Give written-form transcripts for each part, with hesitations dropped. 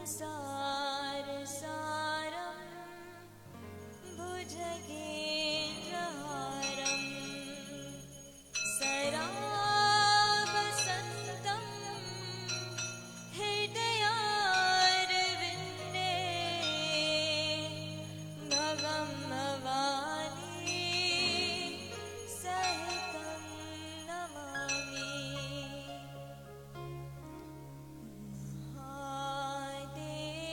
सारसारं भुजगेन्द्रहारं सरावसन्तं हृदयारविन्दे भवं भवानी सहितं नमामि। महादेव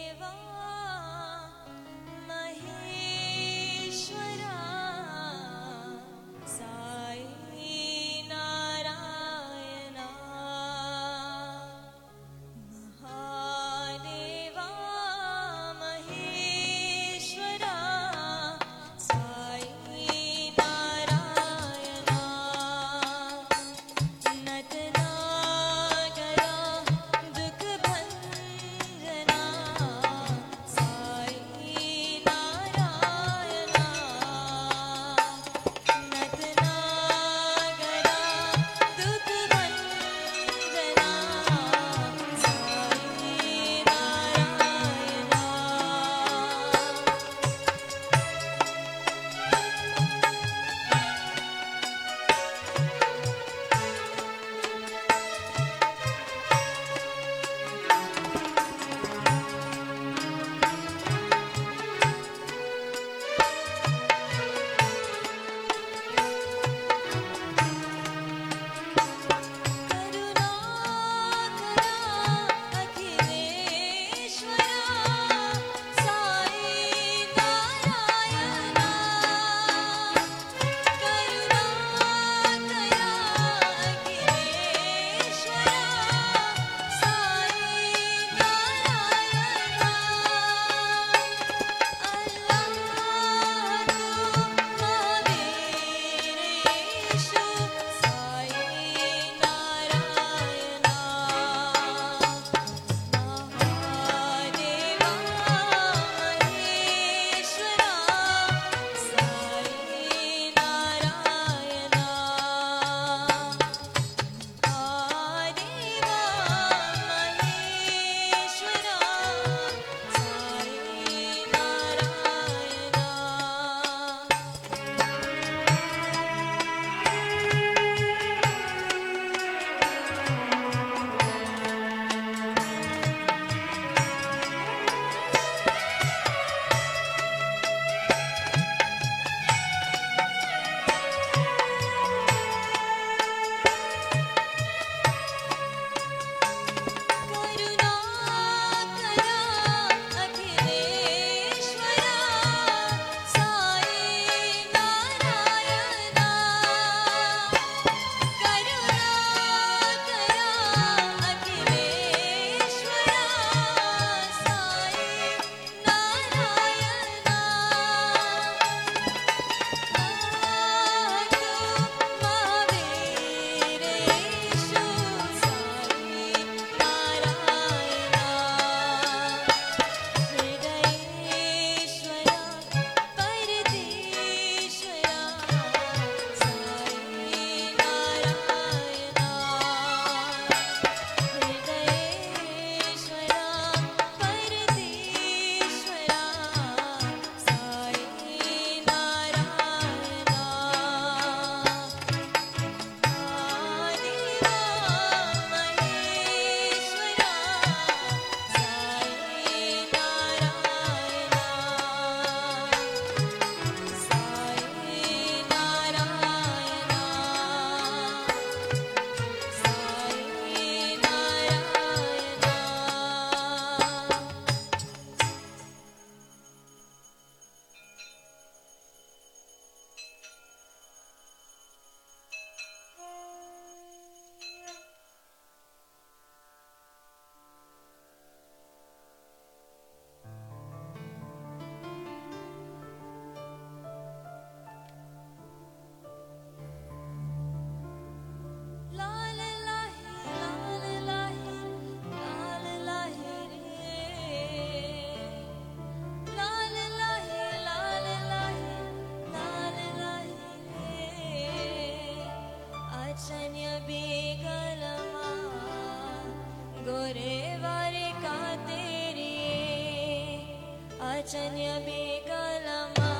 अचन्य बेगलमा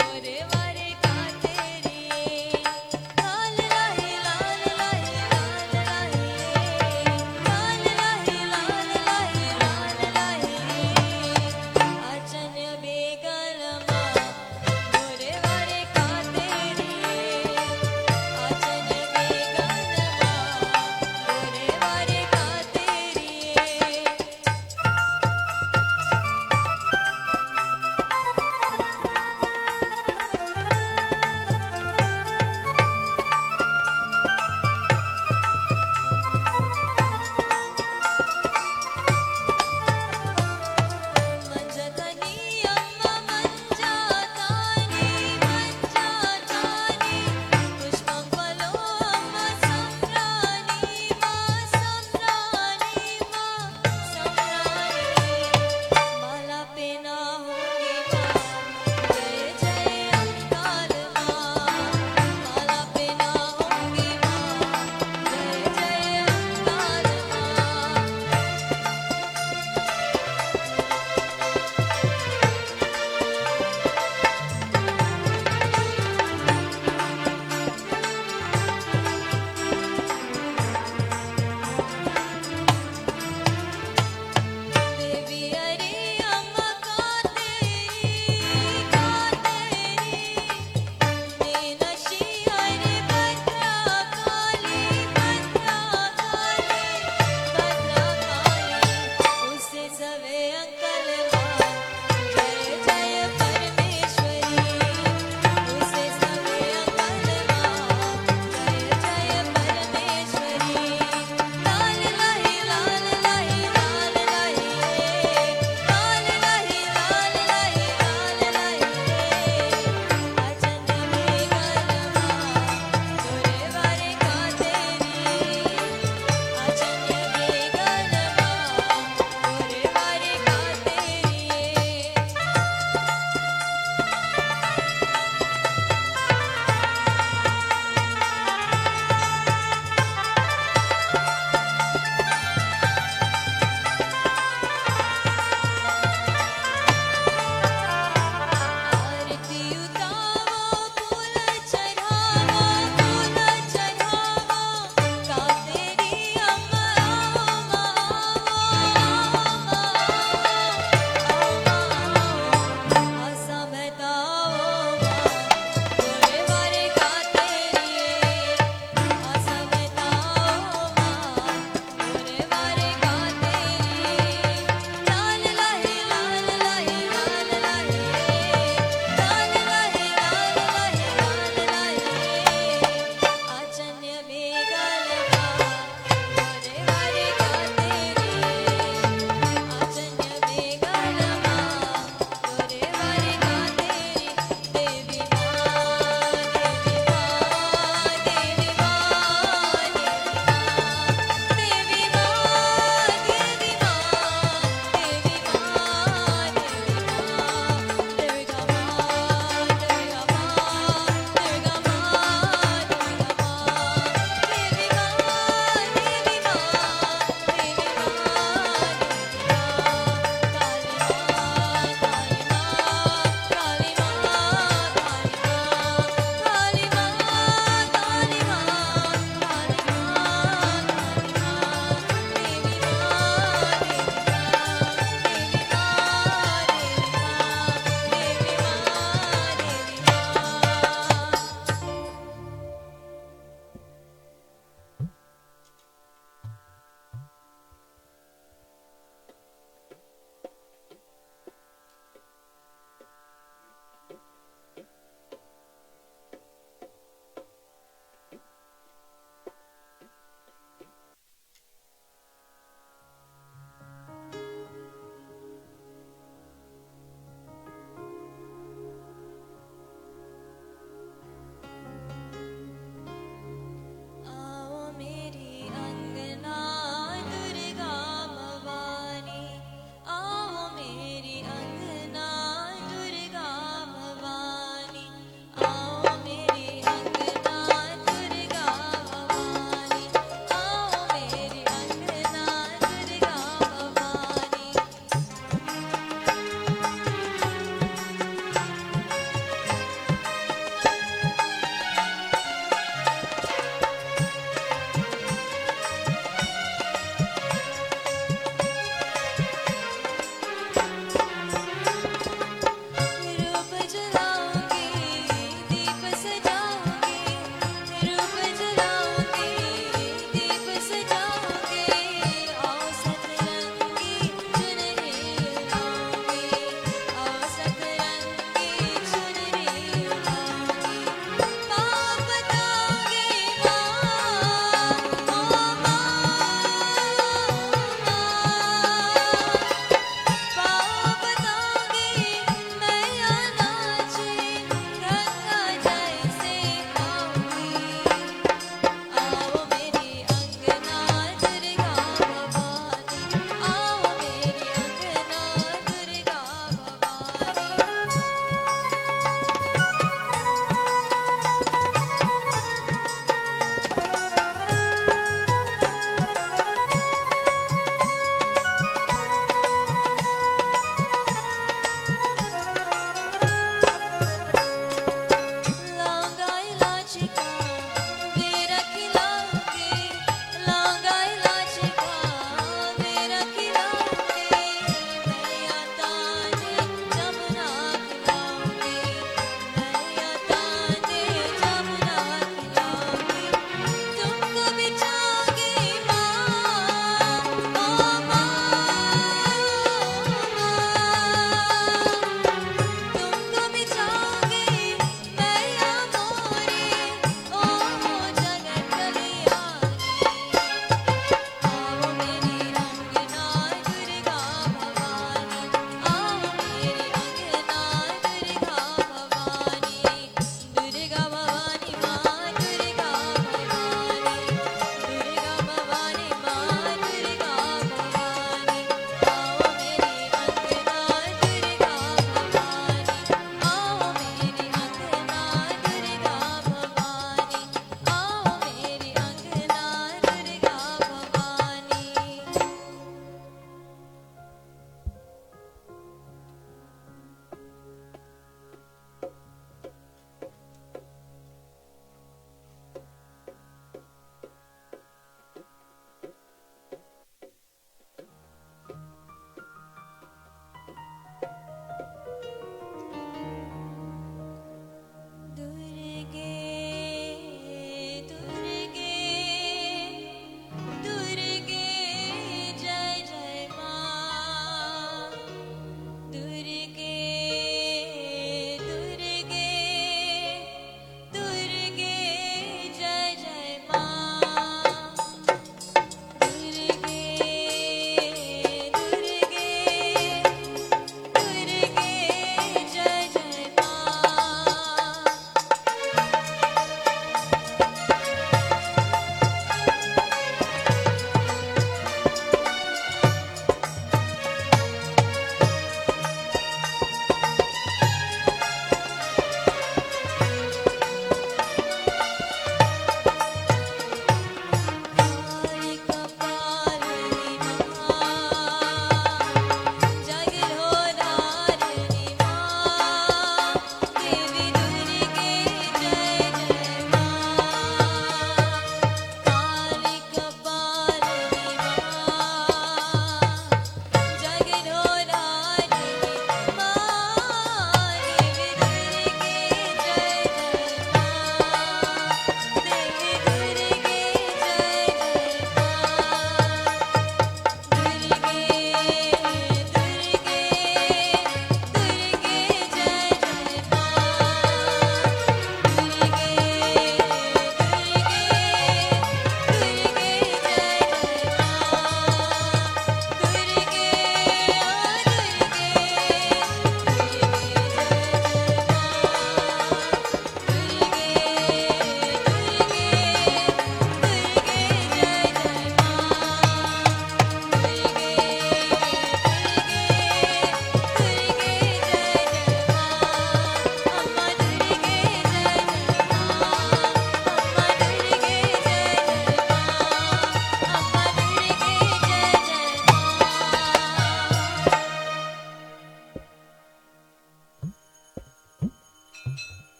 गोरे वारे कातेरिये लाल लाही लाल लाही लाल लाही लाल लाही लाल लाही लाल लाही अचन्य बेगलमा गोरे वारे कातेरिये अचन्य बेगलमा गोरे वारे कातेरिये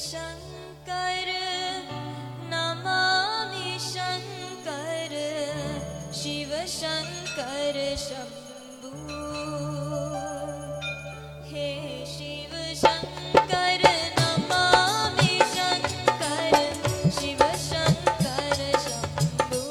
शङ्कर नमामि शङ्कर शिव शङ्कर शम्भो हे शिव शङ्कर नमामि शङ्कर शिव शङ्कर शम्भो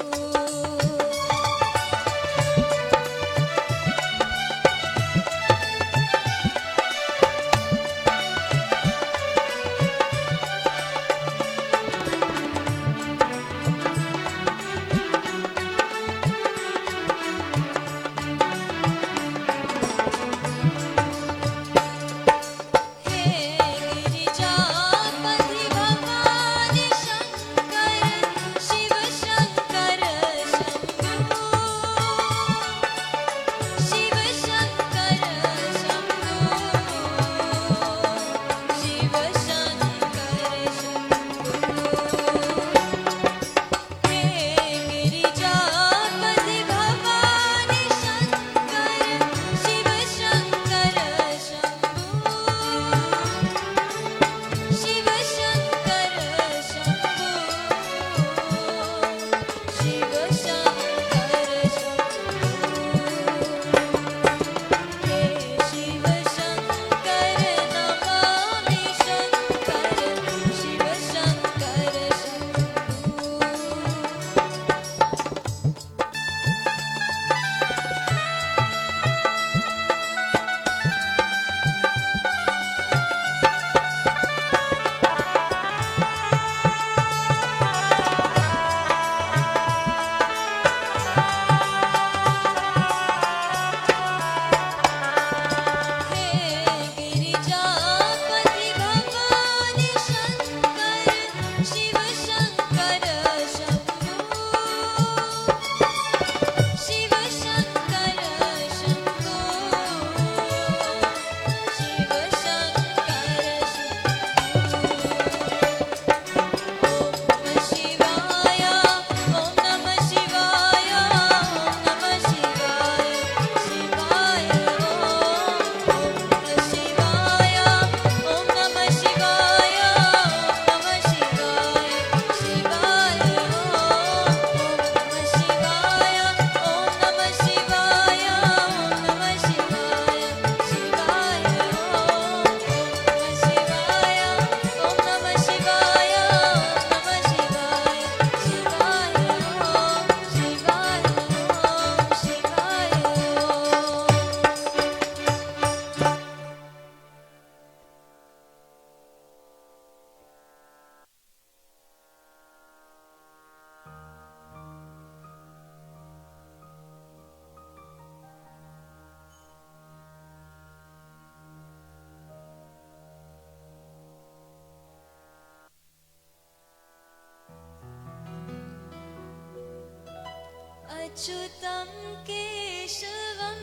अच्युतं केशवं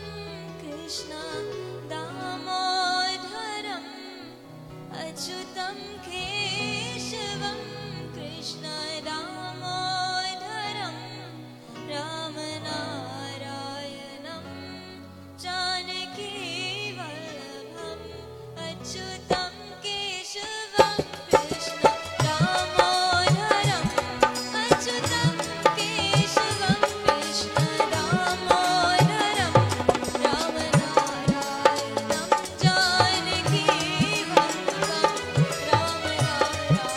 कृष्ण दामोदरम् अच्युतं केशवं कृष्ण दामोदरं रामनारायणं जानकी वल्लभम् अच्युतं केशवं कृष्ण दामोदरम् अच्युतं केशवं कृष्ण दामोदरं रामनारायणं जानकी वल्लभं रामनारायणं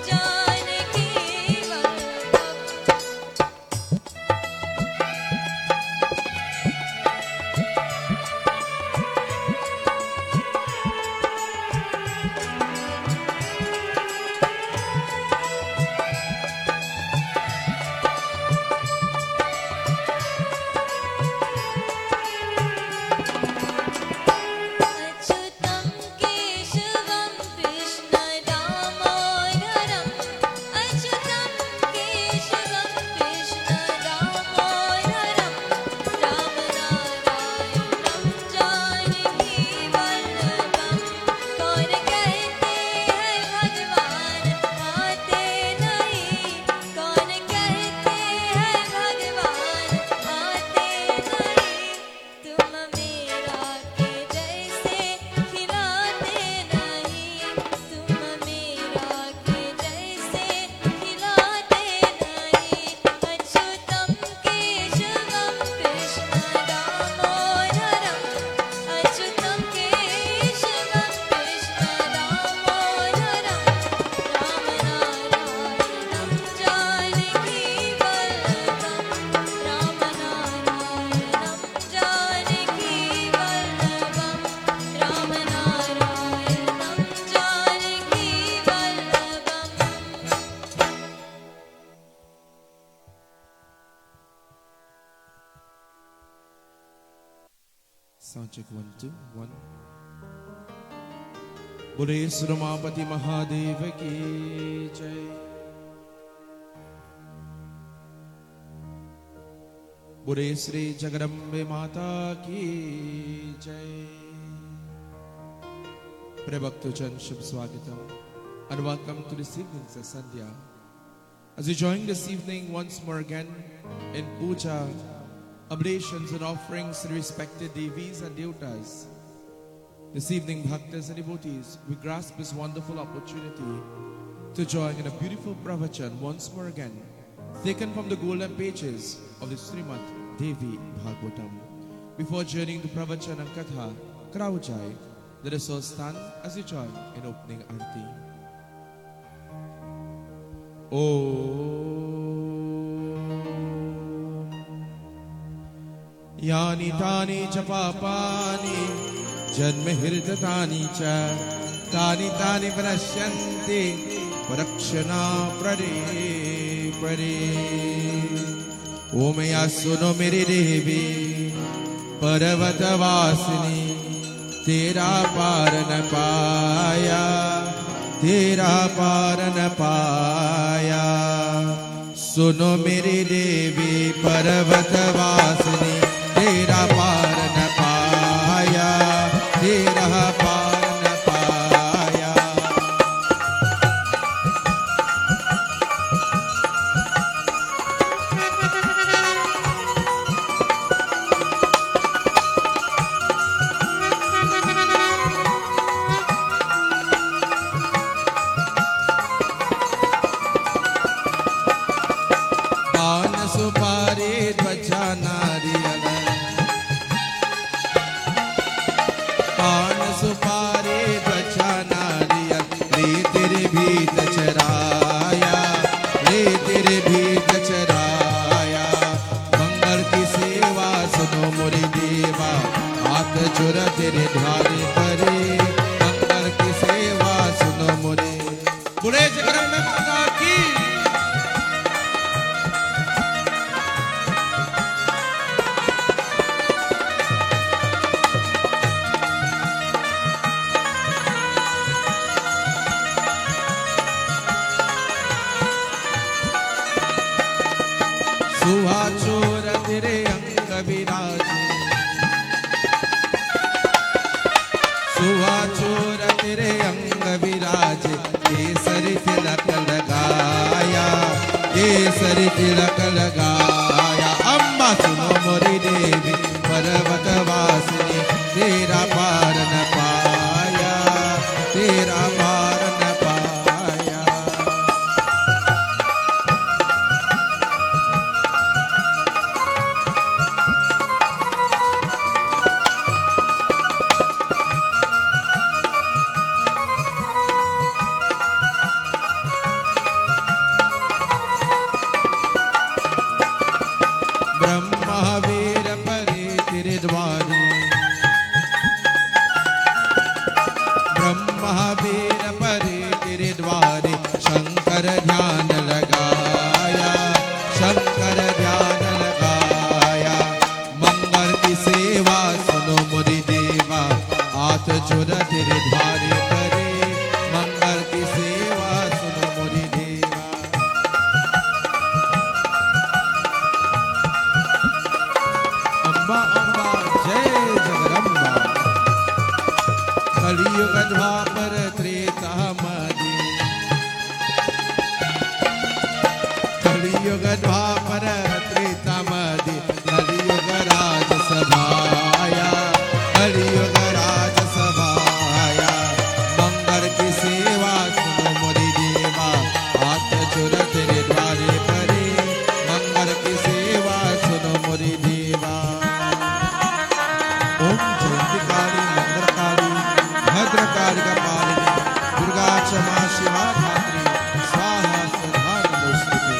जानकी Sound check 1 2 1. बोले सुरमापति महादेव की जय। बोले श्री जगदम्बे माता की जय। प्रिय भक्तजन, शुभ स्वागतम and welcome to this evening's Sandhya. As we join this evening once more again in puja, oblations and offerings to the respected Devis and Devatas. This evening, bhaktas and devotees, we grasp this wonderful opportunity to join in a beautiful pravachan once more again, taken from the golden pages of the Srimad Devi Bhagavatam. Before journeying to pravachan and katha, Kraujai, let us all stand as we join in opening arti. यानि तानि च पापानि जन्म हृदतानि च तानि तानि प्रणश्यन्ति प्रक्षणा प्ररे प्ररे। ओ मैया सुनो मेरी देवी पर्वतवासिनी, तेरा पार न पाया, तेरा पार न पाया। सुनो मेरी देवी पर्वतवासिनी, तेरा पार न पाया, तेरा पार न पाया। पान सुपारी ध्वजा नारियल, पान सुपारी ध्वजा नारियल, ले तेरे भीत चराया, ले तेरे भीत चराया। मंगल की सेवा सुनो मोरी देवा, हाथ जोड़ तेरे द्वारे करे। मंगल की सेवा सुनो मोरे, बुरे जगदम्बे माता की। सुहा चोर तेरे अंग विराजे, सुहा चोर तेरे अंग विराजे। केसरी तिलक लगाया, केसरी तिलक लगाया। अम्बा सुनो मोरी देवी पर्वतवासिनी, तेरा पार न पाया, तेरा पार न पाया। ब्रह्मा वीर परे तेरे द्वारे, ब्रह्मा वीर परे तेरे द्वारे। शंकर ध्यान लगाया, शंकर ध्यान लगाया। मंगल की सेवा सुनो मोरी देवा, हाथ जोड़ तेरे द्वारे करे। मंगल की सेवा सुनो मोरी देवा। अम्बा अम्बा जय जगदम्बा। कलियुग द्वापर त्रेता मदि, कलियुग द्वापर त्रेता मदि। कलियुग राज सभाया, कलियुग राज सभाया। मंगल की सेवा सुनो मोरी देवा, हाथ जोड़ तेरे द्वारे करे। मंगल की सेवा सुनो मोरी देवा। ओम जयंतिकारी मंगलकारी भद्रकाली कपालिनी, दुर्गा क्षमा शिवा धात्री, स्वाहा सदा नमोस्तुते।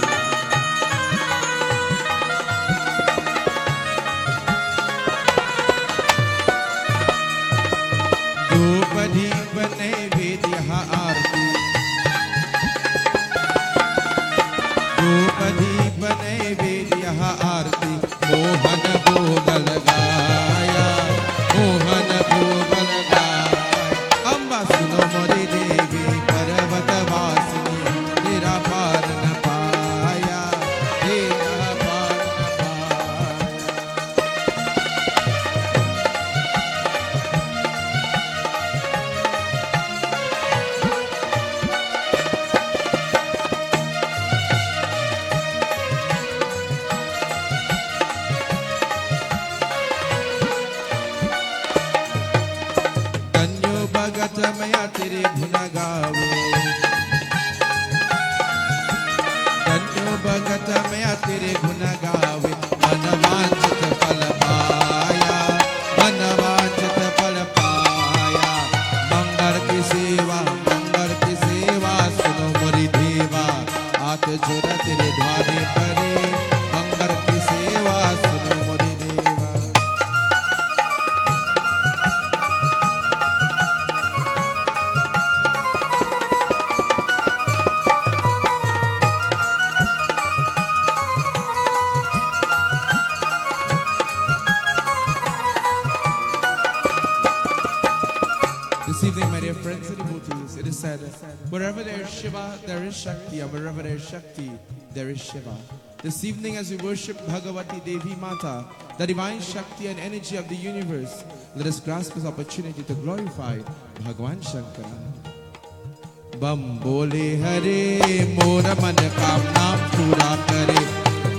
मैं तेरे गुण गावे, धन्यो भगत मैं तेरे गुण गावे। मनवांछित फल पाया, मनवांछित फल पाया। मंगल की सेवा सुनो मोरी देवा, हाथ जोड़ तेरे द्वारे परे। मंगल की सेवा सुनो मोरी देवा। This evening, my dear friends and devotees, it is said, wherever there is Shiva, there is Shakti, and wherever there is Shakti, there is Shiva. This evening, as we worship Bhagavati Devi Mata, the divine Shakti and energy of the universe, let us grasp this opportunity to glorify Bhagwan Shankara. Bam bole hare, mora man kamna pura kare.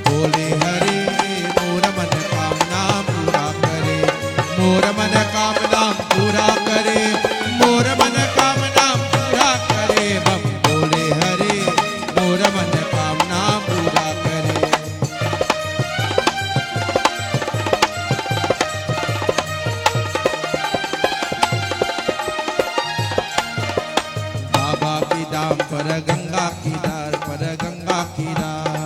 Bole hare, mora man kamna pura kare. Mora man kamna pura kare. Mora man kamna pura kare. Bam bole hare, mora man kamna pura kare. बाबा की दाम पर गंगा की दार, पर गंगा की दार।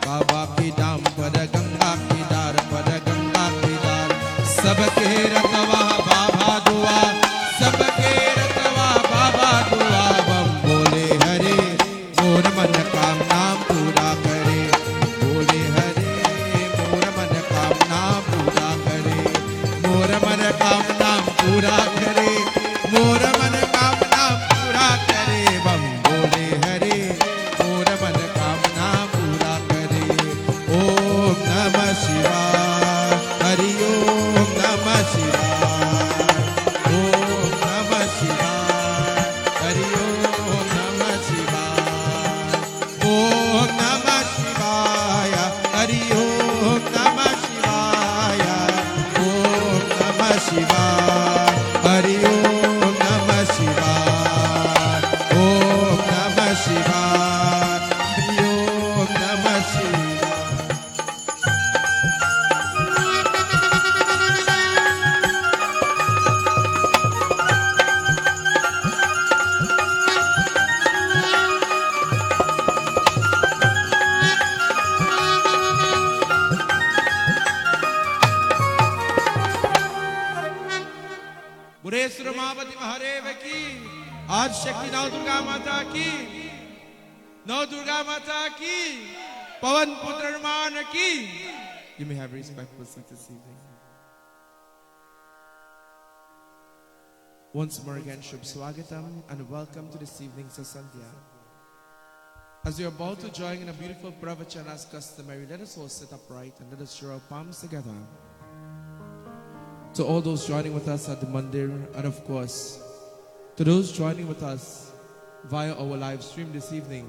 बाबा की दाम पर गंगा की दार, पर गंगा की दार। सबके रतवा बाबा दुआ, सबके रतवा बाबा दुआ। बम बोले हरे, मोर मन कामना पूरा करे। बोले हरे, मोर मन कामना पूरा करे। मोर मन कामना पूरा करे। मोर मन कामना पूरा करे। बम बोले हरे, मोर मन कामना पूरा करे। ओम नमः शिवाय, हरि ओम नमः शिवाय। ओम नमः शिवाय, हरि ओम नमः शिवाय। ओम नमः शिवाय, हरि ओम नमः शिवाय। ओम नमः शिवाय, हरि ओम नमः शिवाय। ओम नमः शिवाय, हरि ओम नमः शिवाय। बुरेश्वर मावती महादेव की, आज शक्ति नौ दुर्गा माता की, नौ दुर्गा माता की, पवन पुत्र हनुमान की। You may have respectful seats this evening. Once more again, Shubh Swagatam and welcome to this evening's Sandhya. As we are about to join in a beautiful pravachan as customary, let us all sit upright and let us show our palms together. To all those joining with us at the mandir, and of course, to those joining with us via our live stream this evening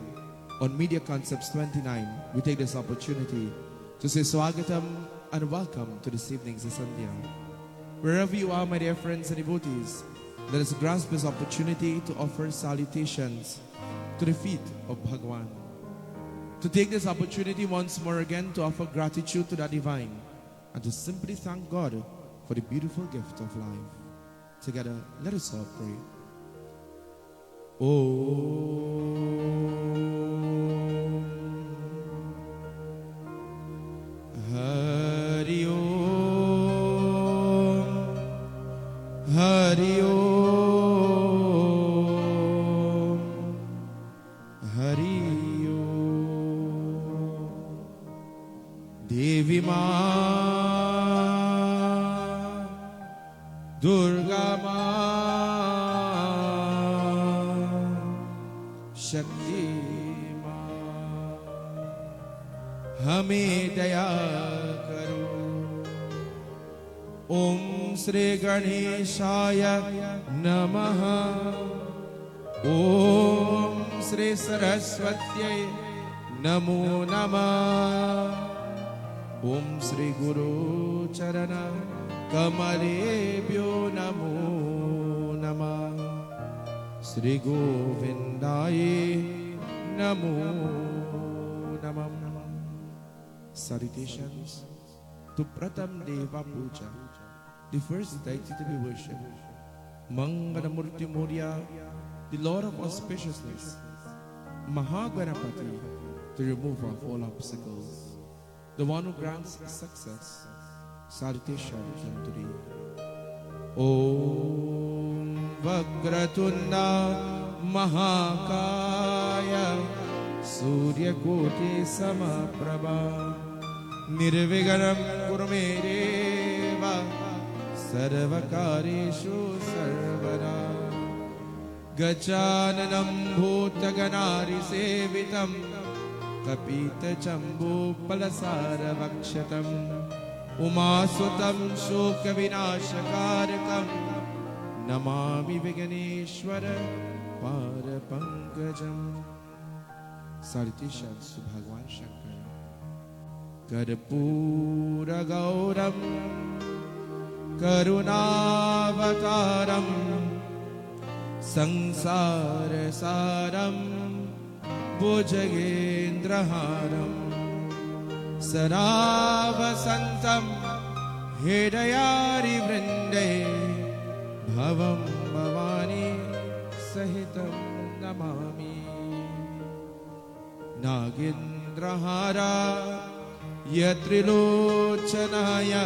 on Media Concepts 29, we take this opportunity to say Swagatam and welcome to this evening's Sandhya. Wherever you are, my dear friends and devotees, let us grasp this opportunity to offer salutations to the feet of Bhagwan. To take this opportunity once more again to offer gratitude to the divine and to simply thank God for the beautiful gift of life. Together, let us all pray. Om Hari Om, Hari Om, Hari Om. Devi Ma, Durga Ma, Shakti Ma, हमें दया करो। ओम श्री गणेशाय नमः। ओम श्री सरस्वत्यै नमो नमः। Om Sri Guru Charana Kamalebhyo Namo Namah. Sri Govindaye Namo Namah. Salutations to Pratham Deva Puja, the first deity to be worshipped. Mangala Murti Moria, the Lord of auspiciousness. Mahaganapati, the remover of all obstacles, the one who grants success. Salutations unto thee. Om Vagratunda Mahakaya Surya Koti Samaprabha Nirviganam Kurume Deva Sarvakareshu Sarvada Gajananam Bhutaganari Sevitam Kapita Chambu Palasara Vakshatam Umasutam Shoka Vinashakarakam Namami Viganeshwara Parapankajam. Salutations to Bhagwan Shankara. Karpura Gauram Karunavataram Sansara Saram Bhujagendraharam Saravasantam Hridayari Vrinde Bhavam Bhavani Sahitam Namami. Nagendrahara Yatrilochanaya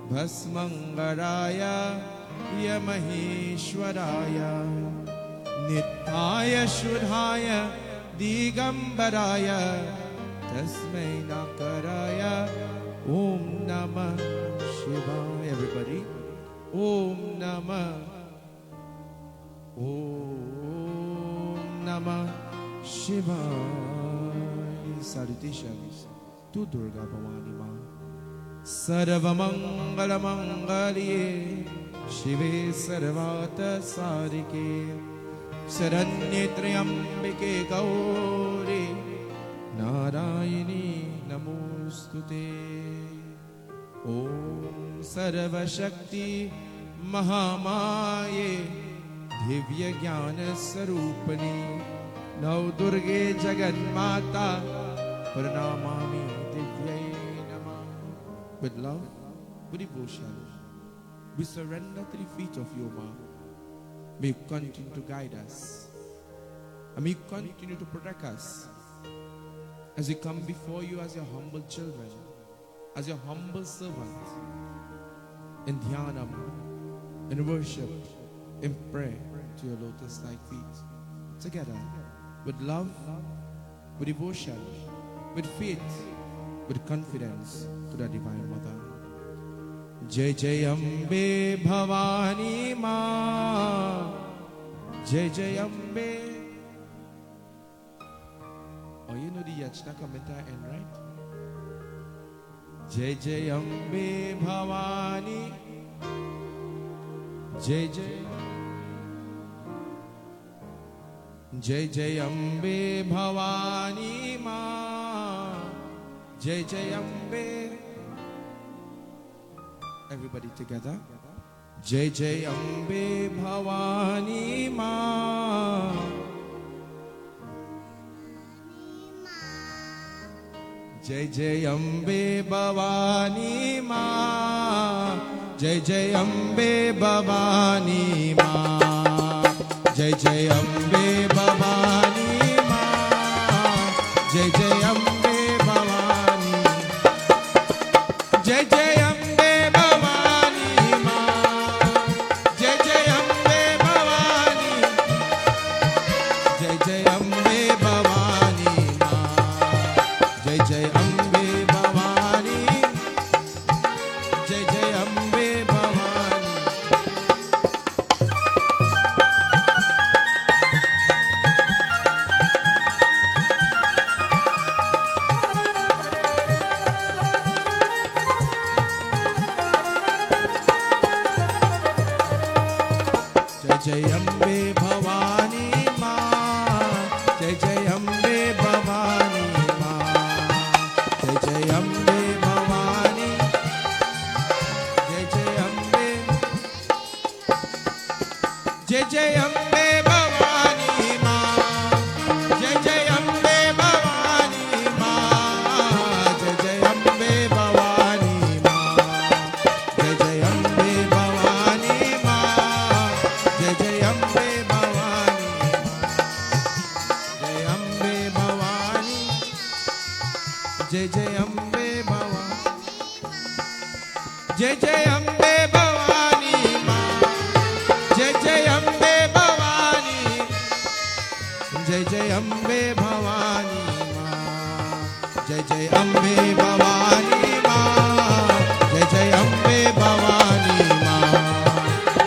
Bhasmangaraya Yamaheshwaraya Nithaya Shudhaya Digambaraya Tasmai Nakaraya Om Namah Shivaya. Everybody, Om Namah, Om Namah Shivaya. Salutations to Durga Bhavani Ma. Sarvamangala Mangalye Shive Sarvata Sarike Saranye Triambike Gauri Narayini Namostute. Om Sarva Shakti Mahamaye Divya Jnana Sarupani Nau Durge Jagan Mata Pranamami Divyai Namah. With love, with devotion, we surrender to the feet of your Ma. May you continue to guide us, and may you continue to protect us as we come before you as your humble children, as your humble servant, in dhyanam, in worship, in prayer to your lotus-like feet. Together, with love, with devotion, with faith, with confidence to the Divine Mother. Jai Jai Ambe Bhavani Ma. Jai Jai Ambe. Oh, you know the Yachna commentator end, right? Jai Jai Ambe Bhavani. Jai Jai. Jai Jai Ambe Bhavani Ma. Jai Jai Ambe. Everybody together. Jai Jai Ambe Bhavani Ma. Jai Jai Ambe Bhavani Ma. Jai Jai Ambe Bhavani Ma. Jai Jai Ambe Bhavani Ma. Jai Jai Ambe Bhavani. Jai Jai Ambe Bhavani Ma. Jai Jai Ambe Bhavani. Jai Jai Ambe Bhavani Ma. Jai Jai Ambe Bhavani. Jai Jai Ambe Bhavani. Jai Jai Ambe Bhavani Ma. Jai Jai Ambe Bhavani Ma. Jai Jai Ambe जय जय अम्बे भवानी माँ, जय जय अम्बे भवानी माँ, जय जय अम्बे भवानी माँ, जय जय अम्बे भवानी माँ, जय जय अम्बे भवानी, जय अम्बे भवानी, जय जय अम्बे भवानी, जय जय अम्बे भवानी माँ, जय जय अम्बे भवानी, जय जय अम्बे भवानी माँ, जय जय अम्बे भवानी माँ, जय जय अम्बे भवानी माँ,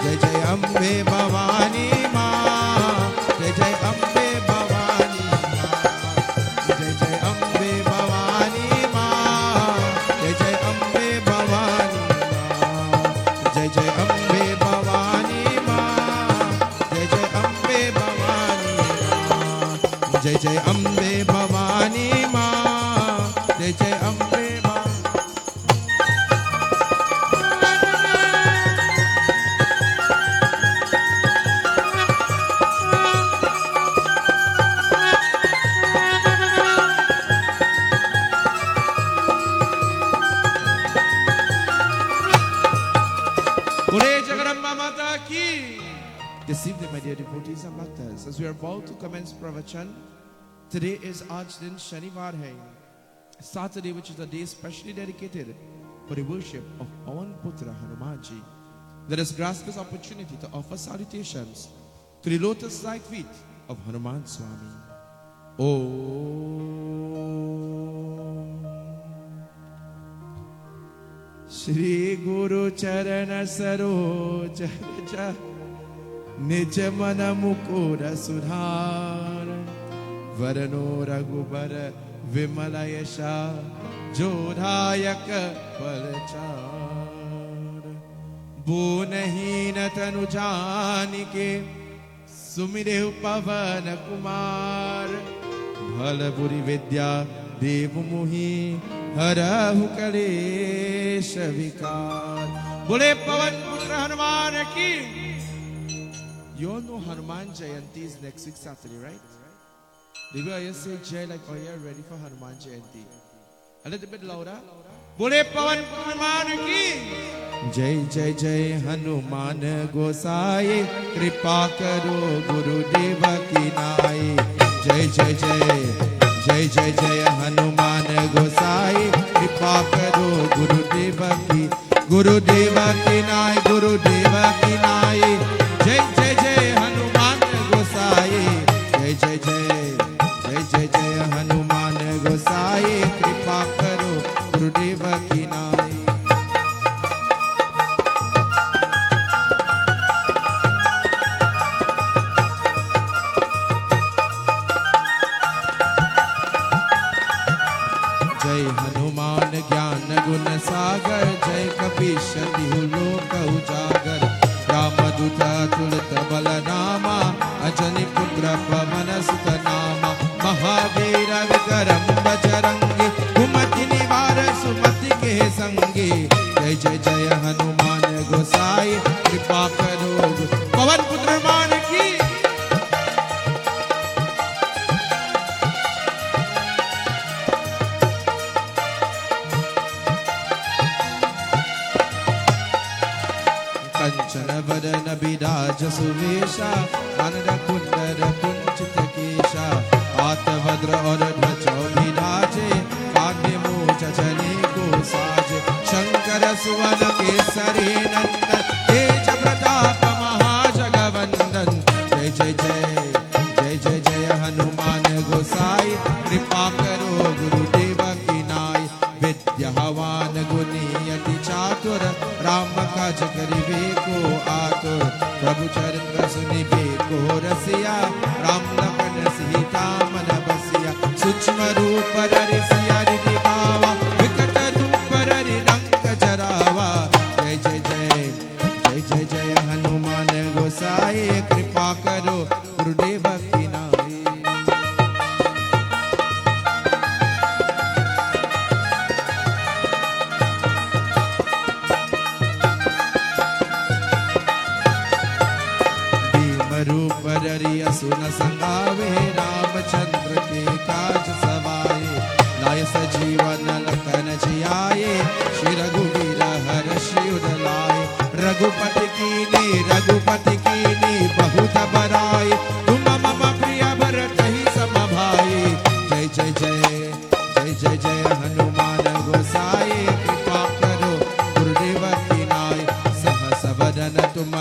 जय जय अम्बे भवानी माँ, जय जय अम्बे भवानी माँ, जय जय अम्बे भवानी माँ, जय जय अम्बे भवानी माँ, जय जय अम्बे भवानी माँ, जय जय अम्बे भवानी माँ, जय जय अम्बे भवानी माँ, जय जय अम्बे माँ। बोले जगदम्बा माता की। This evening, my dear devotees and bhaktas, as we are about to commence pravachan, today is Aaj Din Shanivar hai, Saturday, which is a day specially dedicated for the worship of Pawan Putra Hanumanji. Let us grasp this opportunity to offer salutations to the lotus-like feet of Hanuman Swami. Om Shri Guru Charana Saroj Raja निज मन मुकुर सुधार वरनो रघुबर विमल यशा जोधायक फलचार बोनहीन तनु जानिके Sumire पवन कुमार भल बुरी विद्या देव मुहि हरहु कलेश विकार। बोले पवन पुत्र हनुमान की। You all know Hanuman Jayanti is next week Saturday, right? Devi, I just say Jai like, oh yeah, ready for Hanuman Jayanti. A little bit louder. Bole Pawan Hanuman ki. Jai Jai Jai Hanuman Gosai, Kripa Karo Guru Deva ki Nai. Jai Jai Jai, Jai Jai Jai Hanuman Gosai, Kripa Karo Guru Deva ki Nai, Guru Deva ki Nai. Jai Jai Jai Hanuman Gosai, Jai Jai Jai, Jai Jai Jai Hanuman Gosai, Kripa Karo Gurudeva ki Nai. Jai Hanuman Gyan Gun Sagar, Jai Kapish Tihu Lok Ujagar. रामदूता तुलत बल नामा अजनि पुत्र पवन सुत नामा महावीर विक्रम बजरंगी कुमति निवार सुमति के संगी। जय जय जय हनुमान गोसाई कृपा करो पवन पुत्र हनुमान की। कंचन वदन विराज सुवेशा कानन कुंडल कुंचित केशा हाथ वज्र और ध्वज विराजे कान्हे मूछ जने को साजे शंकर सुवन केसरी नंदन तेज प्रताप महाजगवंदन। जय जय जय जय जय जय हनुमान गोसाई कृपा करो गुरुदेव की नाई। विद्यावान गुणी अति चातुर राम काज करिबे को आतुर प्रभु चरित्र सुनिबे को रसिया राम लखन सीता मन बसिया सूक्ष्म रूप ररि सिया दिखावा विकट रूप ररि रंग जरावा। जय जय जय जय जय जय हनुमान गोसाई कृपा करो गुरुदेव की नाई। रूप ररि असुन संगावे, रामचंद्र के काज सवाए, लाय सजीवन लखन जियाए, श्री रघुवीर हर्षि उर लाए। रघुपति कीनी बहुत बड़ाई, तुम मम प्रिय भरत ही सम भाई। जय जय जय जय जय जय हनुमान गोसाई, कृपा करो गुरुदेव की नाय। सहस बदन तुम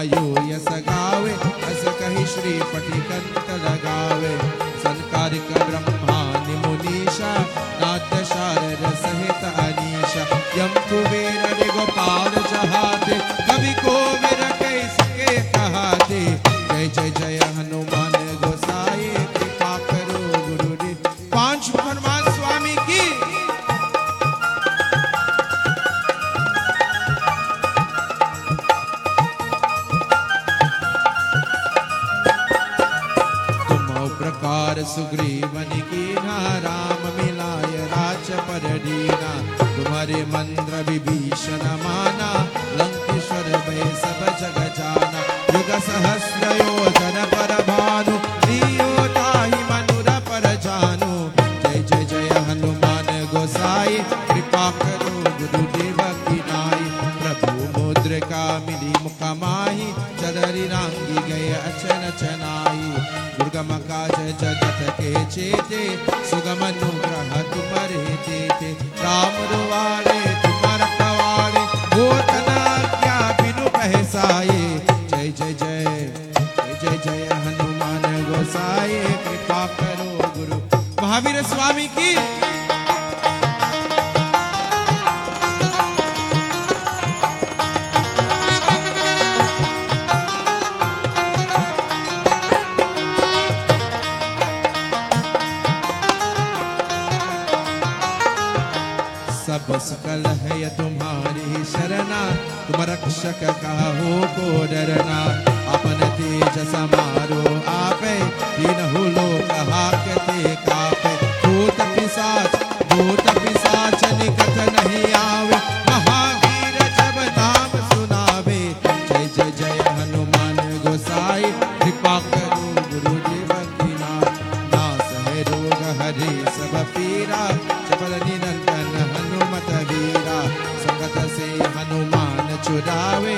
यश गावे, अस कहि श्रीपति कंठ लगावे। संकारिक ब्रह्मानि मुनीषा, नाथ शारद सहित अनीशा। यम कुबेर गोपाल जहाते, कवि कोविद कैसे कहाते। जय जय जय हनुमान गोसाई, कृपा करो गुरुदेव। पांच हनुमान स्वामी की। तुम प्रकार सुग्रीवन कीना, राम मिलाय राज पर दीना। तुम्हारे मंत्र विभीषण माना, लंकेश्वर भय सब जग जाना। युग सहस्र योजन पर भानु, लियो ताहि मनुर पर जानु। जय जय जय हनुमान गोसाई, कृपा करो गुरुदेव की नाई। प्रभु मुद्रिका मिली मुख माही, चररि रांगी गए अचन चनाई। दुर्गम काज जगत के चेते, सुगम अनुग्रह तुम्हारे देते। राम दुआरे तुम रखवारे, होत न क्या बिनु पहसाए। जय जय जय जय जय जय हनुमान गोसाई, कृपा करो गुरु। महावीर स्वामी की। सब सकल है तुम्हारी शरणा, तुम रक्षक काहू को डरना। अपन तेज समारो आपे, तीनहु लोक हाकते कापे। भूत पिशाच निकट नहीं आवे, महावीर जब नाम सुनावे। जय जय जय हनुमान गोसाई, कृपा करो गुरुदेव की नाय। नास है रोग हरे सब पीरा, चपल निरंजन हनुमत वीरा। संगत से हनुमान छुड़ावे,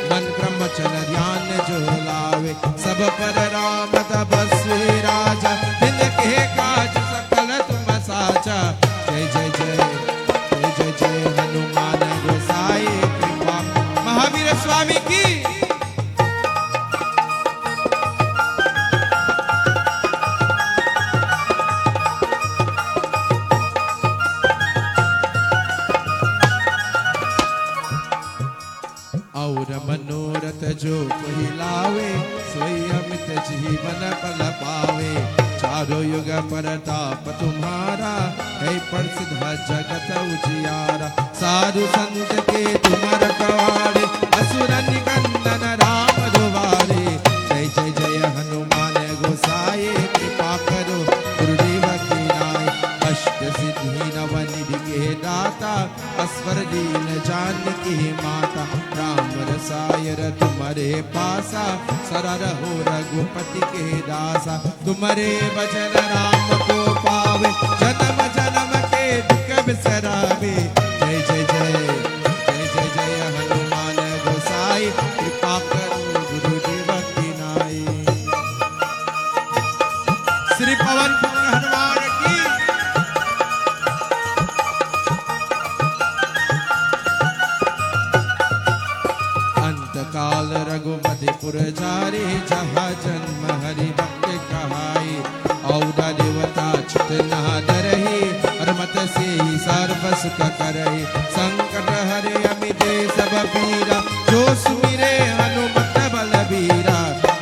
मन क्रम वचन ध्यान जो लावे। सब पर राम तपस्वी राजा, तिनके काज सकल तुम साचा। जय जय जय जय जय जय हनुमान गोसाई, कृपा। महावीर स्वामी की। और मनोरथ जो कोई लावे, सोई अमित जीवन फल पावे। चारों युग परताप तुम्हारा, है प्रसिद्ध जगत उजियारा। साधु संत के तुम रखवारे, असुर निकंदन राम दुआरे। जय जय जय हनुमान गोसाई, कृपा करो गुरुदेव की नाय। अष्ट सिद्धि नव निधि के दाता, अस्वर दीन जानकी माता। राम रसायर तुम्हारे पासा, सरर हो रघुपति के दासा। तुम्हारे भजन राम को पावे, जन्म जन्म के दुख बिसरावे। जय जय जय जय जय जय हनुमान गोसाई, कृपा करो गुरुदेव की नाई। श्री पवन पुत्र हनुमान की। काल रघुपतिपुर जारी, जहाँ जन्म हरि भक्त कहाई। औदा देवता चित न डरहि, और मत से ही सर्व सुख करहि। संकट हरे अमिते सब पीरा, जो सुमिरे हनुमत बलबीरा।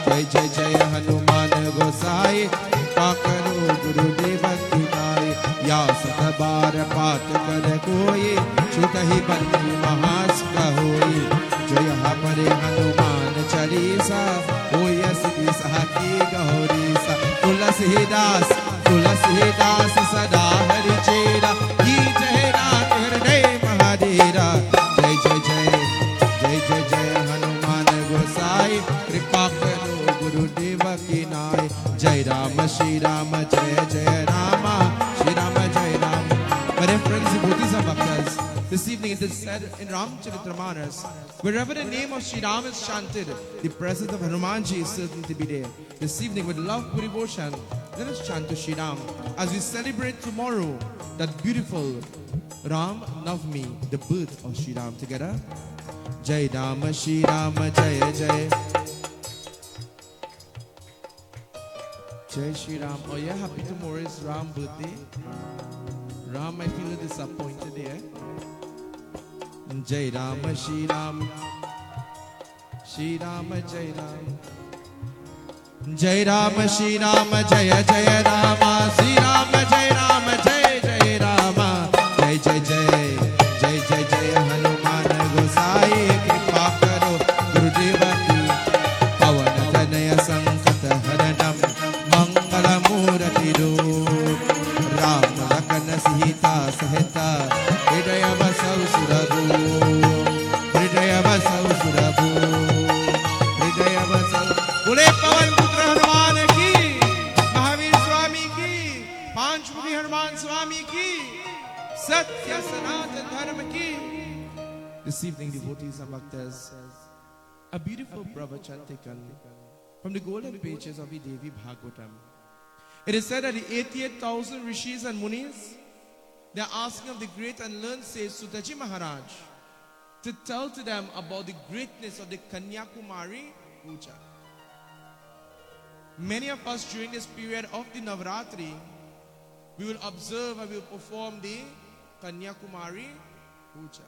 जय जय जय हनुमान गोसाई, कृपा करो गुरुदेव की नाय। या सत बार पाठ कर कोई, छूटहि बंदी महासुख होई। जो यहाँ पर हनुमान चालीसा, होय सिद्धि साखी गौरीसा। तुलसीदास सदा हरि चेरा, की जय नाथ हृदय महाडेरा। जय जय जय जय जय जय हनुमान गोसाई, कृपा करो गुरुदेव की नाय. Jai Rama, Shri Rama, Jai Jai Rama, Shri Rama, Jai Rama. My dear friends, devotees and bhaktas, this evening it is said in Ramcharitramanas, wherever the name of Shri Ram is chanted, the presence of Hanumanji is certain to be there. This evening with love and devotion, let us chant to Shri Ram as we celebrate tomorrow that beautiful Ram Navami, the birth of Shri Ram together. Jai Rama, Shri Rama, Jai Jai. Jai Shri Ram. Oh yeah, happy tomorrow is Ram's birthday. Ram, I feel disappointed there. Jai Rama, Shri Ram. Shri Rama, Jai Ram. Jai Rama, Shri Rama, Jaya Jaya Rama. Shri Rama, Jai Rama, Jai Jai Rama. Jai Jai Jai. Jai Jai Jai Hanuman Gosai. Kripa karo Gurudeva ki. Pavan Tanaya Sankat Haranam. Mangala Murati Roop. Ram Lakana Sita Sahita. Hridaya Vasau Surabu. Hridaya Vasau Surabu. Hridaya Vasau. Bole Pavan Putra Hanuman ki. Mahavir Swami ki. Panchmukhi Hanuman Swami ki. Satya Sanatan Dharma ki. This evening, devotees and bhaktas, a beautiful pravachan taken from the golden pages of the Devi Bhagavatam. It is said that the 88,000 rishis and munis, they are asking of the great and learned sage Sutaji Maharaj to tell to them about the greatness of the Kumari Puja. Many of us during this period of the Navratri, we will observe and we will perform the Kumari Puja.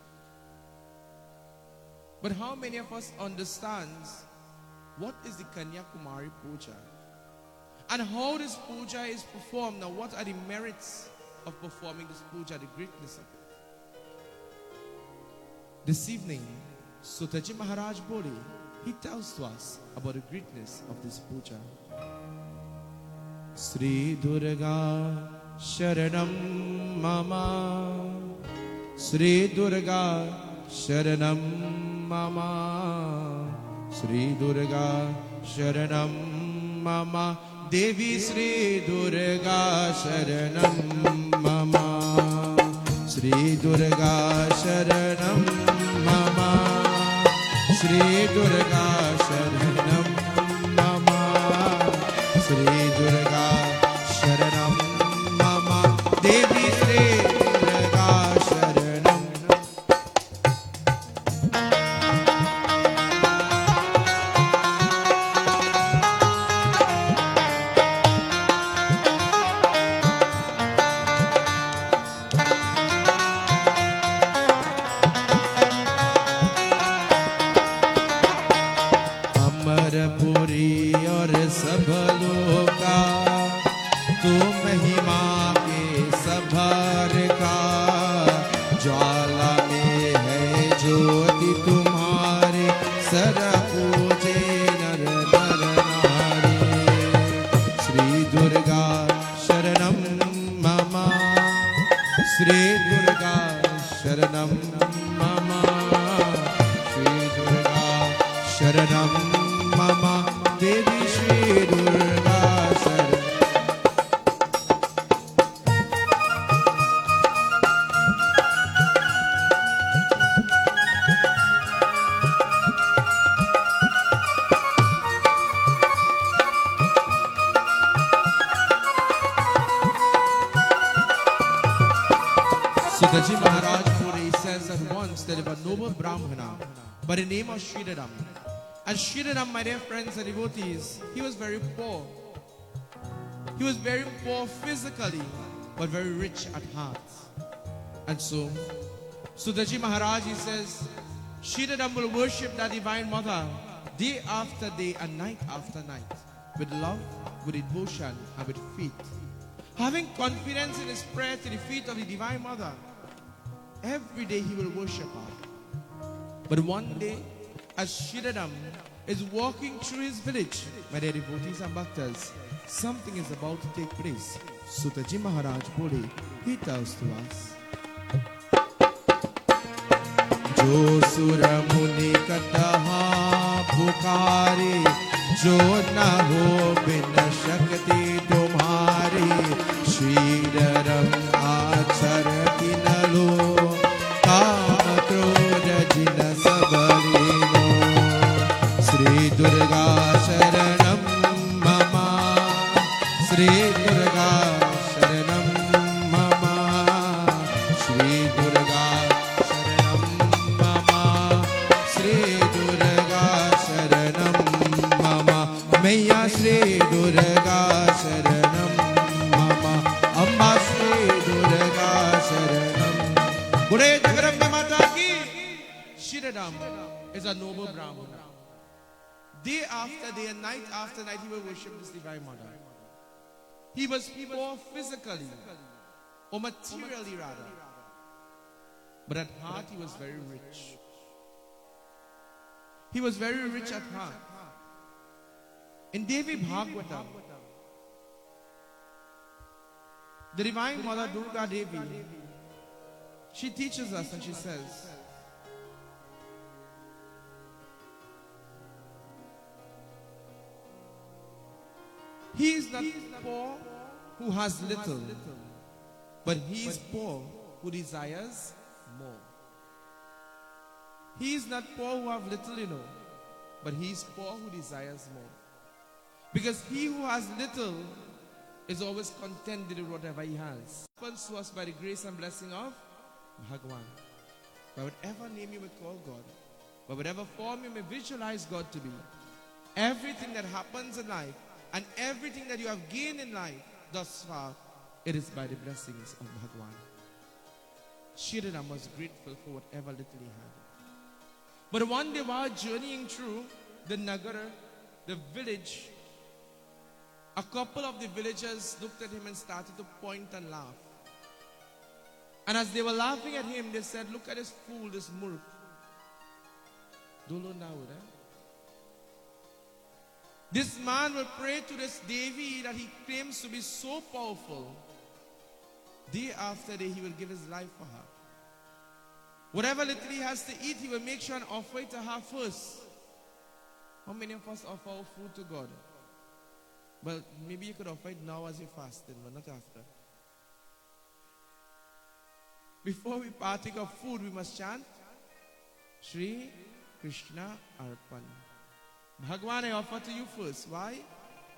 But how many of us understands what is the Kumari Puja? And how this puja is performed? Now, what are the merits of performing this puja, the greatness of it? This evening, Sutaji Maharaj Bodhi, he tells to us about the greatness of this puja. Sri Durga Sharanam Mama, Sri Durga Sharanam Mama, Sri Durga Sharanam Mama, Devi Sri Durga Sharanam Mama, Sri Durga Sharanam Mama, Sri Durga Sharanam Mama, Sri Durga Sharanam Mama, Devi Sri Durga Sharanam. Amarpuri और सब लोका तू महिमा के सभर का ज्वाला में है ज्योति तुम्हारे सर पूजे नर नर नारी श्री दुर्गा शरणम ममा श्री दुर्गा शरणम ममा श्री दुर्गा शरणम Mama, Devi Shri Durga Sharanam. Sutaji Maharaj Puri says that once there was a noble Brahmana by the name of Sridhara. And Sridhara, my dear friends and devotees, he was very poor. He was very poor physically, but very rich at heart. And so, Sutaji Maharaj, he says, Sridhara will worship that Divine Mother day after day and night after night, with love, with devotion, and with faith. Having confidence in his prayer to the feet of the Divine Mother, every day he will worship her. But one day, as Sridhara is walking through his village, my dear devotees and bhaktas, something is about to take place. Sutaji Maharaj Bodhi, he tells to us. Jo sura muni kataha pukare जो न हो बिन शक्ति तुम्हारी, श्रीधरम आचर किन लो, काम क्रोध जिन सब लीनो, श्री दुर्गा शरणम मम, श्री दुर्गा शरणम मम, श्री दुर्गा शरणम मम, श्री दुर्गा शरणम मम, मैया श्री दुर्गा शरणम मम, अम्बा श्री दुर्गा शरणम। बुरे जगदम्बे माता की। Sridhara is a noble Brahmana. Day after day and night after night, he will worship this divine mother. He was poor physically, or materially rather, but at heart he was very rich. He was very rich at heart. In Devi Bhagavatam, the divine mother Durga Devi, she teaches us and she says, he is not poor who has little, but he is poor who desires more. He is not poor who have little, but he is poor who desires more. Because he who has little is always contented with whatever he has. It happens to us by the grace and blessing of Bhagwan. By whatever name you may call God, by whatever form you may visualize God to be, everything that happens in life and everything that you have gained in life thus far, it is by the blessings of Bhagwan. Sridhara was grateful for whatever little he had. But one day while journeying through the Nagara, the village, a couple of the villagers looked at him and started to point and laugh. And as they were laughing at him, they said, look at this fool, this murti. Dolo now, This man will pray to this Devi that he claims to be so powerful. Day after day, he will give his life for her. Whatever little he has to eat, he will make sure and offer it to her first. How many of us offer our food to God? Well, maybe you could offer it now as you're fasting, but not after. Before we partake of food, we must chant Shri Krishna Arpan. Bhagwan, I offer to you first. Why?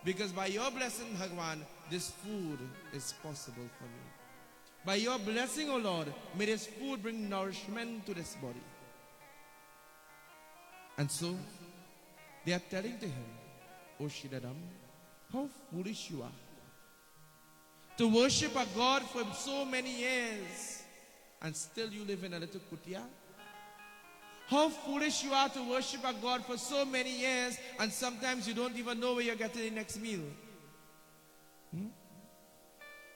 Because by your blessing, Bhagwan, this food is possible for me. By your blessing, O Lord, may this food bring nourishment to this body. And so, they are telling to him, O Sridhara, how foolish you are. To worship a God for so many years, and still you live in a little kutia. How foolish you are to worship a God for so many years, and sometimes you don't even know where you're getting the next meal.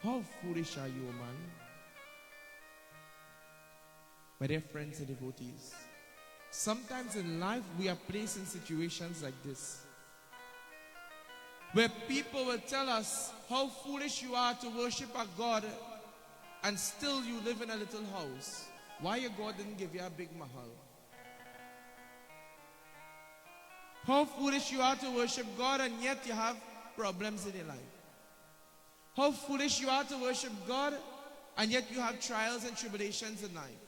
How foolish are you, O man? My dear friends and devotees, sometimes in life we are placed in situations like this, where people will tell us how foolish you are to worship a God and still you live in a little house. Why your God didn't give you a big mahal? How foolish you are to worship God and yet you have problems in your life. How foolish you are to worship God and yet you have trials and tribulations in life.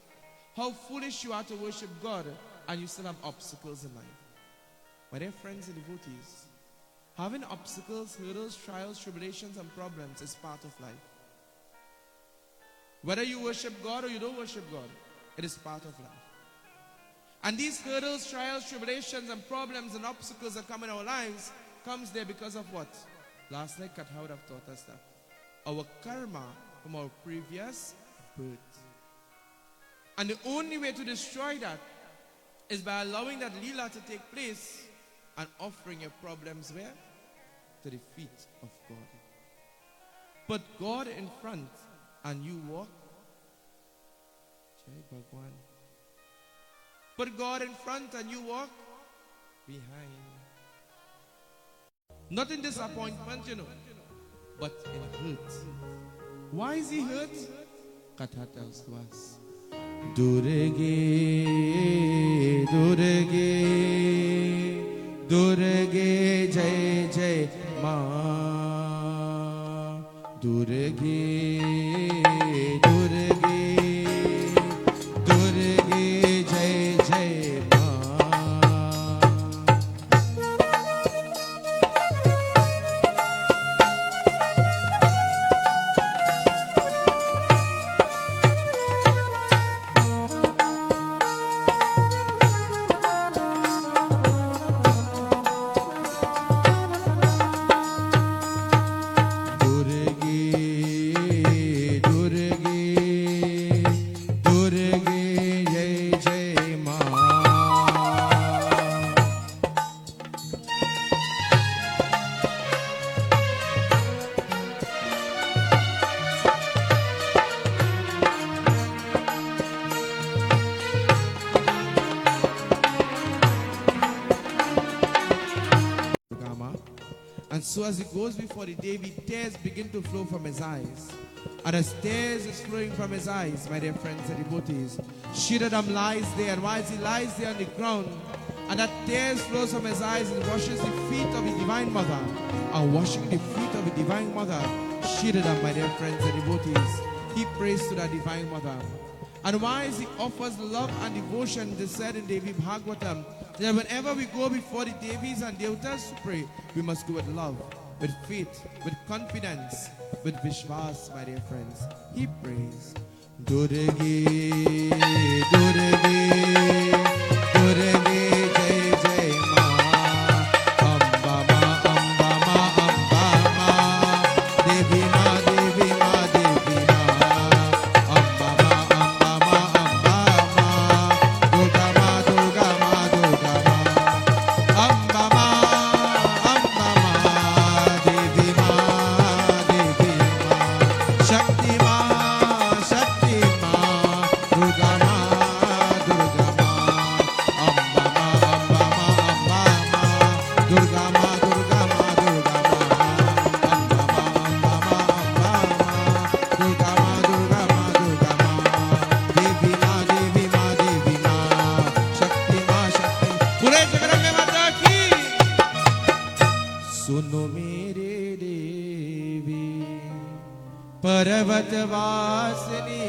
How foolish you are to worship God and you still have obstacles in life. My dear friends and devotees, having obstacles, hurdles, trials, tribulations and problems is part of life. Whether you worship God or you don't worship God, it is part of life. And these hurdles, trials, tribulations and problems and obstacles that come in our lives comes there because of what? Last night Katha would have taught us that. Our karma from our previous birth. And the only way to destroy that is by allowing that lila to take place and offering your problems where? To the feet of God. Put God in front and you walk. Jai Bhagwan. Put God in front and you walk behind. Not in disappointment, but in hurt. Why is he hurt? Katha tells to us. Durge, Durge, दुर्गे जय जय माँ दुर्गे दुर्गे दुर्गे जय जय माँ And so as he goes before the Devi, tears begin to flow from his eyes. And as tears is flowing from his eyes, my dear friends and devotees, Sridhara lies there, and whilst he lies there on the ground, and that tears flows from his eyes and washes the feet of the Divine Mother, and washing the feet of the Divine Mother, Sridhara, my dear friends and devotees, he prays to that Divine Mother. And whilst he offers love and devotion, it is said in Devi Bhagavatam, that whenever we go before the Devis and Devatas to pray, we must go with love, with faith, with confidence, with Vishwas, my dear friends. He prays, Durge, Durge, Durge, Jai Jai Ma, Amba Ma, Amba Ma, Amba Ma, Devi Ma, Devi Ma, Devi Ma, Amba Ma, Amba Ma, Amba Ma, Durga Ma, Durga Ma, Durga Ma, Amba Ma, Amba Ma, Devi Ma, Devi Ma, Shakti Ma, Shakti Ma, Durga Ma, Durga Ma, Amba Ma, Amba Ma, Amba Ma, Durga Ma, Durga Ma, Durga Ma, Amba Ma, Amba Ma, Amba Ma, Durga Ma, Durga Ma, Durga Ma, Devi Ma, Devi Ma, Devi Ma, Shakti Ma, Shakti Ma. पूरे जगत में माता की सुनो मेरे देवी पर्वत वासिनी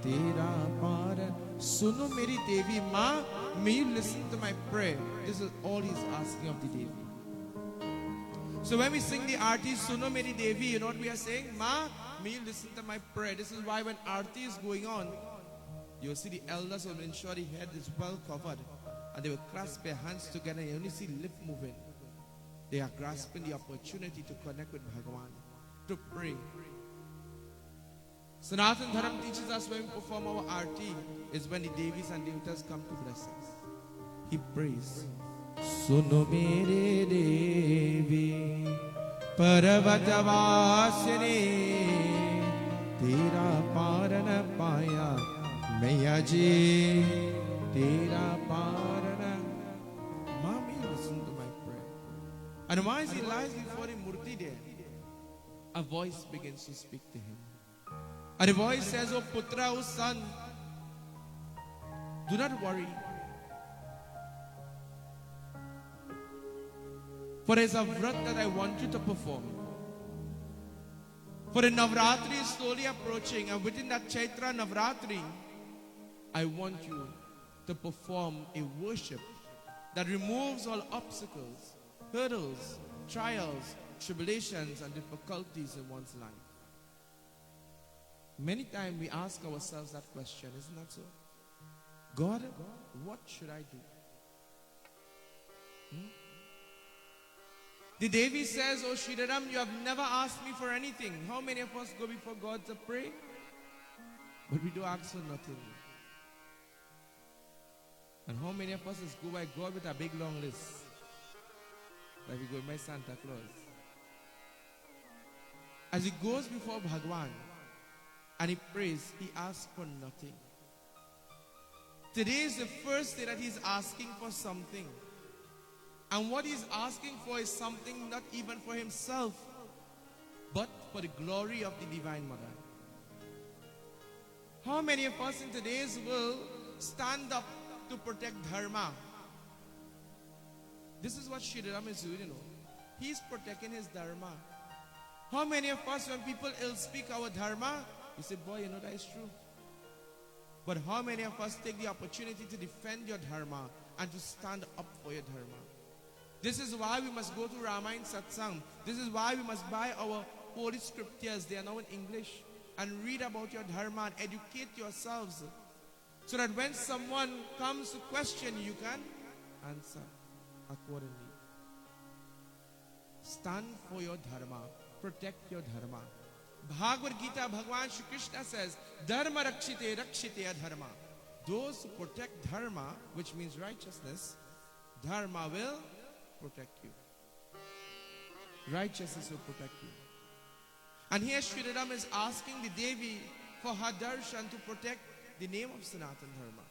तेरा पार सुनो मेरी देवी माँ may you listen to my prayer. This is all he's asking of the Devi. So when we sing the Aarti Suno Meri Devi, you know what we are saying? Ma, may you listen to my prayer. This is why when Aarti is going on, you'll see the elders will ensure the head is well covered, and they will clasp their hands together. You only see lip moving. They are grasping the opportunity to connect with Bhagavan, to pray. Sanatan Dharam teaches us when we perform our Aarti is when the Devis and Devatas come to bless us. He prays, Suno mere Devi Parvatavasini Tera Parana Paya Mayaji Tera Parana. Mommy, listen to my prayer. And while he lies before the murti there, a voice begins to speak to him. And the voice says, Oh Putra, oh son, do not worry. For there is a vrat that I want you to perform. For the Navratri is slowly approaching, and within that Chaitra Navratri, I want you to perform a worship that removes all obstacles, hurdles, trials, tribulations, and difficulties in one's life. Many times we ask ourselves that question, isn't that so? God, what should I do? The Devi says, Oh Sridharam, you have never asked me for anything. How many of us go before God to pray? But we do ask for nothing. And how many of us go by God with a big long list? Like we go by Santa Claus. As he goes before Bhagwan and he prays, he asks for nothing. Today is the first day that he's asking for something. And what he's asking for is something not even for himself, but for the glory of the Divine Mother. How many of us in today's world stand up to protect Dharma? This is what Sridhara is doing, you know. He's protecting his dharma. How many of us, when people ill speak our dharma, you say, boy, you know that is true. But how many of us take the opportunity to defend your dharma and to stand up for your dharma? This is why we must go to Ramayana Satsang. This is why we must buy our holy scriptures. They are now in English. And read about your dharma and educate yourselves. So that when someone comes to question, you can answer accordingly. Stand for your dharma. Protect your dharma. Bhagavad Gita, Bhagwan Shri Krishna says, Dharma rakshite rakshite adharma. Those who protect dharma, which means righteousness, dharma will protect you. Righteousness will protect you. And here Sridhara is asking the Devi for her darshan to protect the name of Sanatan Dharma.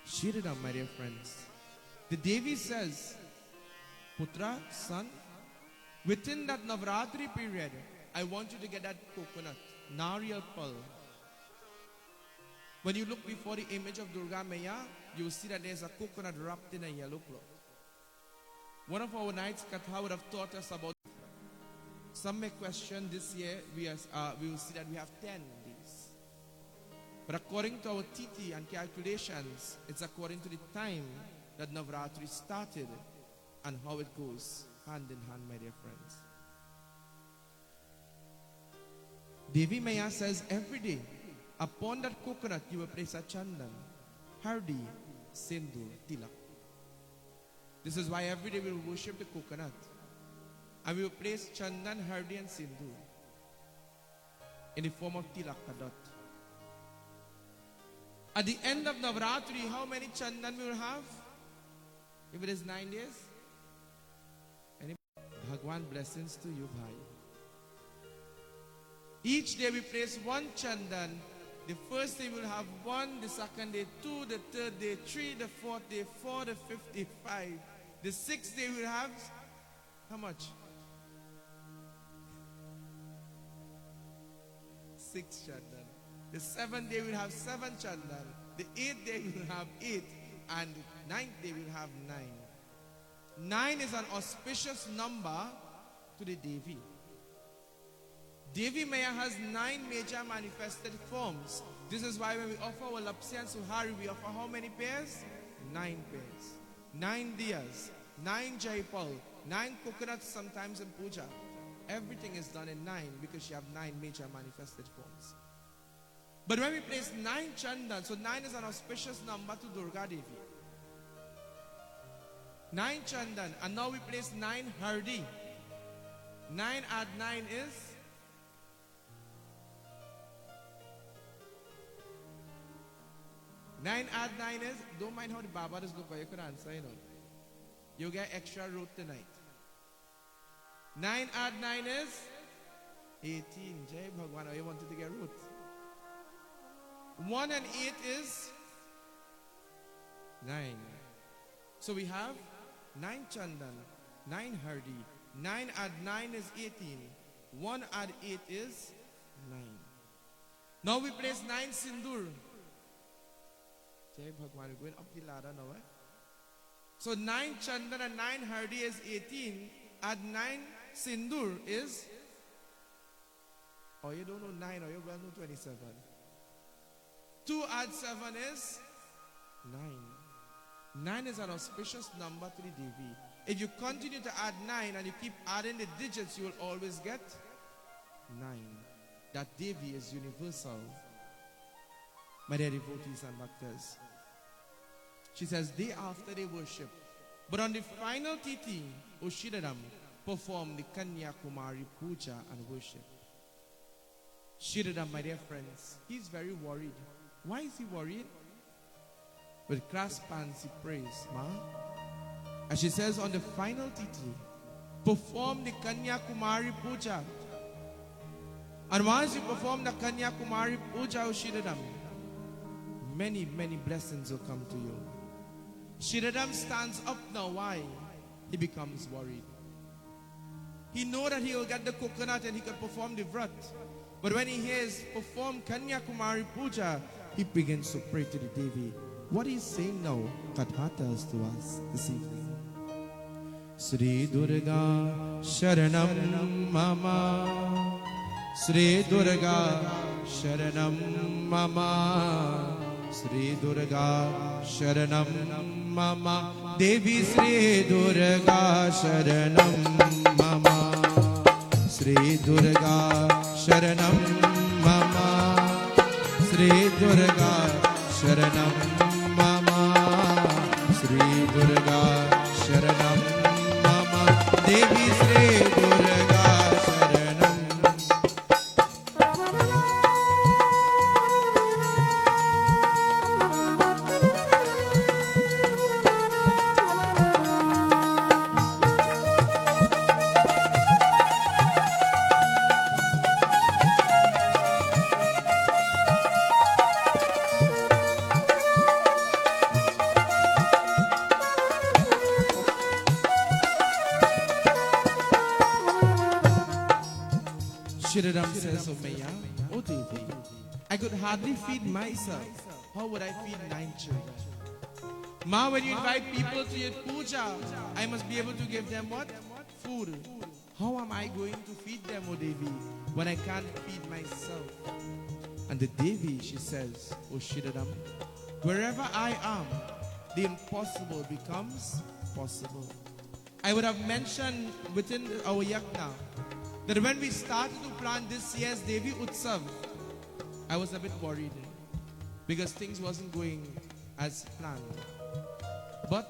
Sridhara, my dear friends, the Devi says, Putra, son, within that Navratri period, I want you to get that coconut, Nariyal Pal. When you look before the image of Durga Maya, you will see that there's a coconut wrapped in a yellow cloth. One of our night's katha would have taught us about. Some may question this year, we will see that we have 10 days. But according to our titi and calculations, it's according to the time that Navratri started and how it goes hand in hand, my dear friends. Devi Maya says every day, upon that coconut you will place a chandan, hardi, sindur, tilak. This is why every day we will worship the coconut. And we will place chandan, hardi and sindur in the form of tilak kadot. At the end of Navratri, how many chandan we will have? If it is 9 days? Any Bhagwan blessings to you, bhai. Each day we place one chandan. The first day we'll have 1, the second day 2, the third day 3, the fourth day 4, the fifth day 5. The sixth day we'll have how much? 6 chandan. The 7th day we'll have 7 chandan. The 8th day we'll have 8. And the 9th day we'll have 9. 9 is an auspicious number to the Devi. Devi Maya has 9 major manifested forms. This is why when we offer our Lapsi and Suhari, we offer how many pairs? 9 pairs. 9 diyas, 9 jaipal, 9 coconuts sometimes in puja. Everything is done in 9 because you have 9 major manifested forms. But when we place 9 chandan, so 9 is an auspicious number to Durga Devi. 9 chandan, and now we place 9 hardi. 9 add 9 is 9 add 9 is, don't mind how the Baba does look, but you could answer, you know. You get extra root tonight. 9 add 9 is 18. Jai Bhagwan, you wanted to get root. 1 and 8 is 9. So we have 9 chandan, 9 hardi. 9 add 9 is 18. 1 add 8 is 9. Now we place 9 sindur. Jai Bhagwan, we're going up the ladder now. So 9 chandan and 9 hardi is 18. Add 9 sindur is, you don't know 9, or you well know 27. 2 add 7 is 9. 9 is an auspicious number to the Devi. If you continue to add 9 and you keep adding the digits, you will always get 9. That Devi is universal. My dear devotees and bhaktas. She says, day after they worship. But on the final titi, Sridhara performed the Kumari Puja and worship. Sridhara, my dear friends, he's very worried. Why is he worried? With clasped hands he prays, Ma. And she says, on the final titi, perform the Kumari Puja. And once you perform the Kumari Puja, Sridhara, many, many blessings will come to you. Sridhara stands up now. Why? He becomes worried. He knows that he will get the coconut and he can perform the vrat. But when he hears perform Kumari Puja, he begins to pray to the Devi. What he's saying now, Katha tells to us this evening. Sri Durga Sharanam Mama, Sri Durga Sharanam Mama, Sri Durga Sharanam Mama, Devi Sri Durga Sharanam Mama, Sri Durga Sharanam Mama, Sri Durga Sharanam Mama, Sri Durga Sharanam Mama, Devi Sri Durga Sharanam. Sridhara says, "Oh Maya, oh Devi, I could hardly feed myself. How would I feed 9 children? Ma, when you invite people to your puja, I must be able to give them what? Food. How am I going to feed them, oh Devi, when I can't feed myself?" And the Devi, she says, "Oh Sridhara, wherever I am, the impossible becomes possible." I would have mentioned within our yajna that when we started to plan this year's Devi Ustav, I was a bit worried because things wasn't going as planned. But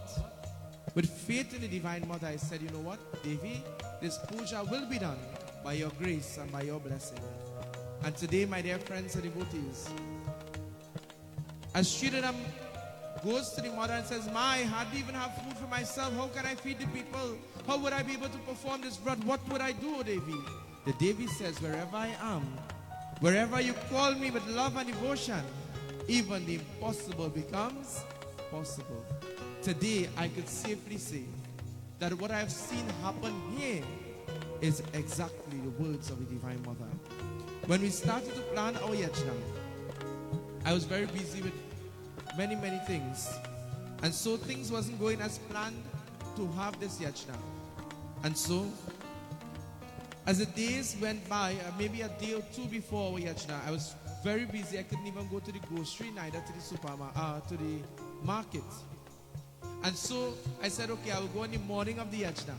with faith in the Divine Mother, I said, you know what, Devi, this puja will be done by your grace and by your blessing. And today, my dear friends and devotees, as Sridhara goes to the mother and says, "Ma, I hardly even have food for myself. How can I feed the people? How would I be able to perform this व्रत? What would I do, O Devi?" The Devi says, "Wherever I am, wherever you call me with love and devotion, even the impossible becomes possible." Today, I could safely say that what I have seen happen here is exactly the words of the Divine Mother. When we started to plan our yajna, I was very busy with many things, and so things wasn't going as planned to have this yajna. And so as the days went by, maybe a day or two before our yajna, I was very busy. I couldn't even go to the grocery, neither to the supermarket, to the market. And so I said, okay, I will go in the morning of the yajna.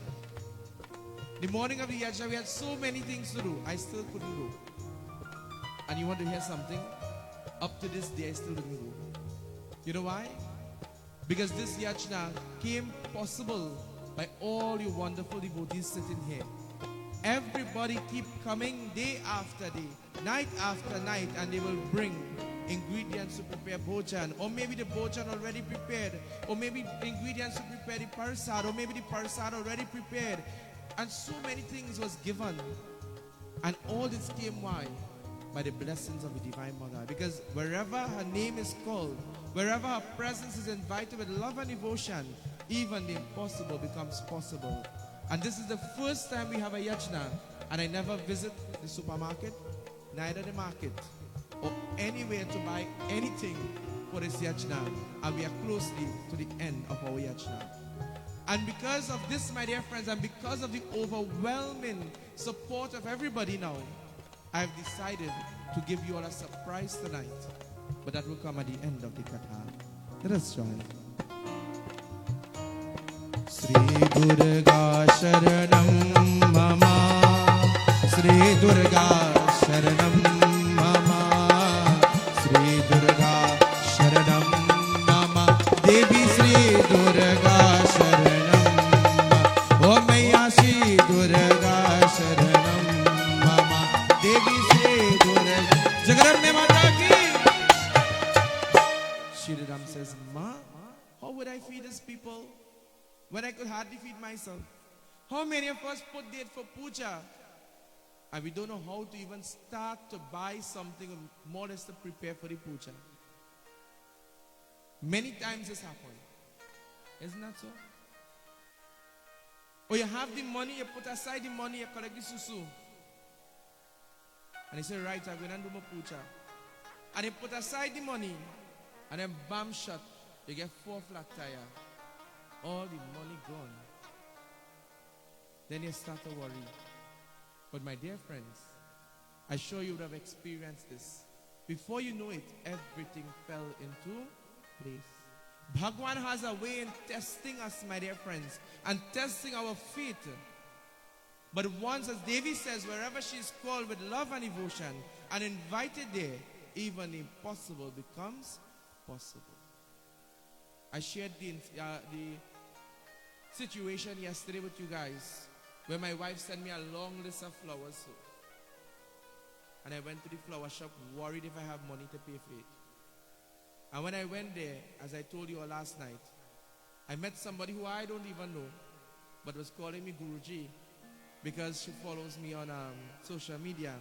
The morning of the yajna, we had so many things to do. I still couldn't go. And you want to hear something? Up to this day, I still didn't go. You know why? Because this yajna came possible by all you wonderful devotees sitting here. Everybody keep coming day after day, night after night, and they will bring ingredients to prepare bhajan, or maybe the bhajan already prepared, or maybe ingredients to prepare the parsad, or maybe the parsad already prepared. And so many things was given. And all this came why? By the blessings of the Divine Mother. Because wherever her name is called, wherever her presence is invited with love and devotion, even the impossible becomes possible. And this is the first time we have a yajna, and I never visit the supermarket, neither the market, or anywhere to buy anything for this yajna. And we are closely to the end of our yajna. And because of this, my dear friends, and because of the overwhelming support of everybody now, I've decided to give you all a surprise tonight. But that will come at the end of the katha. Let us join. Sri Durga Sharanam Mama, Sri Durga Sharanam Mama, Sri Durga Sharanam Mama, Devi Sri Durga Sharanam Mama, Oh Maya Sri Durga Sharanam Mama, Devi Sri Durga Jagarne Mata ki. Sridhara says, "Ma, how would I feed these people when I could hardly feed myself? How many of us put date for puja and we don't know how to even start to buy something more or less to prepare for the puja?" Many times this happens. Isn't that so? Or you have the money, you put aside the money, you collect the susu. And you say, right, I'm going to do my puja. And you put aside the money, and then bam shot, you get 4 flat tire. All the money gone. then you start to worry. But my dear friends, I'm sure you would have experienced this. Before you know it, everything fell into place. Bhagwan has a way in testing us, my dear friends, and testing our faith. But once, as Devi says, wherever she is called with love and devotion and invited there, even the impossible becomes possible. I shared the situation yesterday with you guys, where my wife sent me a long list of flowers. And I went to the flower shop worried if I have money to pay for it. And when I went there, as I told you all last night, I met somebody who I don't even know, but was calling me Guruji because she follows me on social media.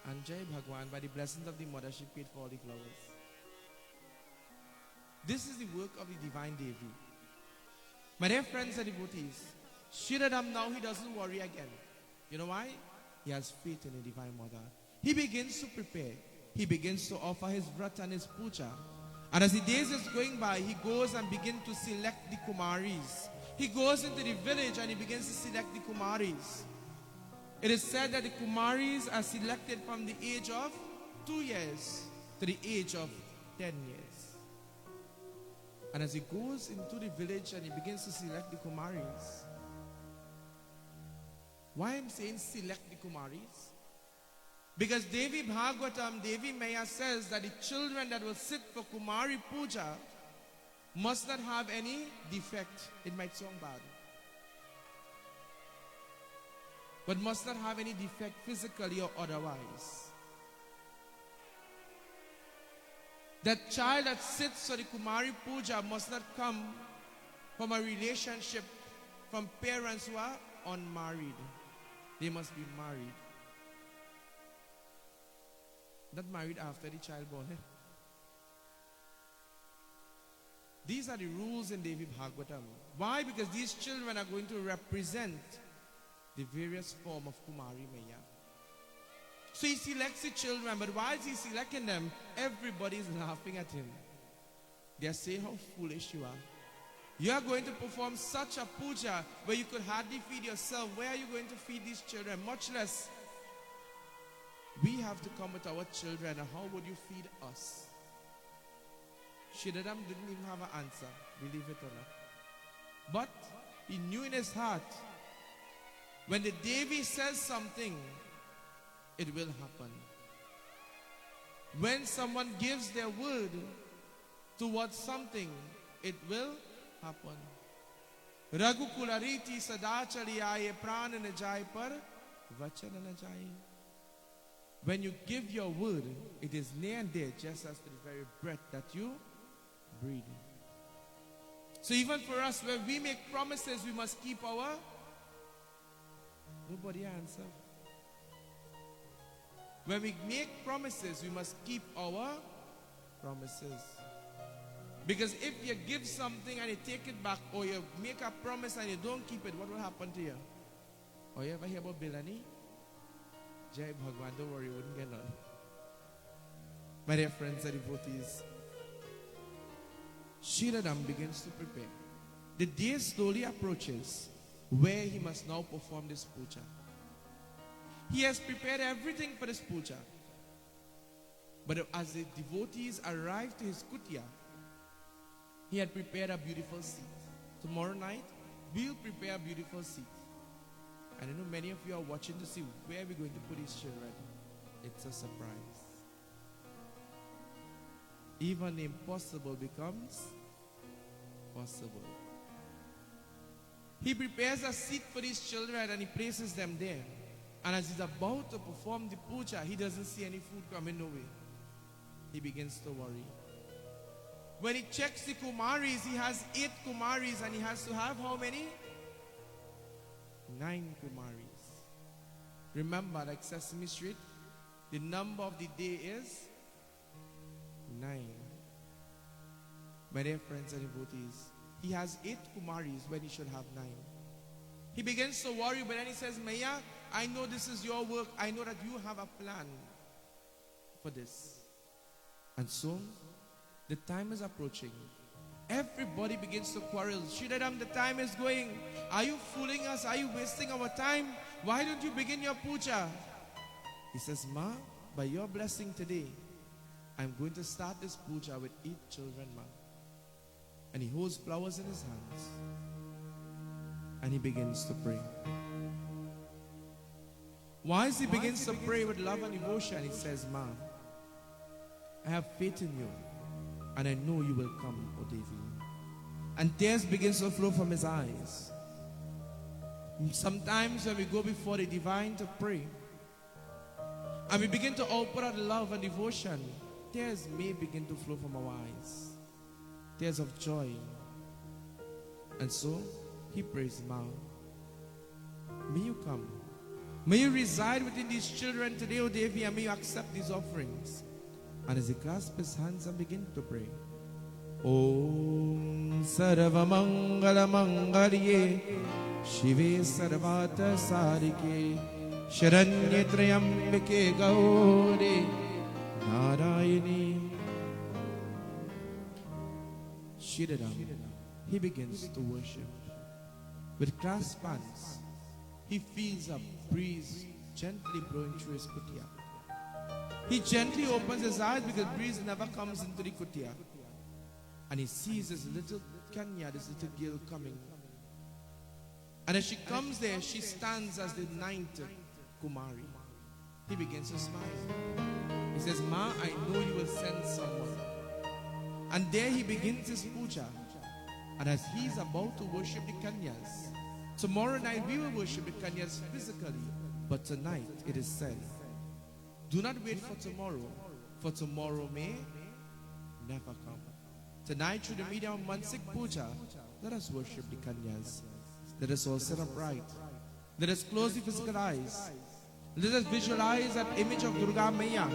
And Jai Bhagwan, by the blessings of the mother, she paid for all the flowers. This is the work of the divine Devi. My dear friends and devotees, Sridhara now he doesn't worry again. You know why? He has faith in the divine mother. He begins to prepare. He begins to offer his vrat and his puja. And as the days is going by, he goes and begins to select the Kumaris. He goes into the village and he begins to select the Kumaris. It is said that the Kumaris are selected from the age of 2 years to the age of 10 years. And as he goes into the village and he begins to select the Kumaris, why I'm saying select the Kumaris? Because Devi Bhagavatam, Devi Maya says that the children that will sit for Kumari Puja must not have any defect. It might sound bad, but must not have any defect physically or otherwise. That child that sits for the Kumari Puja must not come from a relationship from parents who are unmarried. They must be married. Not married after the child born. These are the rules in Devi Bhagavatam. Why? Because these children are going to represent the various form of Kumari Maya. So he selects the children, but while he's selecting them, everybody is laughing at him. They are saying how foolish you are. You are going to perform such a puja where you could hardly feed yourself. Where are you going to feed these children? Much less, we have to come with our children. And how would you feed us? Sridhara didn't even have an answer, believe it or not. But he knew in his heart, when the Devi says something, it will happen. When someone gives their word towards something, it will happen. Raghukulariti sadachari aaye prana na jaye par vachana na jaye. When you give your word, it is near and there, just as the very breath that you breathe. So even for us, when we make promises, we must keep our... Nobody answer. When we make promises, we must keep our promises. Because if you give something and you take it back, or you make a promise and you don't keep it, what will happen to you? Or you ever hear about Bilani? Jai Bhagwan, don't worry, you wouldn't get none. My dear friends and devotees, Sridhara begins to prepare. The day slowly approaches where he must now perform this puja. He has prepared everything for this puja. But as the devotees arrive to his kutia, he had prepared a beautiful seat. Tomorrow night, we'll prepare a beautiful seat. And I know many of you are watching to see where we're going to put his children. It's a surprise. Even the impossible becomes possible. He prepares a seat for these children and he places them there. And as he's about to perform the puja, he doesn't see any food coming no way. He begins to worry. When he checks the Kumaris, he has 8 Kumaris and he has to have how many? 9 Kumaris. Remember, like Sesame Street, the number of the day is 9. My dear friends and devotees, he has 8 Kumaris when he should have 9. He begins to worry, but then he says, Maya, I know this is your work. I know that you have a plan for this. And so, the time is approaching Everybody begins to quarrel. Sridharam, the time is going. Are you fooling us? Are you wasting our time? Why don't you begin your puja? He says, Ma, by your blessing today, I'm going to start this puja with 8 children, Ma. And he holds flowers in his hands. And he begins to pray. Once he begins to pray with love and devotion, he says, Ma, I have faith in you. And I know you will come, O Devi. And tears begins to flow from his eyes. Sometimes when we go before the divine to pray, and we begin to offer out love and devotion, tears may begin to flow from our eyes. Tears of joy. And so, he prays, Ma, may you come. May you reside within these children today, O Devi, and may you accept these offerings. And as he clasps his hands and begins to pray, Om Sarva Mangala Mangalye Shive Sarvata Sarike Sharanye Trayambike Gauri Narayani. Sridhara, he begins to worship. With clasped hands, he feels a breeze gently blowing through his kutia. He gently opens his eyes because breeze never comes into the kutia. And he sees this little Kanya, this little girl coming. And as she comes there, she stands as the 9th Kumari. He begins to smile. He says, Ma, I know you will send someone. And there he begins his puja. And as he's about to worship the Kanyas, tomorrow night we will worship the Kanyas physically. But tonight it is said, do not wait for tomorrow may never come. Tonight, through the medium of Mansik Puja, let us worship the Kanyas. Let us all sit upright. Let us close the physical eyes. Let us visualize that image of Durga Maya.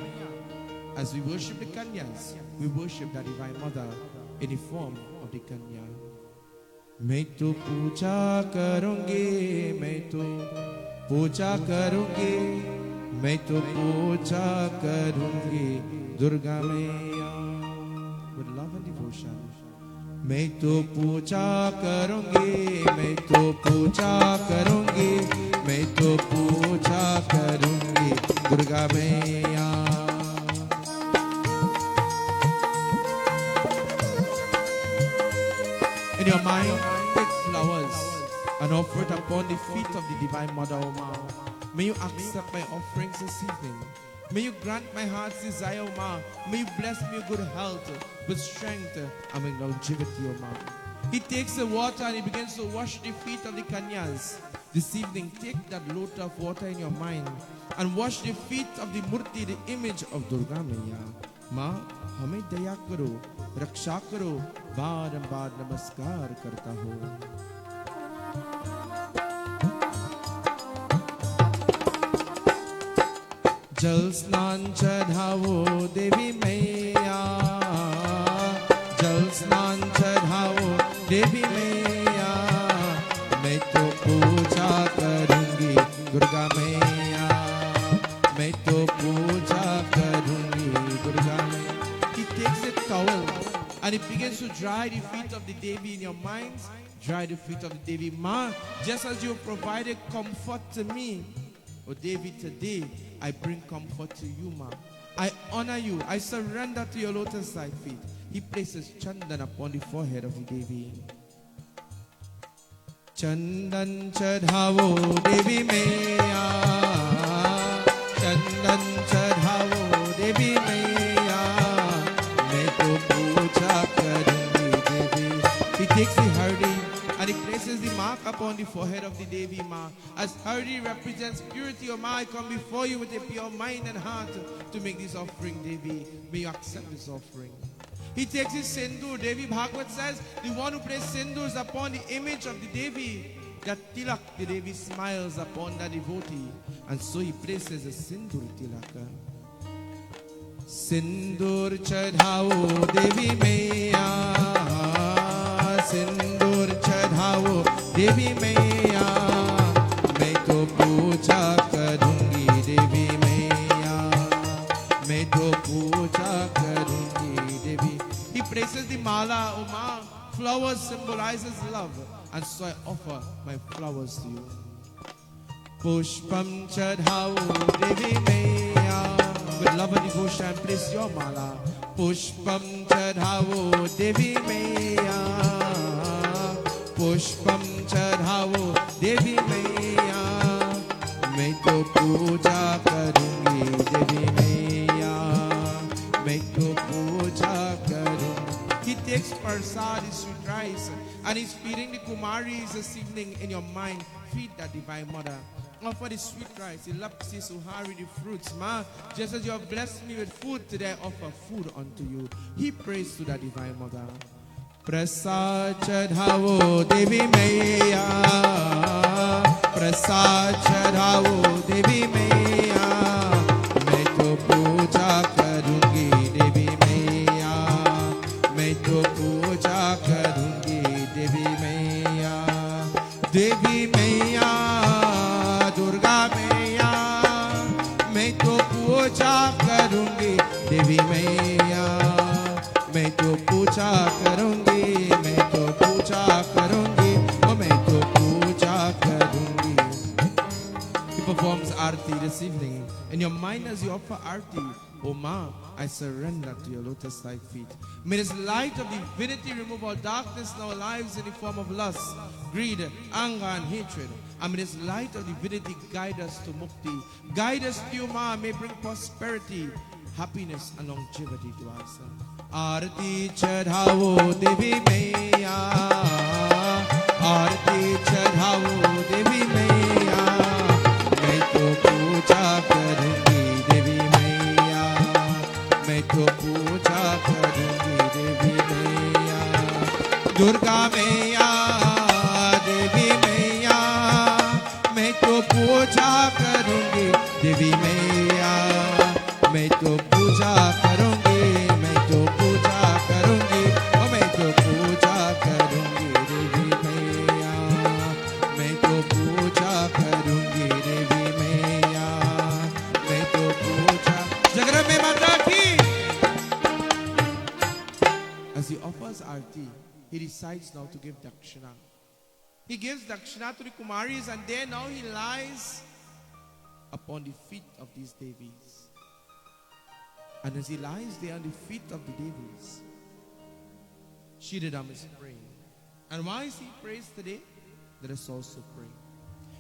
As we worship the Kanyas, we worship the Divine Mother in the form of the Kanya. मैं तो पूजा करूँगी, मैं तो पूजा करूँगी, मैं तो पूजा करूँगी दुर्गा मैया. With love and devotion. मैं तो पूजा करूँगी, मैं तो पूजा करूँगी, मैं तो पूजा करूँगी दुर्गा मैया. In your mind, take flowers and offer it upon the feet of the Divine Mother, O Ma. May you accept my offerings this evening. May you grant my heart's desire, O Ma. May you bless me with good health, with strength, and with longevity, O Ma. He takes the water and he begins to wash the feet of the Kanyas. This evening, take that load of water in your mind and wash the feet of the murti, the image of Durga Maya. Ma, हमें दया करो, रक्षा करो, बार-बार नमस्कार करता हूँ. जल स्नान चढ़ाओ देवी मैया, जल स्नान चढ़ाओ देवी मैया, मैं तो पूजा करूँगी दुर्गा मैया, मैं तो पूजा करूँगी दुर्गा मैया. He takes a towel and he begins to dry the feet of the Devi in your minds. Dry the feet of the Devi. Ma, just as you provided comfort to me, O Devi, today I bring comfort to you, Ma. I honor you. I surrender to your lotus-like feet. He places chandan upon the forehead of the Devi. Chandan chadhavo Devi Maya, chandan chadhavo Devi Maya, मैं तो पूजा करूँगी Devi. He takes the hardi and he places the mark upon the forehead of the Devi, Ma. As hardi represents purity, O Ma, I come before you with a pure mind and heart to make this offering, Devi. May you accept this offering. He takes his sindur. Devi Bhagavad says, the one who places sindurs upon the image of the Devi, that tilak, the Devi smiles upon the devotee. And so he places a sindur tilaka. Sindur chadhao Devi Maya, sindur chadhao Devi Maya, मैं तो पूजा करूँगी Devi Maya, मैं तो पूजा करूँगी Devi. He places the mala, O Ma, Flowers symbolizes love, and so I offer my flowers to you. Pushpam chadhao Devi Maya. With love and devotion, place your mala. Pushpam chadhao Devi Maya. Pushpam chadhao Devi Maya. मैं तो पूजा करूंगी देवी मैया. मैं तो पूजा करूंगी. He takes prasad, his sweet rice, and he's feeding the Kumaris this evening. In your mind, feed that divine mother. Offer the sweet rice, the lapsi, suhari, the fruits, ma. Just as you have blessed me with food today, I offer food unto you. He prays to that divine mother. Prasad chadhao Devi Maya. Prasad chadhao Devi Maya. मैं तो पूजा करूंगी देवी मैया. मैं तो पूजा करूंगी देवी मैया. देवी मैया दुर्गा मैया. मैं तो पूजा करूंगी देवी मैया. मैं तो पूजा करूंगी. मैं तो पूजा करूंगी. ओ मैं तो पूजा करूंगी. He performs Aarti this evening. In your mind as you offer Aarti, O Ma, I surrender to your lotus-like feet. May this light of divinity remove all darkness in our lives in the form of lust, greed, anger, and hatred. And may this light of divinity guide us to mukti. Guide us to you, Ma. May bring prosperity, happiness, and longevity to us. Aarti chadhao Devi Maya. Aarti chadhao Devi Maya. मैं तो पूजा करूंगी देवी मैया. मैं तो पूजा करूंगी देवी मैया. दुर्गा मैया देवी मैया. मैं तो पूजा करूंगी देवी मैया. मैं तो पूजा करूंगी. मैं तो पूजा करूंगी. ओ मैं तो पूजा करूंगी देवी मैया. मैं तो पूजा करूंगी देवी मैया. मैं तो पूजा. Jagrame Mata ki. As he offers Aarti, he decides now to give Dakshina. He gives Dakshina to the Kumaris, and there now he lies upon the feet of these Devis. And as he lies there on the feet of the Devis, Sridhara is praying. And why is he prays today? Let us also pray.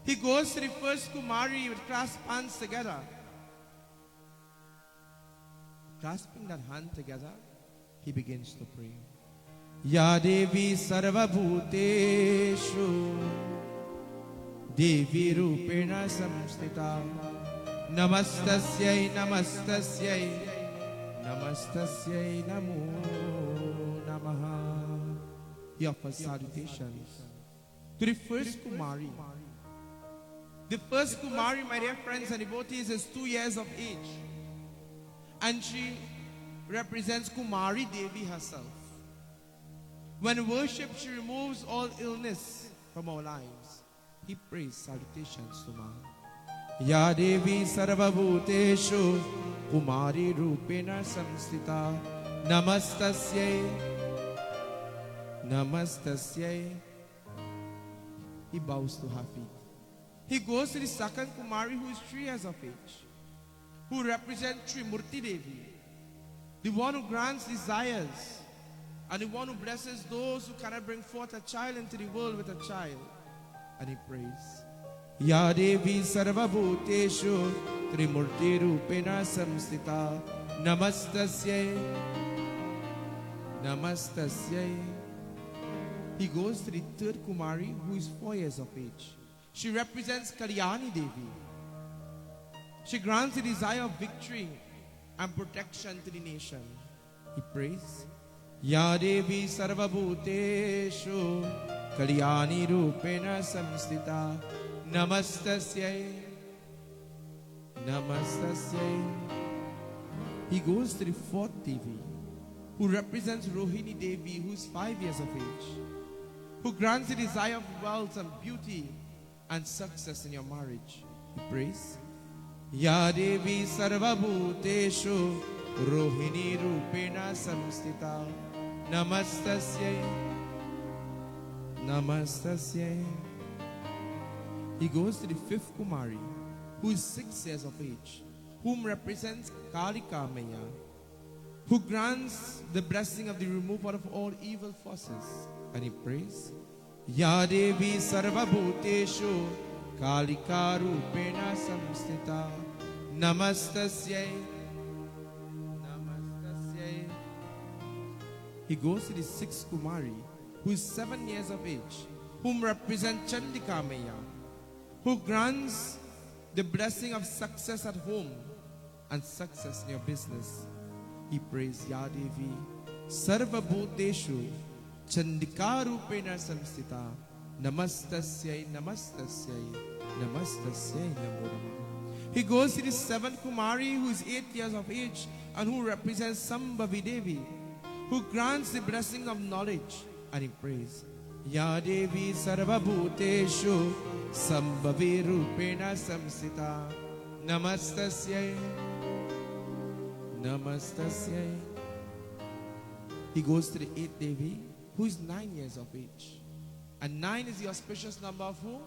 He goes to the first Kumari with clasped hands together. Clasping that hand together, he begins to pray. Ya Devi Sarva Bhuteshu Devi Rupena Samstita Namastasyai Namastasyai Namastasyai Namo Namaha. He offers salutations to the first Kumari. The first Kumari, my dear friends and devotees, is 2 years of age. And she represents Kumari Devi herself. When worship, she removes all illness from our lives. He prays salutations to Ma. Ya Devi Sarva Bhuteshu Kumari Rupena Samstita Namastasyai Namastasyai. He bows to her feet. He goes to the second Kumari, who is 3 years of age, who represents Murti Devi, the one who grants desires, and the one who blesses those who cannot bring forth a child into the world with a child. And he prays, Ya Devi Sarva Bhuteshu Trimurti Rupena Samstita Namastasyai Namastasyai. He goes to the third Kumari, who is 4 years of age. She represents Kalyani Devi. She grants the desire of victory and protection to the nation. He prays, Ya Devi Sarva Bhuteshu Kalyani Rupena Samstita Namastasyai Namastasyai. He goes to the fourth Devi, who represents Rohini Devi, who is 5 years of age, who grants the desire of wealth and beauty and success in your marriage. He prays, Ya Devi Sarva Bhuteshu Rohini Rupena Samstita Namastasyai Namastasya. He goes to the fifth Kumari, who is 6 years of age, whom represents Kalika Maya, who grants the blessing of the removal of all evil forces. And he prays, Ya Devi Sarva Bhuteshu Kalika Rupena Samstita Namastasya. Namastasya. He goes to the sixth Kumari, who is 7 years of age, whom represent Chandika Maya, who grants the blessing of success at home and success in your business. He prays, Ya Devi Sarva Bhuteshu Chandika Rupena Samstita Namastasyai Namastasyai Namastasyai Namo Namah. He goes to the seventh Kumari, who is 8 years of age and who represents Sambhavi Devi, who grants the blessing of knowledge. And he prays, Ya Devi Sarva Bhuteshu Sambhavi Rupena Samsita Namastasyai Namastasyai. He goes to the eighth Devi, who is 9 years of age. And 9 is the auspicious number of who?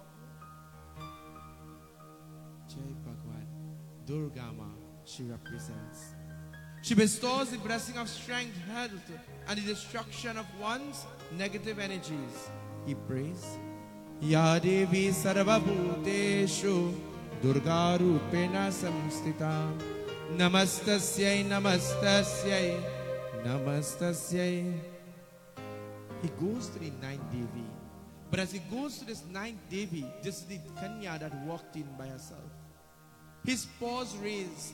Jai Bhagwan. Durga Ma, she represents. She bestows the blessing of strength, health, and the destruction of one's negative energies. He prays, Ya Devi Sarva Bhuteshu Durga Rupena Samstita Namastasyai Namastasyai Namastasyai. He goes to the ninth Devi. But as he goes to this ninth Devi, this is the Kanya that walked in by herself. His paws raised.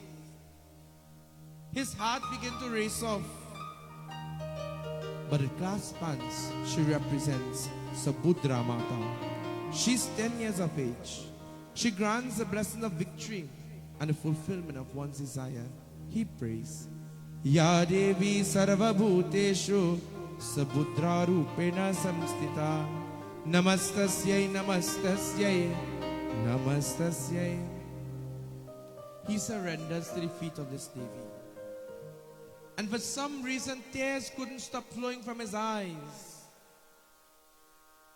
His heart began to race off. But at clasped hands, she represents Subudra Mata. She's 10 years of age. She grants the blessing of victory and the fulfillment of one's desire. He prays, Ya Devi Sarva Bhuteshu Subudra Rupena Samstita Namastasyai Namastasyai Namastasyai. He surrenders to the feet of this Devi. And for some reason, tears couldn't stop flowing from his eyes.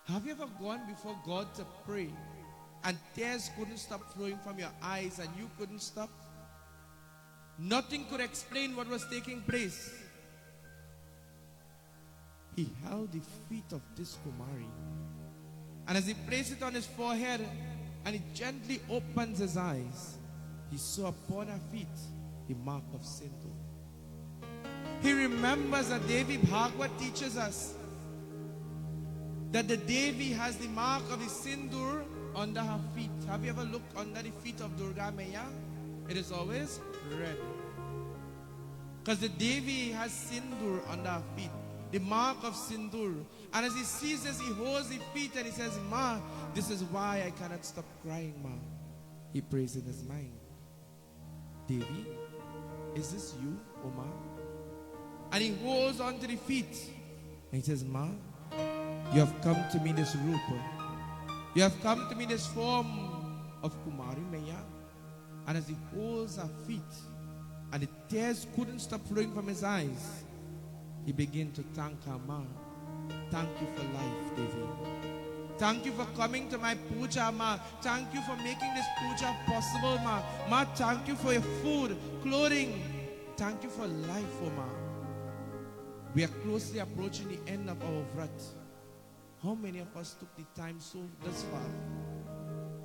Have you ever gone before God to pray and tears couldn't stop flowing from your eyes and you couldn't stop? Nothing could explain what was taking place. He held the feet of this Kumari. And as he placed it on his forehead and he gently opens his eyes, he saw upon her feet the mark of sindur. He remembers that Devi Bhagavad teaches us that the Devi has the mark of the sindur under her feet. Have you ever looked under the feet of Durga Maya? It is always red. Because the Devi has sindur under her feet, the mark of sindur. And as he sees this, he holds the feet and he says, Ma, this is why I cannot stop crying, Ma. He prays in his mind, Devi, is this you, O Ma? And he holds on to the feet. And he says, Ma, you have come to me this rupa. You have come to me this form of Kumari Maya. And as he holds her feet, and the tears couldn't stop flowing from his eyes, he began to thank her, Ma. Thank you for life, Devi. Thank you for coming to my puja, Ma. Thank you for making this puja possible, Ma. Ma, thank you for your food, clothing. Thank you for life, oh Ma. We are closely approaching the end of our vrat. How many of us took the time thus far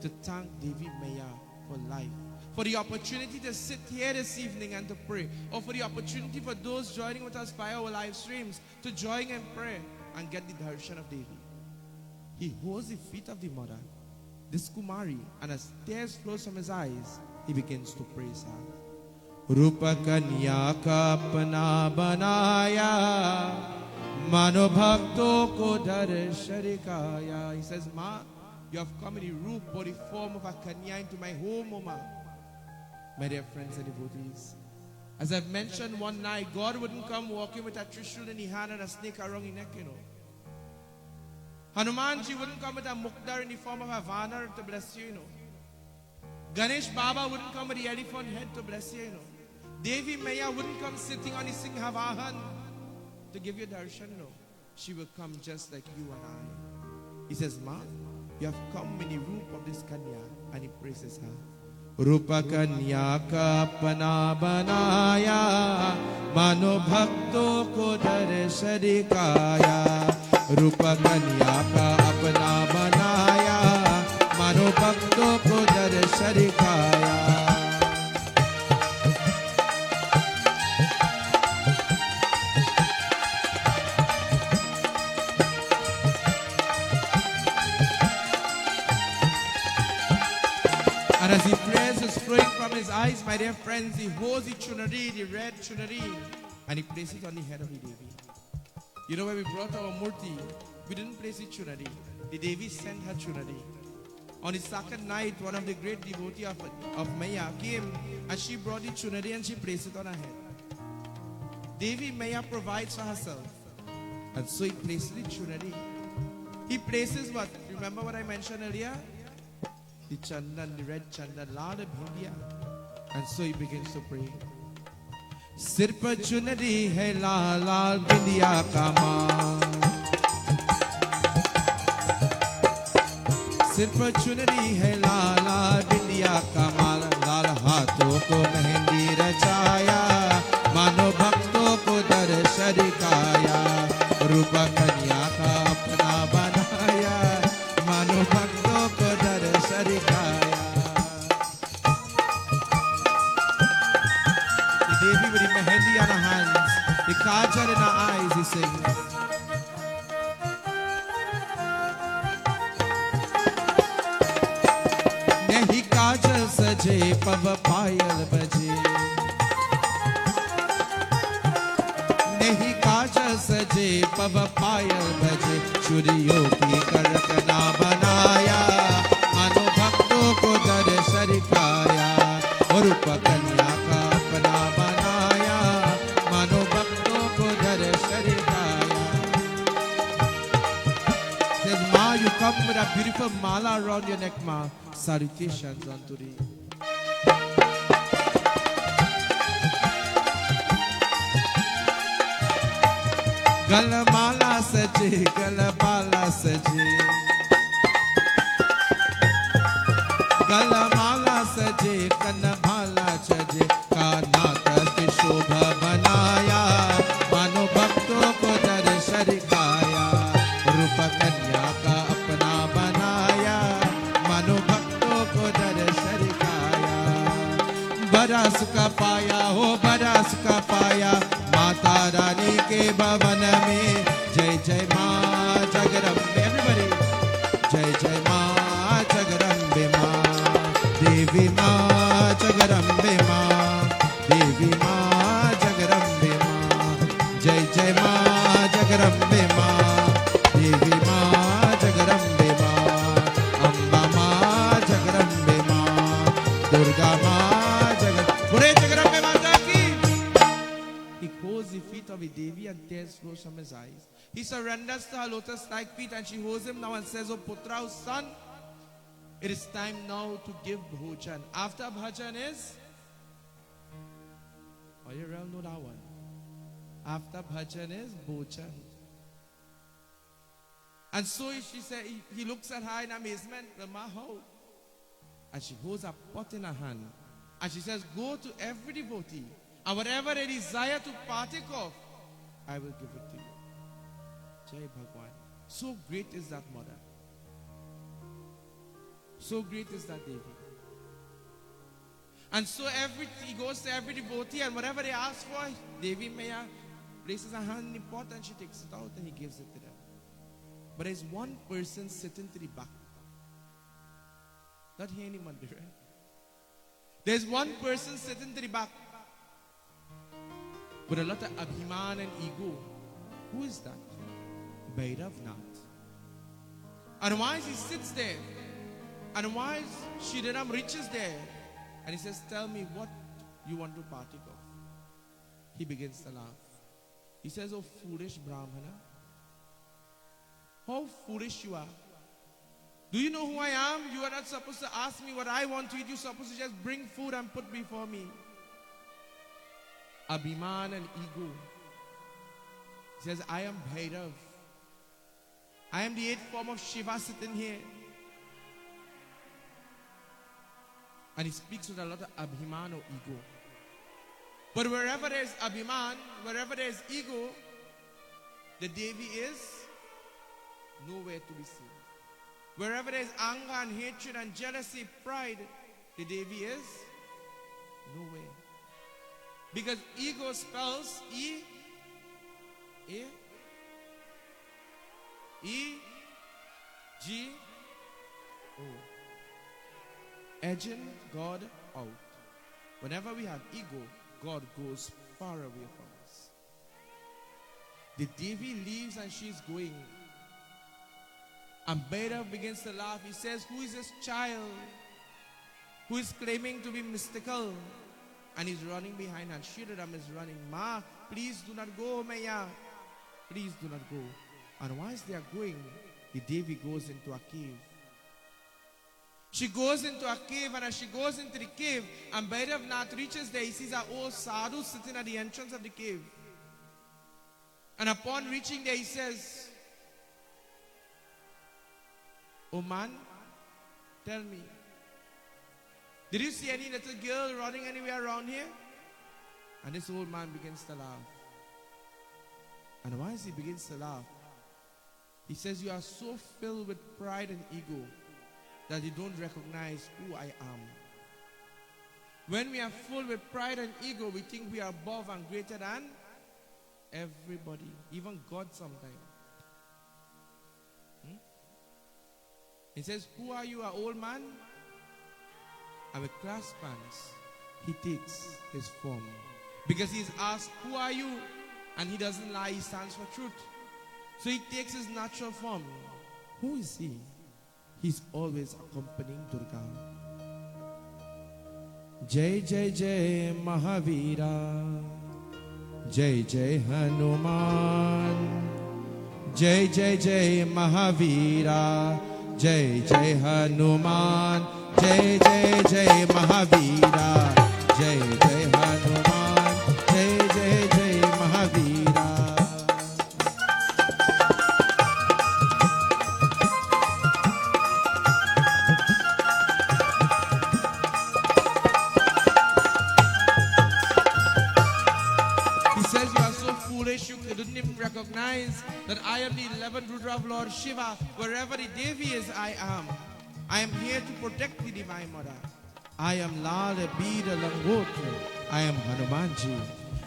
to thank Devi Maya for life? For the opportunity to sit here this evening and to pray. Or for the opportunity for those joining with us via our live streams to join and pray and get the darshan of Devi. He holds the feet of the mother, this Kumari, and as tears flows from his eyes, he begins to praise her. Rupa Kanya ka apna banaya Mano bhakto ko darsharikaya. He says, Ma, you have come in the roop or the form of a Kanya into my home, O Ma. My dear friends and devotees, as I've mentioned one night, God wouldn't come walking with a trishul in the hand and a snake around his neck, you know. Hanumanji wouldn't come with a mukdar in the form of a vanar to bless you, you know. Ganesh Baba wouldn't come with the elephant head to bless you, you know. Devi Maya wouldn't come sitting on the Singhavahan to give you darshan, you know. She will come just like you and I. He says, Ma, you have come in the room of this Kanya, and he praises her. Rupa Kanya ka apna banaya, mano bhakto ko darshan dikaya. Rupa Kanya ka apna banaya, mano bhakto ko darshan dikaya. And as he prays is flowing from his eyes, my dear friends, he holds the chunari, the red chunari, and he places it on the head of the Devi. You know, when we brought our murti, we didn't place the chunari. The Devi sent her chunari. On the second night, one of the great devotees of Maya came, and she brought the chunari and she placed it on her head. Devi Maya provides for herself. And so he places the chunari. He places what? Remember what I mentioned earlier? The chandan, the red chandan, Lord of India. And so he begins to pray. Sir par chunari hai laal laal bindiya ka maan. Sir par chunari hai laal laal bindiya ka maan. Laal haathon ko mehendi rachaya, mano bhakto ko darshan dikaya. Rupa Kanya ka apna banaya, mano bhakto ko darshan dikaya. The Devi with the mehendi on her hands, the kajal in her eyes, he sings. Nahi kajal saje, pav payal baje. Nahi kajal saje, pav payal baje. Churiyon ki karakna banaya, mano bhakto ko darshan dikaya. Rupa Kanya ka apna banaya, mano bhakto ko darshan dikaya. Says, Ma, you come with a beautiful mala around your neck, Ma. Salutations unto thee. Galamala saje, galabala saje. Galamala saje, kanabhala saje. Kanata ki shobha banaya, mano bhakto ko darshan dikaya. Rupa Kanya ka apna banaya, mano bhakto ko darshan dikaya. Bada sukha paya, ho bada sukha paya, Mata Rani ke bhavan mein. Jai Jai Ma Jagarambe. Everybody. Jai Jai Ma Jagarambe Ma. Devi Ma Jagarambe Ma. Devi Ma Jagarambe Ma. Jai Jai Ma Jagarambe Ma. Devi Ma Jagarambe Ma. Amba Ma Jagarambe Ma. Durga Ma Jagarambe Ma. He holds the feet of the Devi and tears flows from his eyes. He surrenders to her lotus-like feet and she holds him now and says, Oh Putra, oh son, it is time now to give bhajan. After bhajan is? Oh, you all know that one. After bhajan is bhajan. And so she said, he looks at her in amazement, Rama, how? And she holds a pot in her hand. And she says, go to every devotee, and whatever they desire to partake of, I will give it to you. Jai Bhagwan. So great is that mother. So great is that Devi. And so he goes to every devotee, and whatever they ask for, Devi Maya places her hand in the pot and she takes it out and he gives it to them. But there's one person sitting to the back. Not here any Mandir, right? There's one person sitting to the back with a lot of abhiman and ego. Who is that? Bhairavnath. And why he sits there? And why Sridhara reaches there? And he says, tell me what you want to partake of. He begins to laugh. He says, oh foolish Brahmana, how foolish you are. Do you know who I am? You are not supposed to ask me what I want to eat. You're supposed to just bring food and put before me. Abhiman and ego. He says, I am Bhairav. I am the eighth form of Shiva sitting here. And he speaks with a lot of abhiman or ego. But wherever there is abhiman, wherever there is ego, the Devi is nowhere to be seen. Wherever there is anger and hatred and jealousy, pride, the Devi is nowhere. Because ego spells E, G, O. Edging God out. Whenever we have ego, God goes far away from us. The Devi leaves and she's going. And Bhairav begins to laugh. He says, who is this child who is claiming to be mystical? And he's running behind, and Sridhara is running. Ma, please do not go, Maya. Please do not go. And whilst they are going, the Devi goes into a cave. She goes into a cave, and as she goes into the cave, and Bhairav Nath reaches there, he sees an old sadhu sitting at the entrance of the cave. And upon reaching there, he says, oh man, tell me, did you see any little girl running anywhere around here? And this old man begins to laugh. And once he begins to laugh, he says, you are so filled with pride and ego that you don't recognize who I am. When we are full with pride and ego, we think we are above and greater than everybody, even God sometimes. He says, who are you, an old man? And with clasped hands, he takes his form. Because he's asked, who are you? And he doesn't lie, he stands for truth. So he takes his natural form. Who is he? He's always accompanying Durga. Jai Jai Jai Mahavira, Jai Jai Hanuman, Jai Jai Jai Mahavira, Jai Jai Hanuman, Jai Jai Jai Mahavira, Jai Jai Hanuman, Jai Jai Jai Mahavira. You couldn't even recognize that I am the 11th Rudra of Lord Shiva. Wherever the Devi is, I am. I am here to protect the Divine Mother. I am Lal Bida Langotra. I am Hanumanji.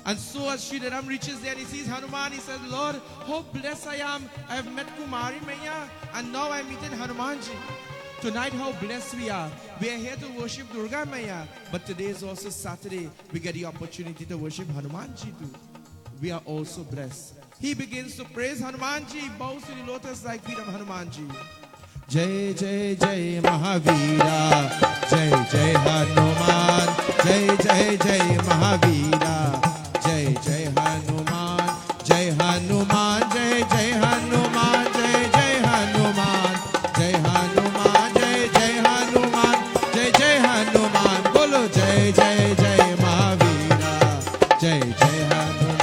And so as Sridhara reaches there, he sees Hanuman. He says, Lord, how blessed I am. I have met Kumari Maya, and now I'm meeting Hanumanji. Tonight, how blessed we are. We are here to worship Durga Maya, but today is also Saturday. We get the opportunity to worship Hanumanji too. We are also blessed. He begins to praise Hanumanji, bows to the lotus-like feet of Hanumanji. Jai Jai Jai Mahavira, Jai Jai Hanuman, Jai Jai Jai Mahavira, Jai Jai Hanuman, Jai Hanuman, Jai Jai Hanuman, Jai Jai Hanuman, Jai Hanuman, Jai Jai Hanuman, Jai Jai Hanuman, Bolo Jai Jai Jai Mahavira, Jai Jai Hanuman.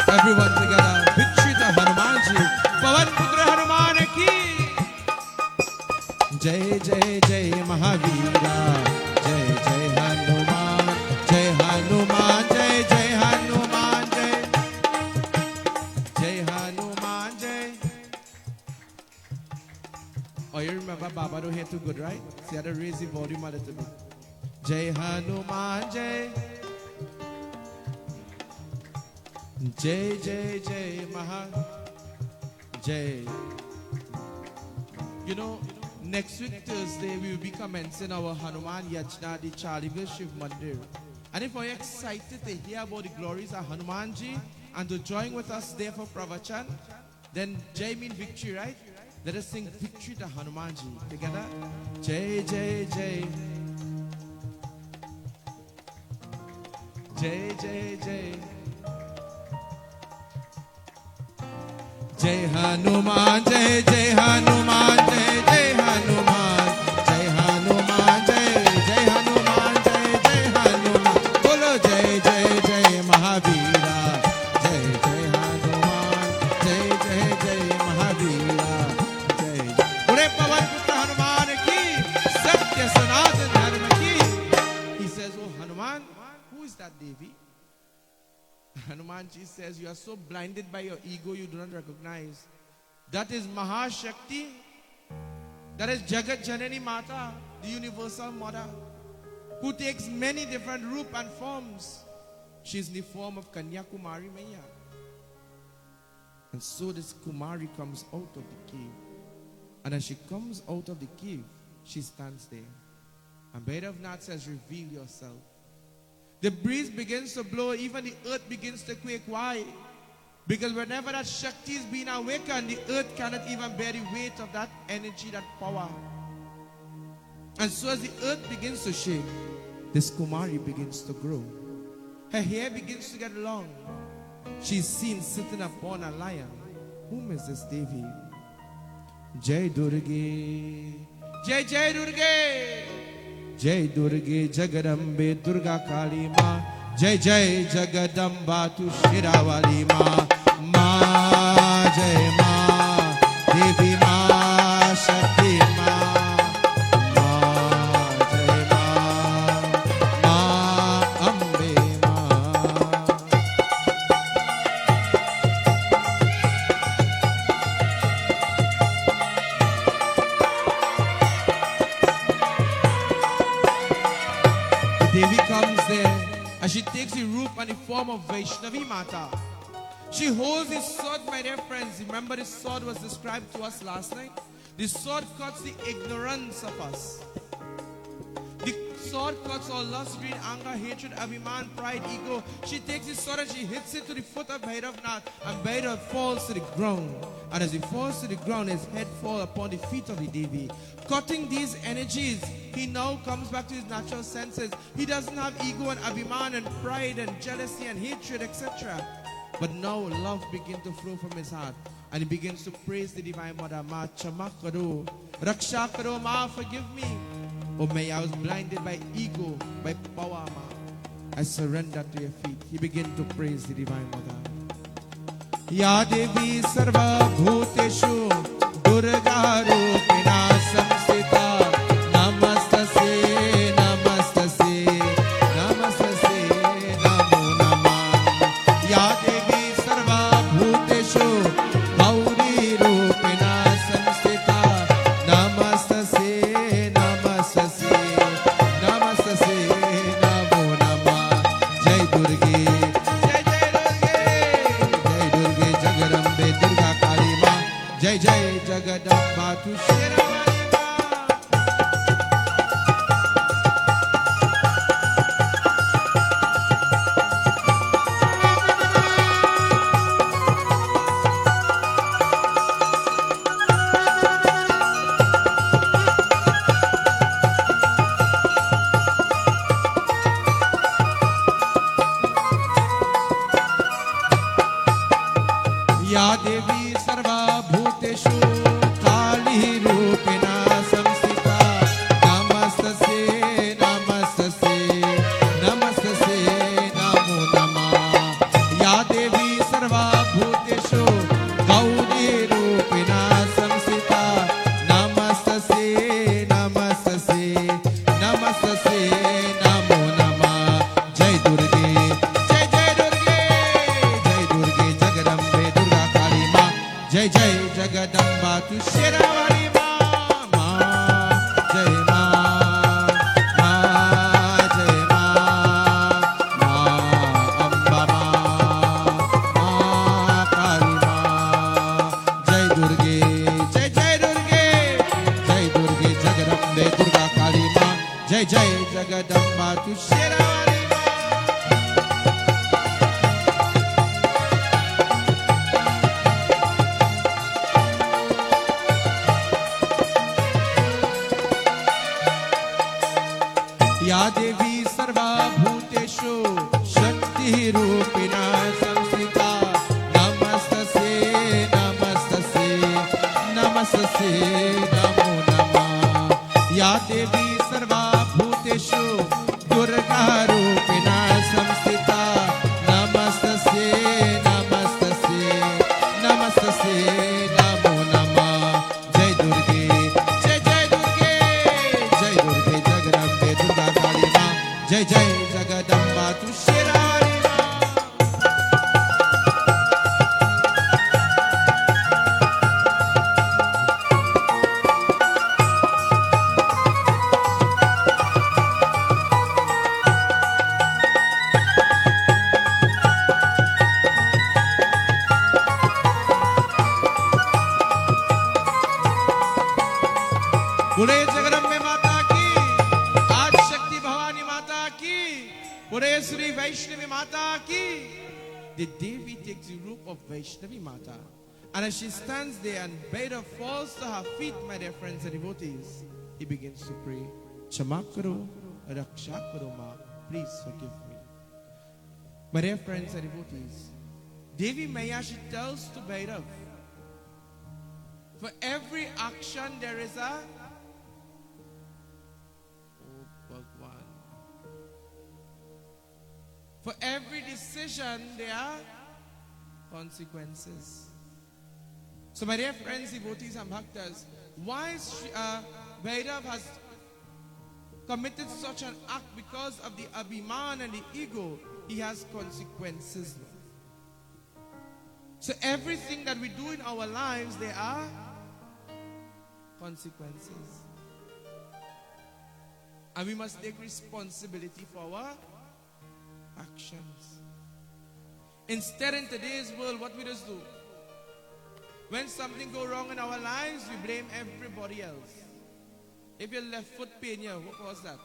Everyone together, victory to Hanumanji. Pavan Putra Hanuman ki. Jai Jai Jai Mahavira, Jai Jai Hanuman, Jai Hanuman, Jai Jai Hanuman, Jai Hanuman, Jai. Oh, you remember Baba don't hear too good, right? So you had to raise the volume a little bit. Jai Hanuman, Jai. Jai Jai Jai Maha Jai. You know, next week Thursday we will be commencing our Hanuman Yajna, the Charleville Shiv Mandir. And if you're excited to hear about the glories of Hanumanji and to join with us there for Pravachan, then Jai means victory, right? Let us sing victory to Hanumanji together. Jai Jai Jai. जय जय जय जय हनुमान जय जय हनुमान जय जय हनुमान जय हनुमान जय जय हनुमान जय जय हनुमान बोलो जय जय जय महावीरा जय जय हनुमान जय जय जय महावीरा जय बड़े पवन पुत्र हनुमान की सत्य सनातन धर्म की. He says, oh Hanuman, who is that Devi? Hanumanji says, you are so blinded by your ego you do not recognize. That is Mahashakti. That is Jagat Janani Mata, the universal mother, who takes many different roop and forms. She is in the form of Kumari Maya. And so this Kumari comes out of the cave. And as she comes out of the cave, she stands there. And Bhairavath says, reveal yourself. The breeze begins to blow, even the earth begins to quake. Why? Because whenever that Shakti is being awakened, the earth cannot even bear the weight of that energy, that power. And so as the earth begins to shake, this Kumari begins to grow. Her hair begins to get long. She's seen sitting upon a lion. Whom is this Devi? Jai Durga, Jai Jai Durga. Jai Durga Jagarambe Durga Kali Ma Jai Jai Jagadamba Tu Shirawali Ma Ma Jai Ma Devi Ma Shakti Ma Ma Jai Ma Ambe Ma. Devi comes there and she takes the root and the form of Vaishnavi Mata. She holds this sword, my dear friends. Remember this sword was described to us last night? The sword cuts the ignorance of us. The sword cuts all lust, greed, anger, hatred, abhiman, pride, ego. She takes this sword and she hits it to the foot of Bhairavath, and Bhairavath falls to the ground. And as he falls to the ground, his head falls upon the feet of the Devi. Cutting these energies, he now comes back to his natural senses. He doesn't have ego and abhiman and pride and jealousy and hatred, etc. But now love begins to flow from his heart. And he begins to praise the Divine Mother. Ma Chama Karo, Raksha Karo, Ma forgive me. Oh may I was blinded by ego, by power, Ma. I surrender to your feet. He began to praise the Divine Mother. Ya Devi Sarva Bhuteshu Durga Rupina Samsita Namastase Namastase Namastase Namo Namah. Ya Devi Sarva Bhuteshu Gauri Rupina Samsita Namastase Namastase Namastase Namo Namah. Jai Durga Jai Jai Durga Jai Durga Jagarambe Durga Kali Ma Jai Jai Jagadamba Tu Shirawali Ma. Ya Devi Sarva Bhuteshu Kali Rupina Samsita Namastase Namastase Namastase Namo Namah. Ya Devi Sarva Bhuteshu Gauri Rupina Samsita Namastase Namastase Namastase Namo Namah. Jai Durga Jai Jai Durga Jai Durga Jagarambe Durga Kali Ma Jai Jai Jagadamba Tu Shirawali Ma Ma Jai Ma Ma Jai Ma Ma Amba Ma Kali Ma Jai Durga Jai Jai Durga Jai Durga Jagarambe Durga Kali Ma Jai Jai Jagadamba Tu Shirawali Ma. Ya Devi Sarva Bhuteshu Shakti नमस्तस्यै नमो नमः या देवी सर्वभूतेषु दुर्गारूपिणा संस्थिता नमस्तस्यै नमस्तस्यै नमस्तस्यै नमो नमः जय दुर्गे जय जय दुर्गे जय दुर्गे जगदम्बे दुर्गा काली माँ जय जय जगदम्बा तु शिरारी पूरे जगदम्बे माता की आज शक्ति भवानी माता की पूरे श्री वैष्णवी माता की the Devi takes the root of Vaishnavi Mata and as she stands there and Bhairav falls to her feet, my dear friends and devotees, he begins to pray Kshama karo raksha karo ma, please forgive me. My dear friends and devotees, Devi Maya, she tells to Bhairav, for every action there is a Bhagwan. For every decision, there are consequences. So, my dear friends, devotees, and bhaktas, why Bhairav has committed such an act? Because of the abhiman and the ego, he has consequences. So, everything that we do in our lives, there are consequences. And we must take responsibility for our actions. Instead, in today's world, what we just do? When something goes wrong in our lives, we blame everybody else. If your left foot pain you, what caused that?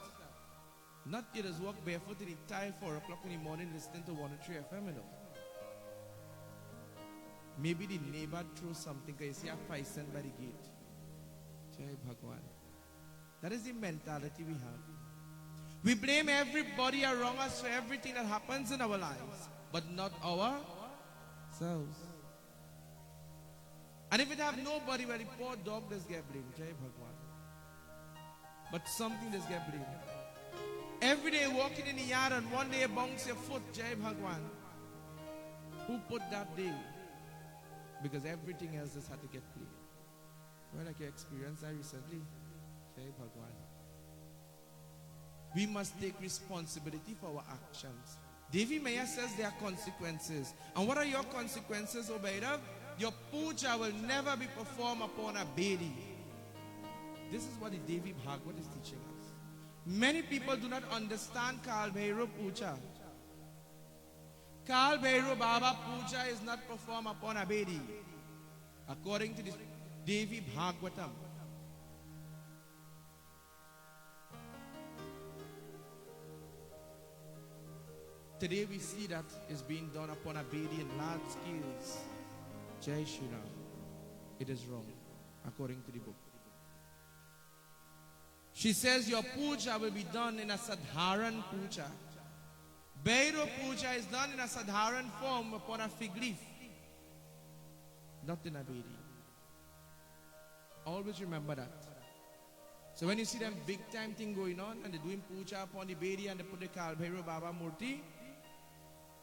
Not you just walk barefoot in the tile 4 o'clock in the morning listening to 103 FM. You know. Maybe the neighbor threw something because you see a python by the gate. Jai Bhagwan. That is the mentality we have. We blame everybody around us for everything that happens in our lives, but not ourselves. And if it have nobody, well, the poor dog does get blamed. Jai Bhagwan. But something does get blamed. Every day walking in the yard and one day bounce your foot. Jai Bhagwan. Who put that day? Because everything else just had to get blamed. Well, like you experienced that recently. Jai Bhagwan. We must take responsibility for our actions. Devi Maya says there are consequences. And what are your consequences, O Bhairav? Your puja will never be performed upon a bedi. This is what the Devi Bhagavad is teaching us. Many people do not understand Kal Bhairav Puja. Kal Bhairav Baba Puja is not performed upon a bedi. According to the Devi Bhagavatam. Today we see that is being done upon a bedi in large scales. Jai Shri Ram. It is wrong, according to the book. She says your puja will be done in a sadharan puja. Bhairav puja is done in a sadharan form upon a fig leaf, not in a bedi. Always remember that. So when you see them big time thing going on and they're doing puja upon the bedi and they put the Kal Bhairav Baba murti,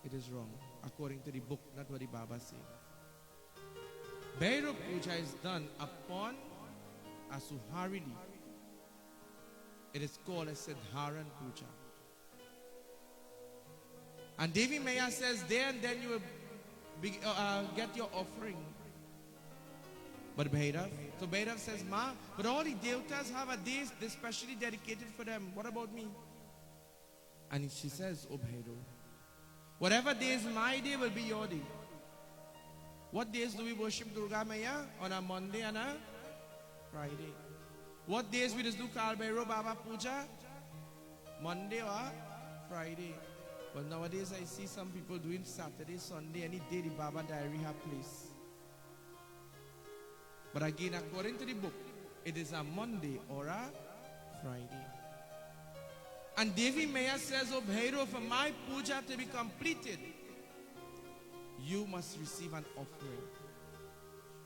it is wrong, according to the book, not what the Baba says. Bhairav puja is done upon a suhari leaf. It is called a sadharan puja. And Devi Maya says there and then you will get your offering. But Bhairav, so Bhairav says, Ma, but all the devatas have a day specially dedicated for them. What about me? And she says, Oh Bhairav, whatever day is my day will be your day. What days do we worship Durga Maya? On a Monday and a Friday. What days we just do Kal Bhairav Baba Puja? Monday or Friday. Well, nowadays I see some people doing Saturday, Sunday, any day the Baba diary have place. But again, according to the book, it is a Monday or a Friday. And Devi Maya says, Oh Bhairav, for my puja to be completed, you must receive an offering.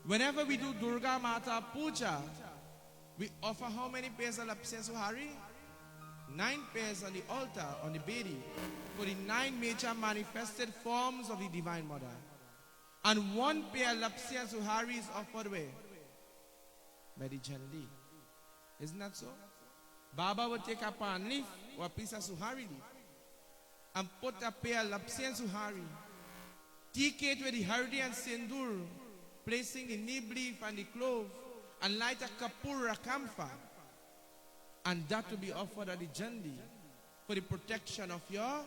Whenever we do Durga Mata Puja, we offer how many pairs of lapsi and suhari? 9 pairs on the altar, on the bedi, for the 9 major manifested forms of the Divine Mother. And 1 pair of lapsi and suhari is offered where? By the Jandi. Isn't that so? Baba would take a pan leaf or a piece of suhari leaf and put a pair of lapsi and suhari, take it with the hardi and sindur, placing the nib leaf and the clove, and light a kapur, a camphor, and that will be offered at the Jandi for the protection of your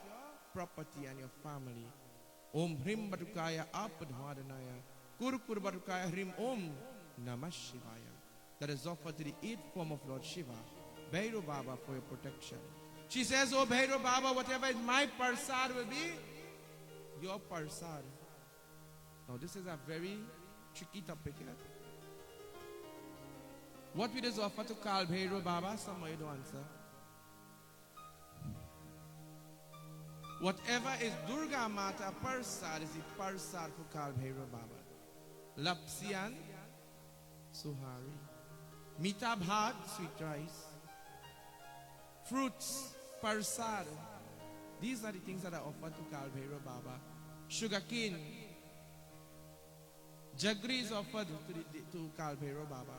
property and your family. Om Hrim Batukaya Apadhadanaya Kurkur Batukaya Hrim Om Namah Shivaya. That is offered to the 8th form of Lord Shiva, Bhairo Baba, for your protection. She says, oh Bhairo Baba, whatever is my parsad will be your parsad. Now this is a very tricky topic here. What we just offer to call Bhairo Baba, some of you don't answer. Whatever is Durga Mata parsad is the parsad for call Bhairo Baba. Lapsian, suhari. Mita bhat, sweet rice. Fruits, parsad. These are the things that are offered to Kal Bhairava Baba. Sugarcane. Jaggery is offered to Kal Bhairava Baba.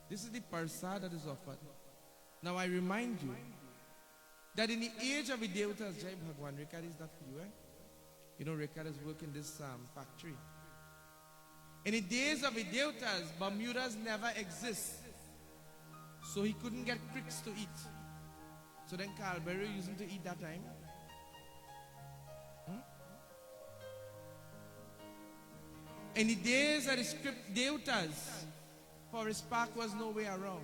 This is the parsad that is offered. Now I remind you that in the age of the Devatas, Jai Bhagwan, Rekha is that for you, eh? You know, Rekha is working in this factory. In the days of the Devatas, Bermudas never exist. So he couldn't get crickets to eat. So then Kalberi used him to eat that time. In the days of the script Devatas, Forest Park was no way around.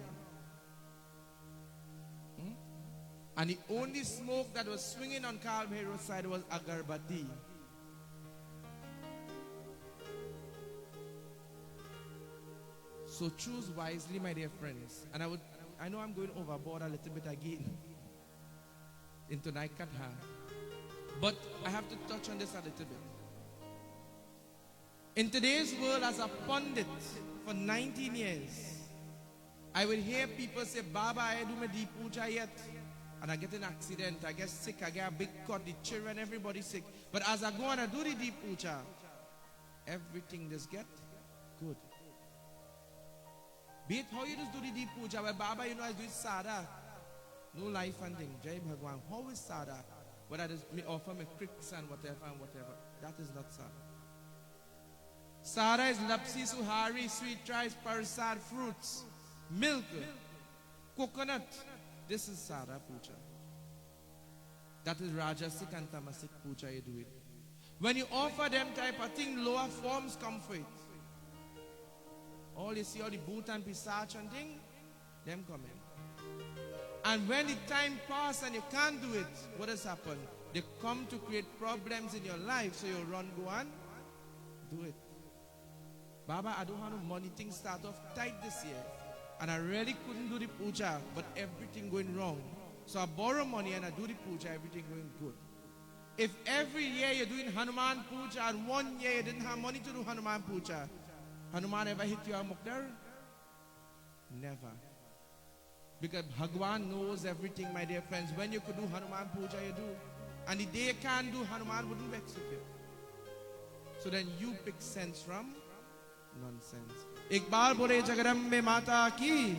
And the only smoke that was swinging on Kalberi's side was agarbati. So choose wisely, my dear friends. And I know I'm going overboard a little bit again into Naikatha. But I have to touch on this a little bit. In today's world, as a pundit for 19 years, I will hear people say, Baba, I do my deep puja yet. And I get an accident, I get sick, I get a big cut, the children, everybody sick. But as I go and I do the deep puja, everything just get good. Be it how you just do the deep puja, where Baba, you know, I do it sada. No life and thing. Jai Bhagwan. How is sada? But I just offer me cricks and whatever. That is not sada. Sada is lapsi, suhari, sweet rice, parsad, fruits, milk, coconut. This is sada puja. That is rajasic and tamasic puja you do it. When you offer them type of thing, lower forms come for it. All you see, all the boot and pisach and thing, them come in. And when the time passes and you can't do it, what has happened? They come to create problems in your life, so you run, go on, do it. Baba, I don't have no money, things start off tight this year. And I really couldn't do the puja, but everything going wrong. So I borrow money and I do the puja, everything going good. If every year you're doing Hanuman Puja and 1 year you didn't have money to do Hanuman Puja, Hanuman ever hit you a mukdar? Never. Because Bhagwan knows everything, my dear friends. When you could do Hanuman Puja, you do. And the day you can't do, Hanuman wouldn't vex with you. So then you pick sense from nonsense. Iqbal bole Jagarambe Mata ki.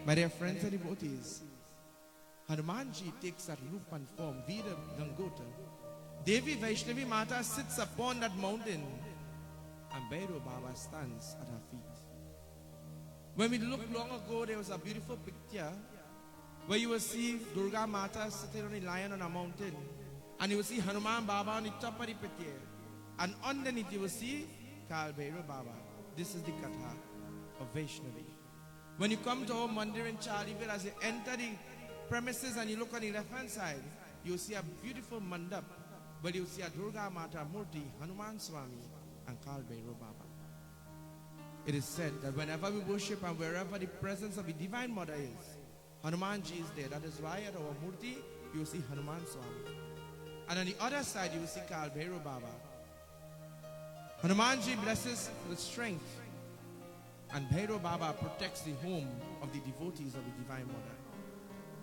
My dear friends and devotees, Hanumanji takes that roop and form, Vida Gangota. Devi Vaishnavi Mata sits upon that mountain and Bhairava Baba stands at her feet. When we looked long ago, there was a beautiful picture where you will see Durga Mata sitting on a lion on a mountain, and you will see Hanuman Baba on the top of the picture, and underneath you will see Kal Bhairava Baba. This is the Katha of Vaishnavi. When you come to our mandir in Charleville, as you enter the premises and you look on the left hand side, you will see a beautiful mandap, but you will see a Durga Mata Murti, Hanuman Swami, and Kal Bhairava Baba. It is said that whenever we worship and wherever the presence of the Divine Mother is, Hanumanji is there. That is why at our Murti, you will see Hanuman Swami. And on the other side, you will see Kal Bhairava Baba. Hanumanji blesses the strength, and Bhairo Baba protects the home of the devotees of the Divine Mother.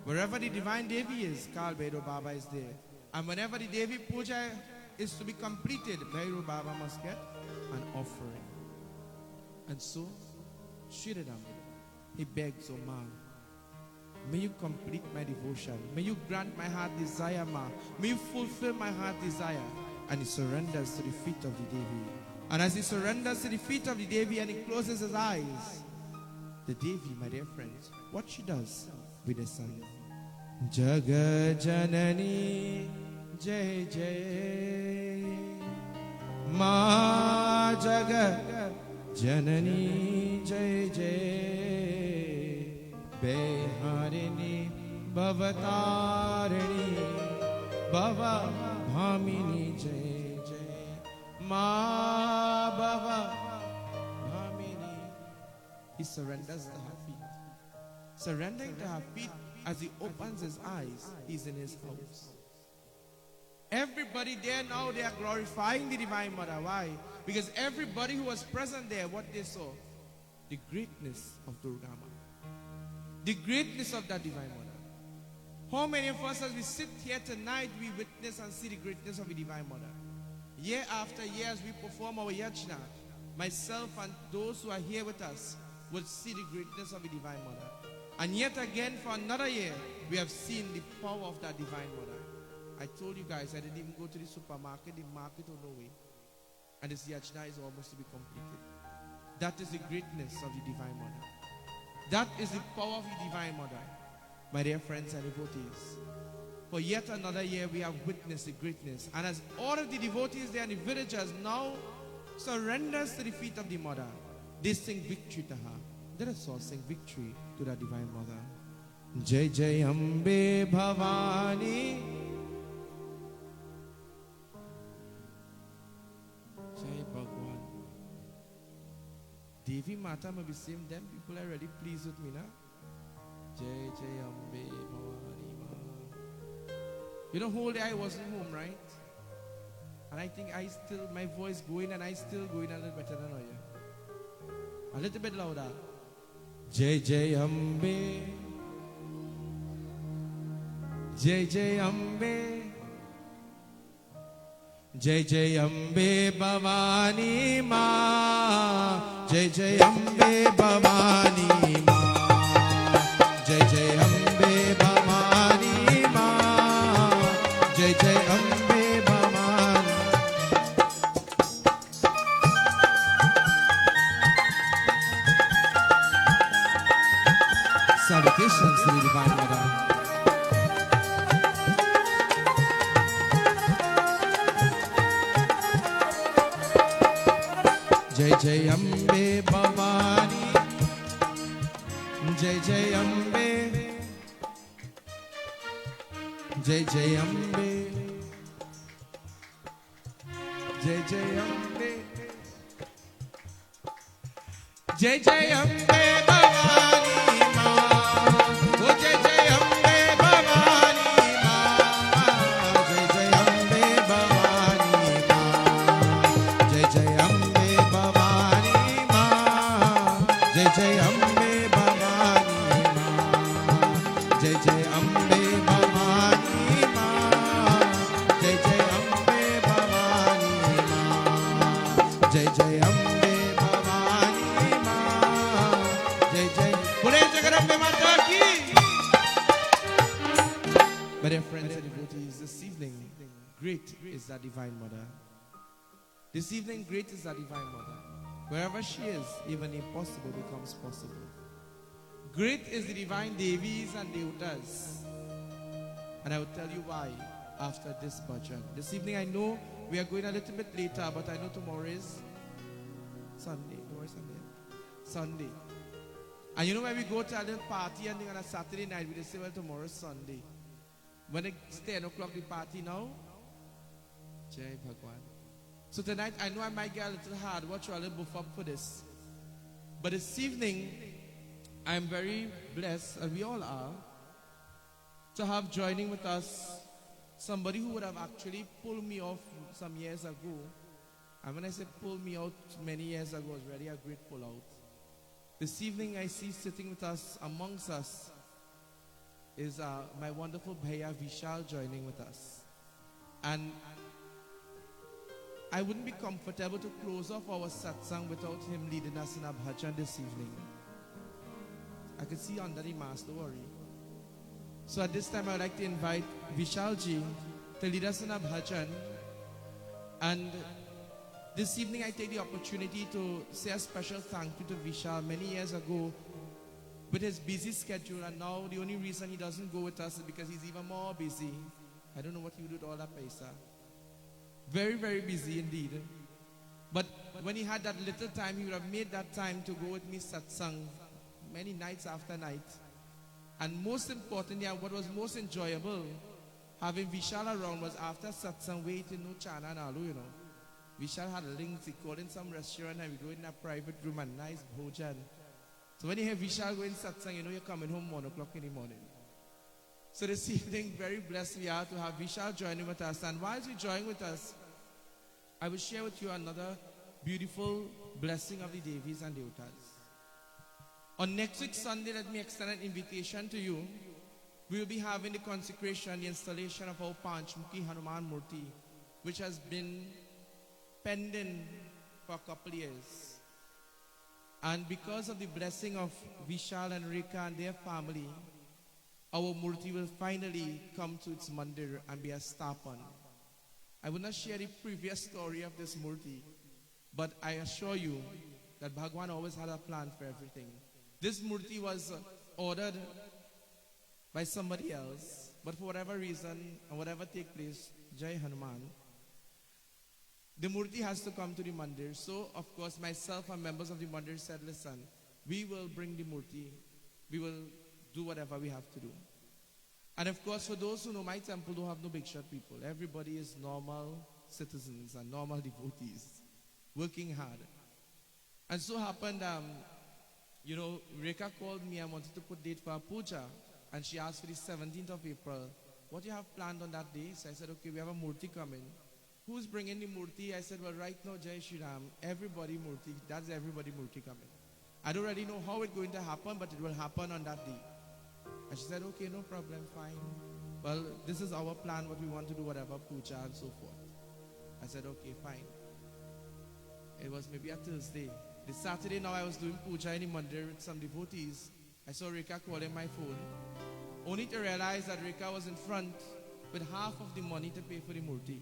Wherever the Divine Devi is, Kal Bhairo Baba is there. And whenever the Devi Puja is to be completed, Bhairo Baba must get an offering. And so, Sridhara, he begs, "Oh Ma, may you complete my devotion. May you grant my heart desire, Ma. May you fulfill my heart desire." And he surrenders to the feet of the Devi. And as he surrenders to the feet of the Devi and he closes his eyes, the Devi, my dear friends, what she does with the son. Jaga Janani Jai Jai Ma Jaga Janani Jai Jai Beharini Bhavatarini Bhava Bhamini Jai Jai Ma Bhava Bhamini. He surrenders to her feet. Surrendering to her feet, as he opens his eyes, he's in his house. Everybody there now, they are glorifying the Divine Mother. Why? Because everybody who was present there, what they saw, the greatness of Durga Mata, the greatness of that Divine Mother. How many of us, as we sit here tonight, we witness and see the greatness of the Divine Mother? Year after year, as we perform our yajna, myself and those who are here with us will see the greatness of the Divine Mother. And yet again, for another year, we have seen the power of that Divine Mother. I told you guys, I didn't even go to the supermarket, the market or no way. And this yajna is almost to be completed. That is the greatness of the Divine Mother. That is the power of the Divine Mother, my dear friends and devotees. For yet another year, we have witnessed the greatness. And as all of the devotees there and the villagers now surrenders to the feet of the Mother, they sing victory to her. Let us all sing victory to the Divine Mother. Jai Jai Ambe Bhavani. Jai Bhagwan. Devi Mata may be saying, them people are really pleased with me now. Jai Jai Ambe Bhavani Ma. You know, whole day I wasn't home, right? And I think my voice going and I still going a little better than you. A little bit louder. Jai Jai Ambe, Jai Jai Ambe, Jai Jai Ambe Bhavani Ma, Jai Jai Ambe Bhavani Ma, Jai Jai Ambe Bhavani Ma, Jai Jai Ambe Bhavani. Salutations to the Divine Mother. Jai Jai Ambe Bhavani, Jai Jai Ambe, Jai Jai Ambe, Jai Jai Ambe, Jai Jai Ambe Bhavani Ma, oh Jai Jai Ambe Bhavani Ma, Jai Jai Ambe Bhavani Ma, Jai Jai Ambe Bhavani Ma, Jai Jai Ambe Bhavani Ma, Jai Jai Ambe Bhavani Ma, Jai Jai Ambe Bhavani Ma, Jai Jai Ambe Bhavani Ma, Jai Jai. Bole Jagarambe Mata ki. My dear friends and devotees, this evening, great is that Divine Mother. This evening, great is that Divine Mother. Wherever she is, even impossible becomes possible. Great is the Divine Devis and Devatas. And I will tell you why after this bhajan. This evening, I know we are going a little bit later, but I know tomorrow is Sunday. Tomorrow is Sunday. Sunday. And you know when we go to a little party and on a Saturday night, we just say, well, tomorrow is Sunday. When it's 10 o'clock, the party now, Jai Bhagwan. So tonight, I know I might get a little hard. Watch you a little buff up for this. But this evening, I'm very blessed, and we all are, to have joining with us somebody who would have actually pulled me off some years ago And when I say pull me out many years ago, it was really a great pull out. This evening I see sitting with us, amongst us, is my wonderful Bhaiya Vishal joining with us. And I wouldn't be comfortable to close off our satsang without him leading us in a bhajan this evening. I can see under the mask, don't worry. So at this time I would like to invite Vishalji to lead us in a bhajan. And this evening I take the opportunity to say a special thank you to Vishal. Many years ago, with his busy schedule, and now the only reason he doesn't go with us is because he's even more busy. I don't know what he would do with all that paisa. Very, very busy indeed. But when he had that little time, he would have made that time to go with me satsang many nights after night. And most importantly, and what was most enjoyable, having Vishal around was after satsang, waiting, no chana and alu, you know. Vishal had links, he called in some restaurant and we go in a private room and nice bhajan. So when you hear Vishal going satsang, you know you're coming home 1 o'clock in the morning. So this evening, very blessed we are to have Vishal joining with us. And while he's joining with us, I will share with you another beautiful blessing of the Devis and Devatas. On next week Sunday, let me extend an invitation to you. We will be having the consecration, the installation of our Panchmukhi Hanuman murti, which has been pending for a couple years. And because of the blessing of Vishal and Rekha and their family, our murti will finally come to its mandir and be established. I will not share the previous story of this murti, but I assure you that Bhagwan always had a plan for everything. This murti was ordered by somebody else, but for whatever reason and whatever take place, Jai Hanuman, the murti has to come to the mandir. So, of course, myself and members of the mandir said, listen, we will bring the murti. We will do whatever we have to do. And of course, for those who know, my temple don't have no big shot people. Everybody is normal citizens and normal devotees, working hard. And so happened, Rekha called me and wanted to put date for a puja. And she asked for the 17th of April. What do you have planned on that day? So I said, okay, we have a murti coming. Who's bringing the murti? I said, well, right now, Jai Shri Ram, everybody murti, that's everybody murti coming. I don't really know how it's going to happen, but it will happen on that day. And she said, okay, no problem, fine. Well, this is our plan, what we want to do, whatever, puja and so forth. I said, okay, fine. It was maybe a Thursday. This Saturday now I was doing puja in the mandir with some devotees. I saw Rekha calling my phone, only to realize that Rekha was in front with half of the money to pay for the murti.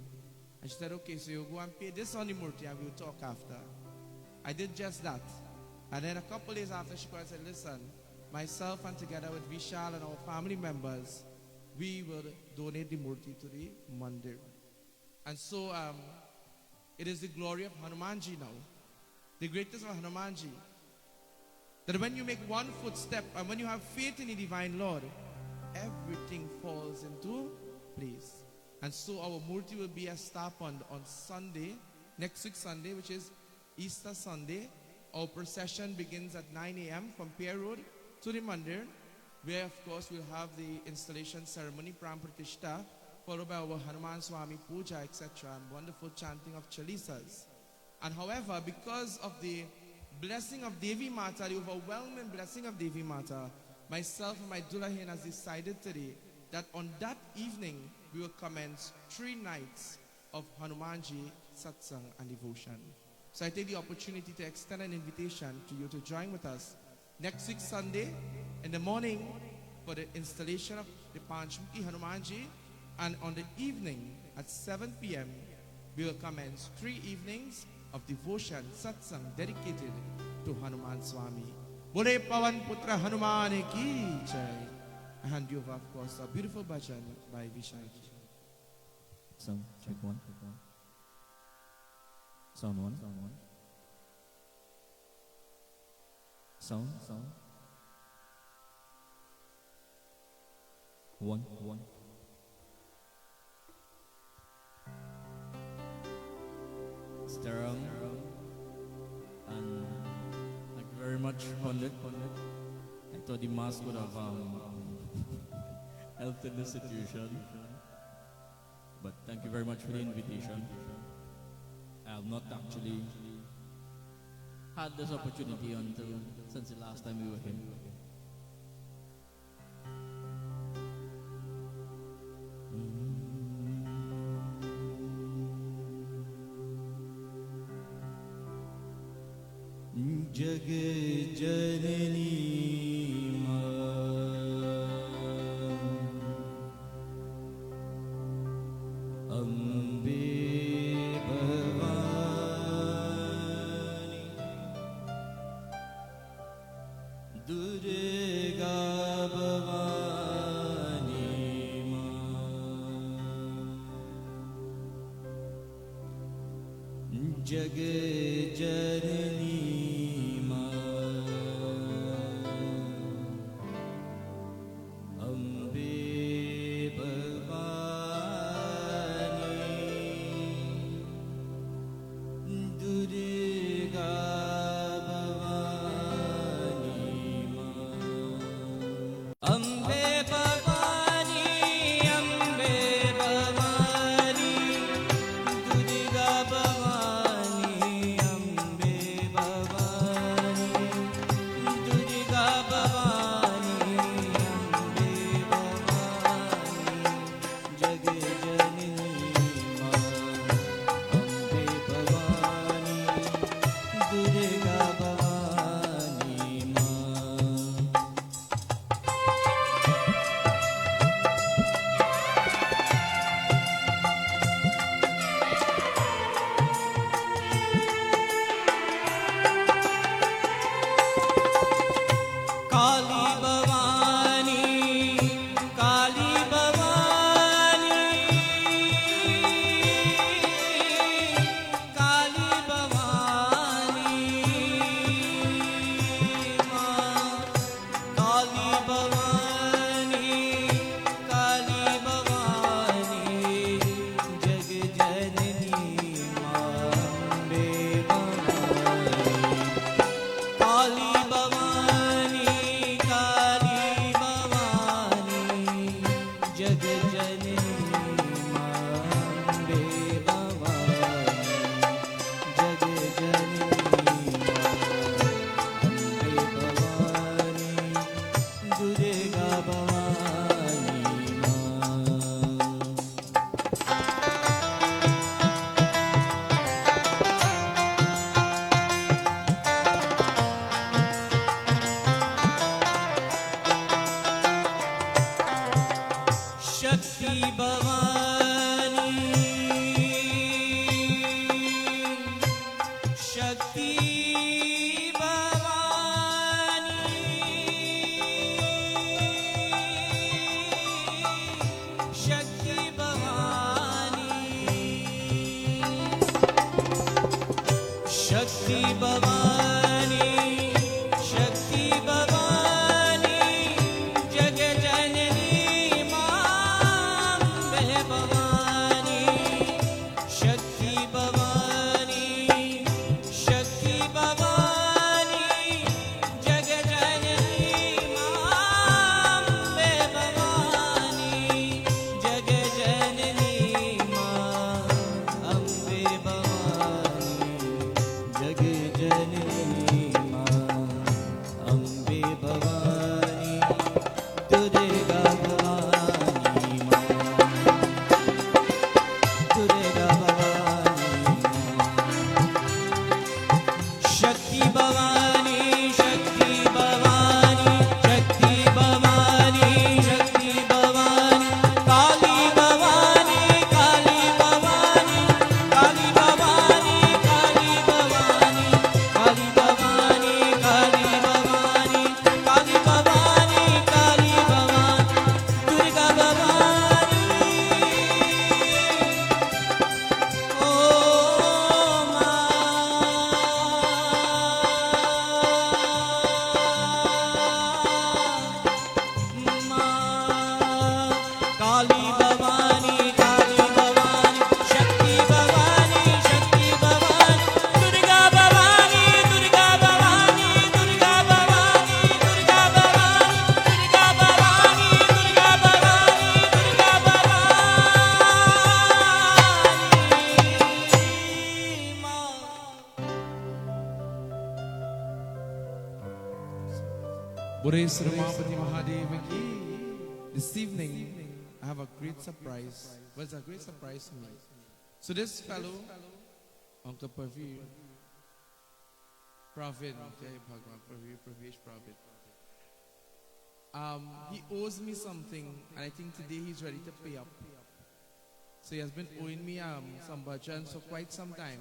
And she said, okay, so you go and pay this on the murti and we'll talk after. I did just that. And then a couple days after, she called and said, listen, myself and together with Vishal and our family members, we will donate the murti to the mandir. And so it is the glory of Hanumanji now, the greatness of Hanumanji, that when you make one footstep and when you have faith in the divine Lord, everything falls into place. And so our murti will be established on Sunday, next week Sunday, which is Easter Sunday. Our procession begins at 9 a.m. from Pier Road to the mandir, where of course we'll have the installation ceremony, Pram Pratishta, followed by our Hanuman Swami Puja, etc., and wonderful chanting of chalisas. And however, because of the blessing of Devi Mata, the overwhelming blessing of Devi Mata, myself and my Dulahin has decided today that on that evening we will commence 3 nights of Hanumanji, Satsang and Devotion. So I take the opportunity to extend an invitation to you to join with us next week Sunday in the morning for the installation of the Panchmukhi Hanumanji, and on the evening at 7 p.m. we will commence 3 evenings of devotion, satsang dedicated to Hanuman Swami. Bole Pavan Putra Hanuman ki jai. I hand you over, of course, a beautiful bhajan by Vishal. Sound, check one. Sound one. Sound. One. Sridhara, and thank you very much, Pundit. I thought the mask would have helped in this situation, but thank you very much for the invitation. I have not actually had this opportunity until since the last time we were here. Jug Janani Ambe Bhavani Durga Bhavani jug Janani Buddhist Ramapati Mahadev ki. This evening, I have a great surprise. Well, it's a great surprise for me. So this fellow, Uncle Pravir, Pravin, Jai Bhagwan, Pravesh Pravin. He owes me something, and I think today he's ready to pay up. So he has been owing me some bhajan for quite some time.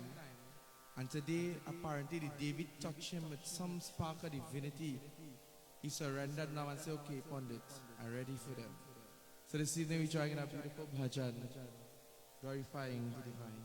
And today, apparently, the David touched him with some spark of divinity. He surrendered now and said, okay, Pundit, I'm ready for them. So this evening, we're joining a beautiful bhajan, glorifying the divine.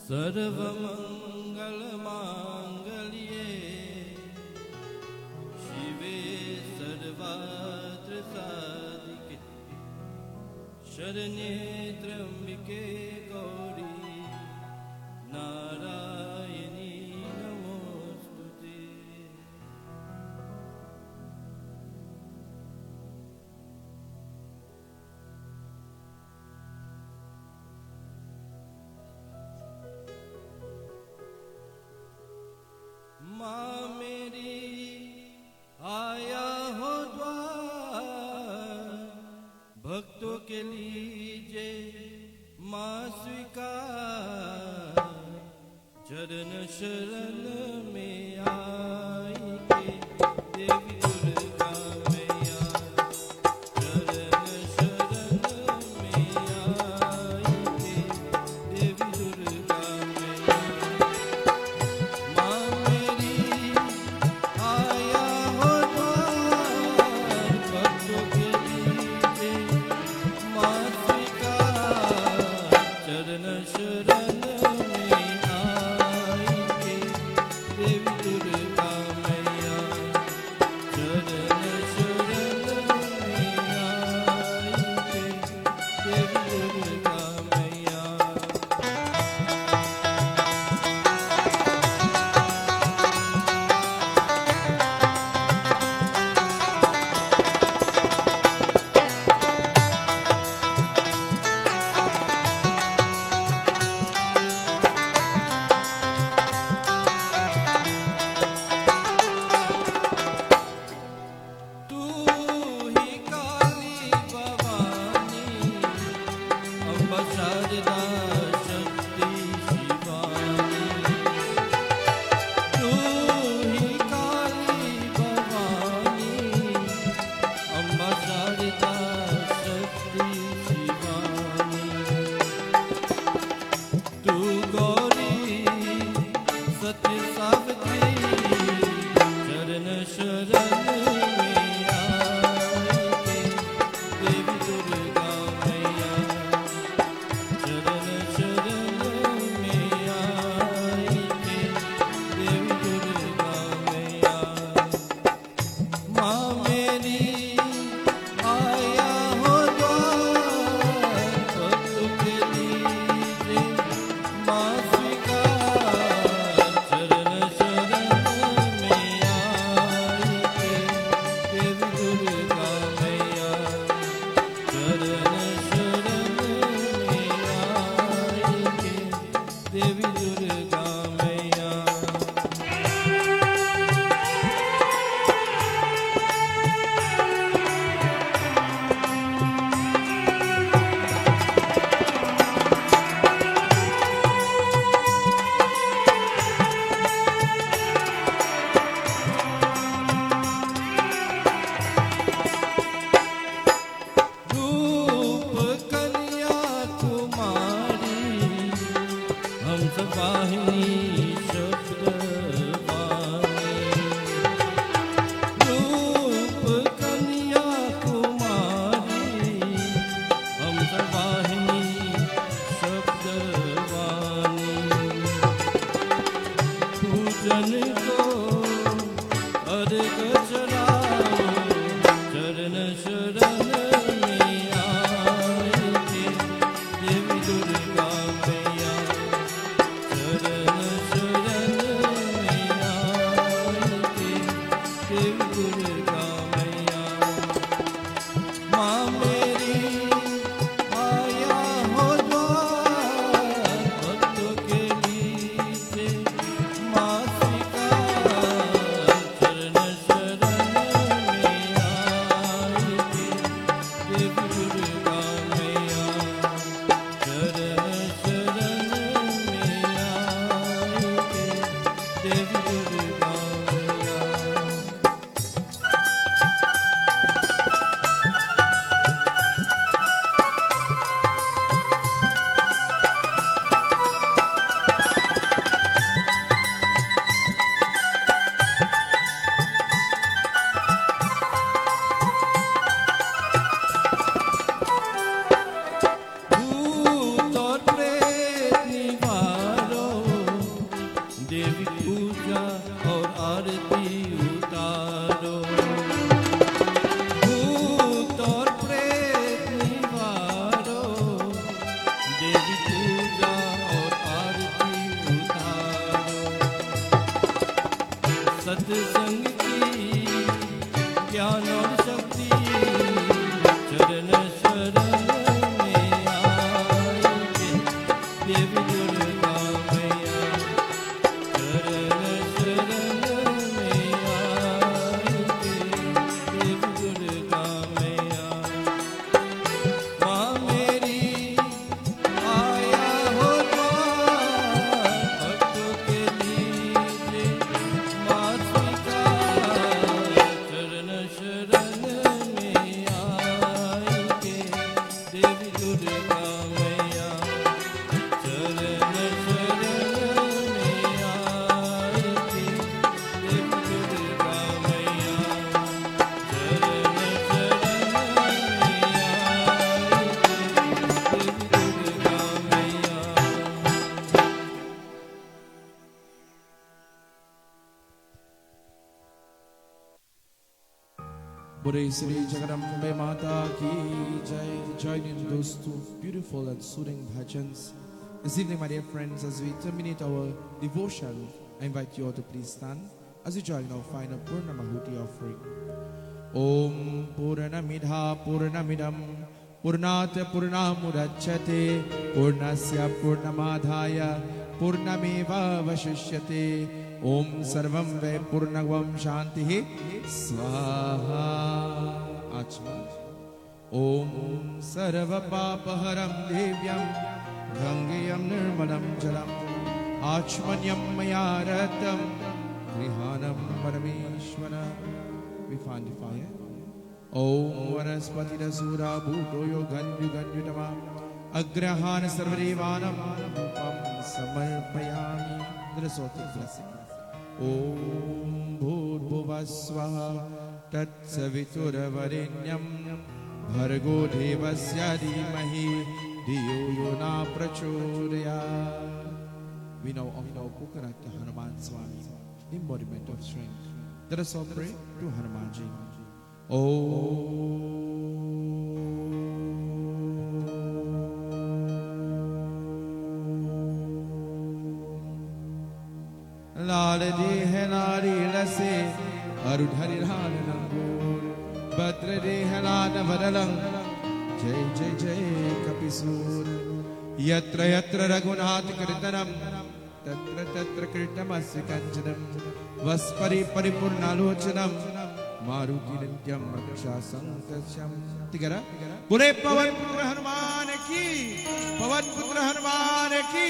सर्वमंगल मांगल्ये शिवे सर्वात्र साधिके शरण्ये त्र्यंबिके गौरी नारायणी नमोस्तुते। माँ मेरी आया हो द्वार, भक्तों के लीजे माँ स्वीकार, चरण शरण में आई के देवी दुर्गा मैया, चरण शरण में आई के देवी दुर्गा मैया। माँ मेरी आया हो द्वार, भक्तों के लीजे माँ स्वीकार, चरण शरण में आई के देवी दुर्गा मैया, चरण शरण में आई के देवी दुर्गा मैया। तू ही काली भवानी, अम्बा शारदा शक्ति शिवानी। तू ही काली भवानी, अम्बा शारदा शक्ति शिवानी। तू गौरी सत्य सावित्री, चरण शरण में आई के देवी दुर्गा मैया, चरण शरण में आई के देवी दुर्गा मैया। माँ मेरी आया हो द्वार, भक्तों के लीजे माँ स्वीकार, चरण शरण में आई के देवी दुर्गा मैया, चरण शरण में आई के देवी दुर्गा मैया। रूप कन्या कुमारी, हंस वाहिनी शब्द वाणी। रूप कन्या कुमारी, हंस वाहिनी शब्द पूजा और आरती उतारो। सत्संग की ज्ञान और शक्ति चरण शरण में आएंगे। देवी दुर्गा मैया चरण शरण में आएंगे। देवी दुर्गा मैया माँ मेरी आया हो द्वार, भक्तों के लीजिए माँ स्वीकार। चरण शरण में आएंगे। देवी दुर्गा मैया चरण शरण में आएंगे। देवी दुर्गा मैया चरण शरण में आएंगे। देवी दुर्गा मैया। Bure Sri Jagarambe Mata ki jai. Join in those two beautiful and soothing bhajans. This evening, my dear friends, as we terminate our devotion, I invite you all to please stand as we join our final Purnamahuti offering. Om Purnamidha Purnamidam Purnat Purnamudachyate Purnasya Purnamadhaya Purnameva Vashishyate Om Sarvam Ve Purnagvam Shantihi Swaha Achma Om Sarva Papaharam Devyam Gangayam Nirmalam Jalam Achmanyam Mayaratam Grihanam Parameshwara. We find the fire. Om Vanaspati Dasura Bhutoyo Ganyu Ganyutama Agrahan Sarvadevanam Rupam Samarpayami. The resorted blessing. Om Bhurvasvaha Tat Savituravarenyam Bhargo Devasya Dhimahi Dhiyo Yona Prachodaya. We now offer our coconut to Hanuman Swami, embodiment of strength. Let us all pray to Hanumanji. Om Lalade Helari Lase Arudhari Halanangur Batra de Helana Vadalang Jai Jai Jai Kapisur Yatra Yatra Raghunat Kirtanam Tatra Tatra Kirtamasi Kanjanam Vaspari Paripurnalochanam Maruti Nityam Raksha Sankasham. Together. Bure Pavan Putra Hanuman ki Pavan Putra Hanuman ki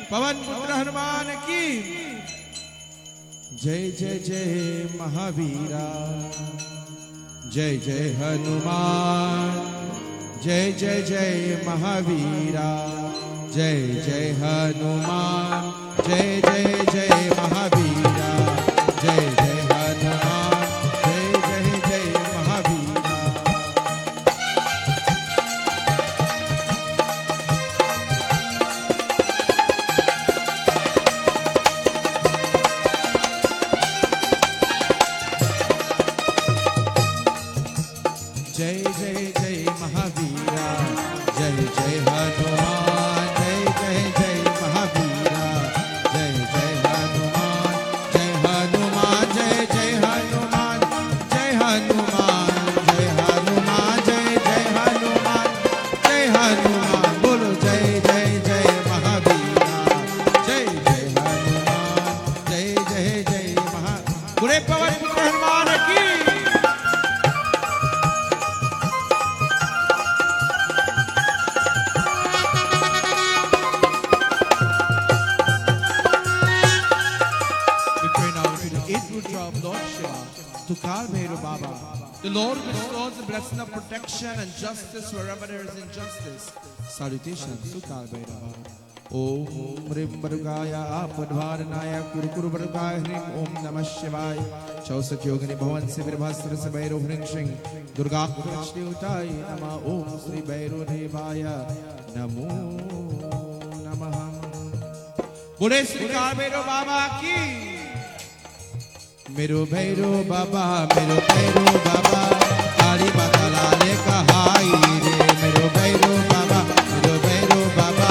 Pavan Putra Hanuman ki Jai Jai Jai Mahavira Jai Jai Hanuman Jai Jai Jai Mahavira Jai Jai Hanuman Jai Jai Jai Mahavira Jai Jai Hanuman Jai Jai Jai Mahavira. Jai Jai Jai Mahavira Jai Jai Hanuman Jai Jai Jai Mahavira Jai Jai Hanuman Jai Hanuman Jai Jai Hanuman Jai Hanuman Jai Hanuman Jai Jai Hanuman Jai Hanuman Bolo Jai Jai Jai Mahavira Jai Jai Hanuman Jai Jai Jai Mahavira. Pure Pavan Putra Hanuman ki to Kal Bhairu Baba. The Lord bestows the blessing of protection and justice wherever there is injustice. Salutations to Kal Bhairu Baba. Om Rim Barugaya Apadvaranaya Kurukuru Barugaya Hrim Om Namah Shivaya Chausat Yogani Bhavan Sivir Bhastra Sabairu Hring Shing Durga Krishni Utai Nama Om Sri Bhairu Devaya Namo Namah. Bole Sri Kal Bhairu Baba ki Mero Bhairu Baba, Mero Bhairu Baba, Kali Mata Lale Kahai re. Mero Bhairu Baba, Mero Bhairu Baba,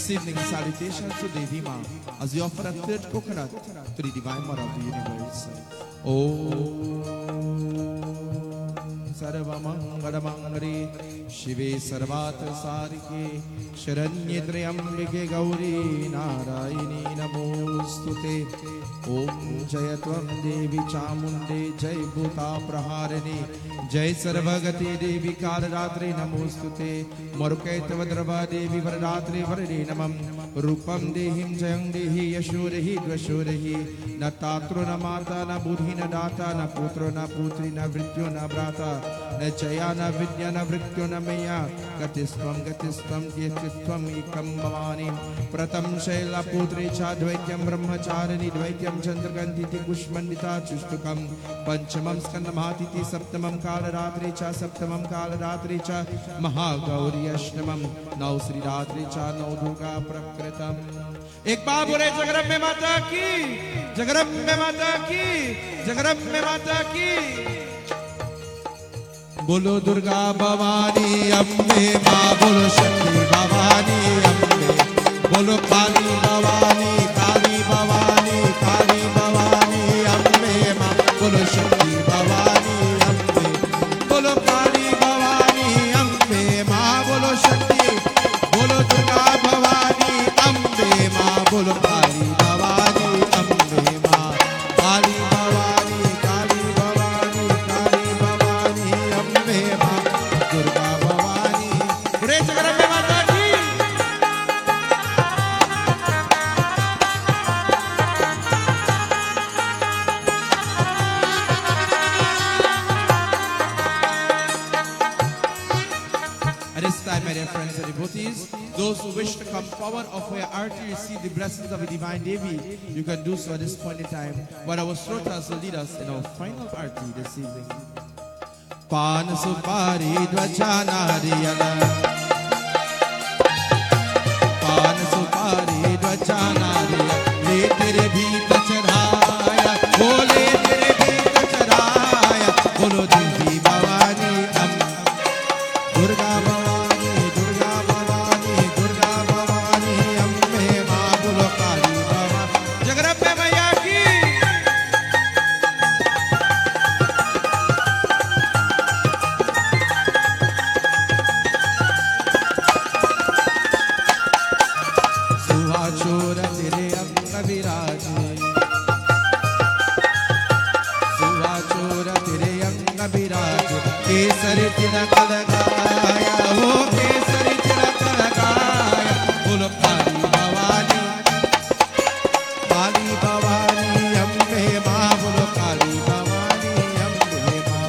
this evening, salutations to Devi Ma as we offer a third coconut to the Divine Mother of the Universe. Om Sarvamangalamangale Shive Sarvatra Sarike Sharanye Trayambike Gauri Narayani Namostute. Om Jayatvam Devi Chamunde Jai Bhuta Praharane Jai Sarvagati Devi Kalaratri Namostute. Marukaitavadrava Devi Varadatri Varade Namam Rupam Dehim Jayang Dehi Yashurehi Dvashurehi Na Tatru Na Mata Na Budhi Na Data Na Putro Na Putri Na Vrityo Na Brata Na Jaya Na Vidya Na Vrityo Na Maya Gatisvam Gyatitvam Ikam Bhavani Pratam Shaila Putri Cha Dvaityam Brahmacharani Dvaityam Chandragandhiti Kushmandita Chustukam Panchamam Skandamhatiti Saptamam Kalaratri Cha Saptamam Kalaratri Cha Mahagauri Ashnamam Now Sridhara Cha Now Durga Prakritam. एक बार बोले जगदम्बे माता की, जगदम्बे माता की, जगदम्बे माता की। बोलो दुर्गा भवानी अम्बे माँ, बोलो शक्ति भवानी अम्बे, बोलो काली भवानी, काली भवानी, काली भवानी अम्बे माँ, बोलो शक्ति भवानी अम्बे, बोलो काली भवानी अम्बे माँ, बोलो शक्ति, बोलो दुर्गा भवानी अम्बे माँ, बोलो काली भवानी अम्बे माँ, काली भवानी, काली भवानी, काली भवानी अम्बे माँ, दुर्गा भवानी। बोले जगदम्बे माता की। At this time, my dear friends and devotees, those who wish to come forward, offer your arti, receive the blessings of the Divine Devi, you can do so at this point in time. But our Srotas will lead us in our final arti this evening. Pan supari dvajana riyala, Pan supari dvajana riyala, le tere bheet chadhaya, bole tere bheet chadhaya, bolo Devi Bhavani Durga Bhavani, Durga Bhavani, Durga Bhavani Ambe Maa, bolo Kali Bhavani, Jagrambe Maiya ki। सुहा चोर तेरे अंग विराजे, सुहा चोर तेरे अंग विराजे, केसर तिलक लगाया, वो केसर तिलक लगाया, बोलो काली भवानी, काली भवानी अम्बे माँ, बोलो काली भवानी अम्बे माँ।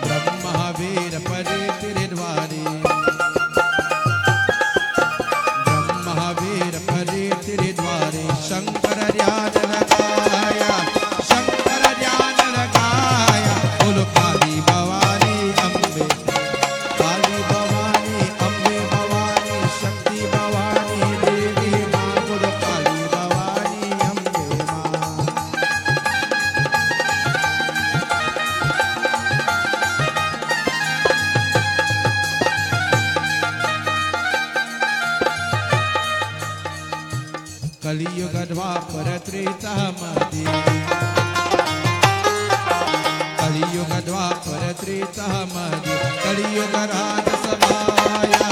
ब्रह्मा वीर परे तेरे द्वारे, महावीर परे तेरे द्वारे, शंकर ध्यान लगाया, शंकर ध्यान लगाया, बोलो काली भवानी अम्बे, काली भवानी अम्बे भवानी, शक्ति भवानी देवी माँ, बोलो काली भवानी अम्बे माँ। कलियुग द्वापर त्रेता मध्य, कलियुग द्वापर त्रेता मध्य, कलियुग राज सभाया,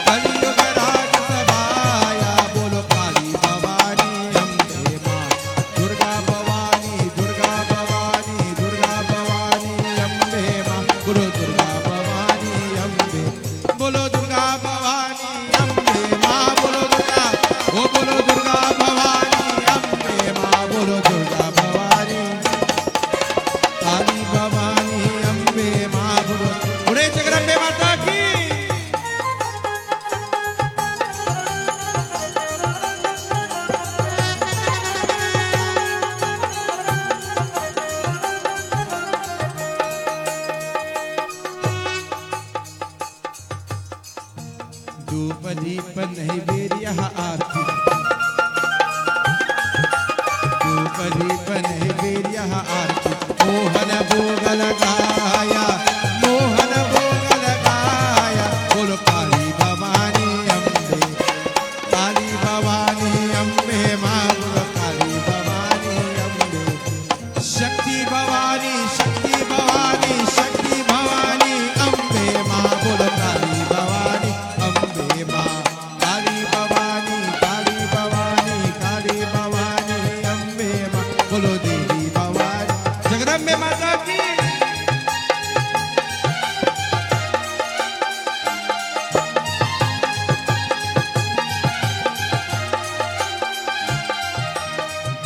कलियुग राज सभाया, बोलो काली भवानी अम्बे माँ, दुर्गा भवानी, दुर्गा भवानी, दुर्गा भवानी अम्बे माँ, बोलो दुर्गा भवानी अम्बे, बोलो दुर्गा भवानी अम्बे माँ, बोलो दुर्गा, वो बोलो दुर्गा भवानी अम्बे माँ, बोलो दुर्गा भवानी, काली भवानी अम्बे माँ, बोलो। बोले जगदम्बे माता की।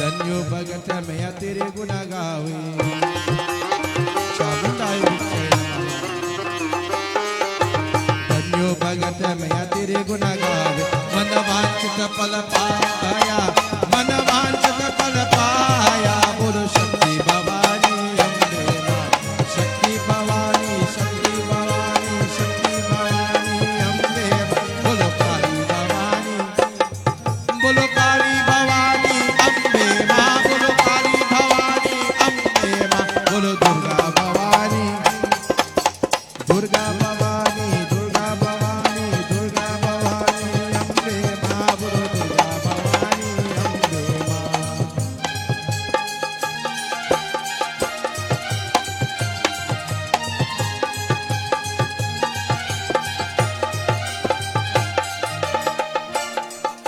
धन्यो भगत मैं तेरे गुना गावे चामुंडाई विजय धन्यो भगत मैं तेरे गुना गावे मन वांछित फल पाया मन वांछित फल पाया बोलो शक्ति भवानी अम्बे मां शक्ति भवानी शक्ति भवानी शक्ति भवानी अम्बे मां बोलो काली भवानी बोलो काली भवानी अम्बे मां बोलो काली भवानी अम्बे मां बोलो दुर्गा भवानी दुर्गा भवानी दुर्गा भवानी दुर्गा भवानी अम्बे मां बोलो दुर्गा भवानी अम्बे मां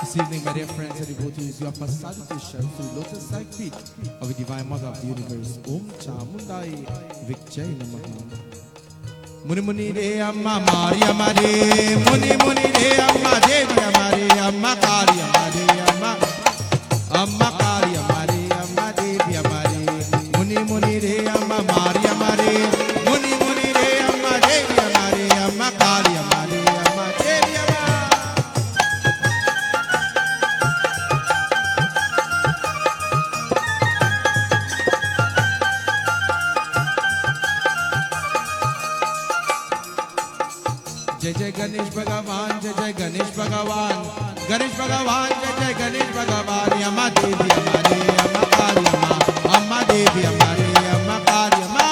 This evening, my dear friends and devotees, you offer salutation to lotus-like feet of the Divine Mother of the Universe. Om Chamundai Vikjai Namaha. Muni Muni Re Amma Mariamma Re Muni Muni Re Amma Devi Amma Re Amma Kali Amma Re Amma Kali Amma Re Amma Devi Amma Re Muni Muni Re Amma Mariamma Re Muni Muni Re Amma Devi Amma Re Amma Kali Amma Re Amma Devi Amma जय जय गणेश भगवान जय जय गणेश भगवान जय जय गणेश भगवान अम्मा देवी हमारे अम्मा काली अम्मा देवी हमारे अम्मा काली अम्मा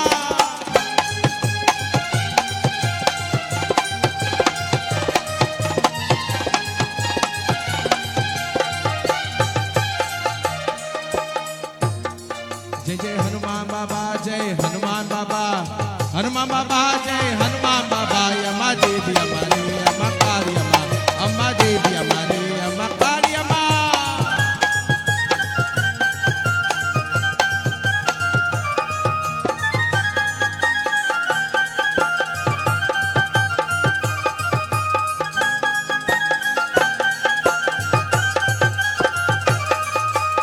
जय जय हनुमान बाबा जय हनुमान बाबा जय हनुमान बाबा अम्मा देवी हमारे अम्मा काली अम्मा देवी हमारे अम्मा काली अम्मा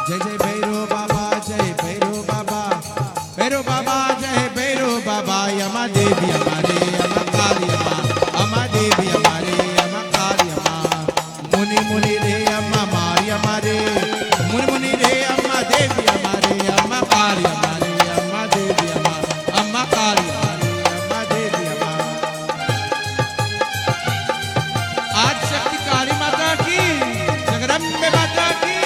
जय जय भैरव बाबा जय भैरव बाबा जय भैरव बाबा अम्मा देवी हमारे अम्मा काली अम्मा देवी हमारे अम्मा काली अम्मा मुनि मुनि रे अम्मा मारी हमारे मुनि मुनि रे अम्मा देवी हमारे अम्मा काली हमारे अम्मा देवी अम्मा काली हमारे अम्मा देवी अम्मा आज शक्ति काली माता की जगदम्बे माता की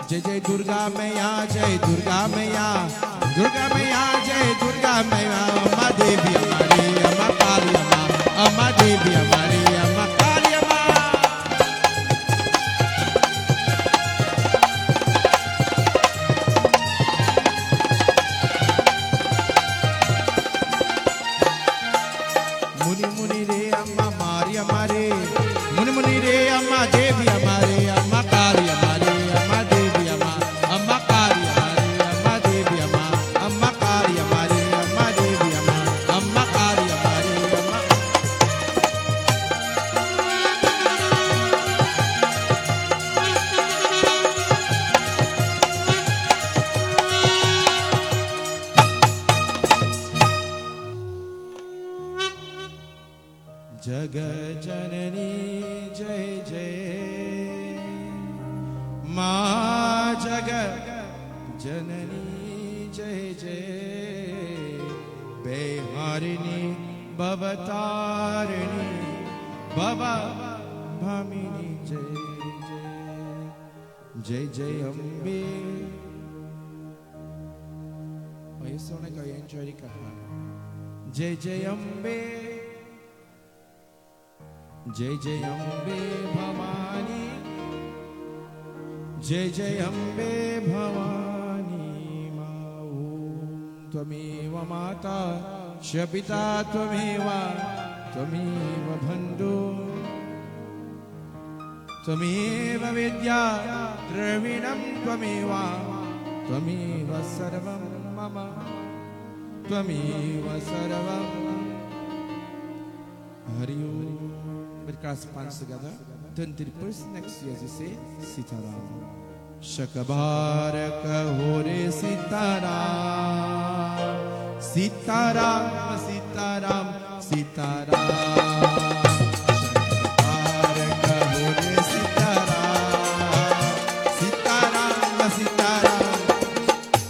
जय जय दुर्गा मैया जय दुर्गा मैया जय दुर्गा मैया अम्मा देवी हमारी अम्मा काली अम्मा देवी हमारी अम्मा काली अम्मा मुनि मुनि रे अम्मा मारी हमारे मुनि मुनि रे अम्मा देवी हमारे अम्मा काली हमारी अम्मा देवी अम्मा काली हमारी अम्मा देवी अम्मा काली हमारी अम्मा देवी अम्मा काली हमारी अम्मा जग जननी जय जय माँ जग जननी जय जय बेहारिणी भवतारिणी भवा भामिनी जय जय जय जय अम्बे और ये सोने का एंजॉय करना जय जय अम्बे जय जय अम्बे भवानी जय जय अम्बे भवानी माँ ओम त्वमेव माता च पिता त्वमेव बन्धु त्वमेव विद्या द्रविणं त्वमेव सर्वं मम त्वमेव सर्वं हरि ओम. Let's clasp hands together. turn to the person next to you as you say Sitaram. Shakabaraka Hore Sitaram. Sitaram, Sitaram, Sitaram. Shakabaraka Hore Sitaram. Sitaram, Sitaram.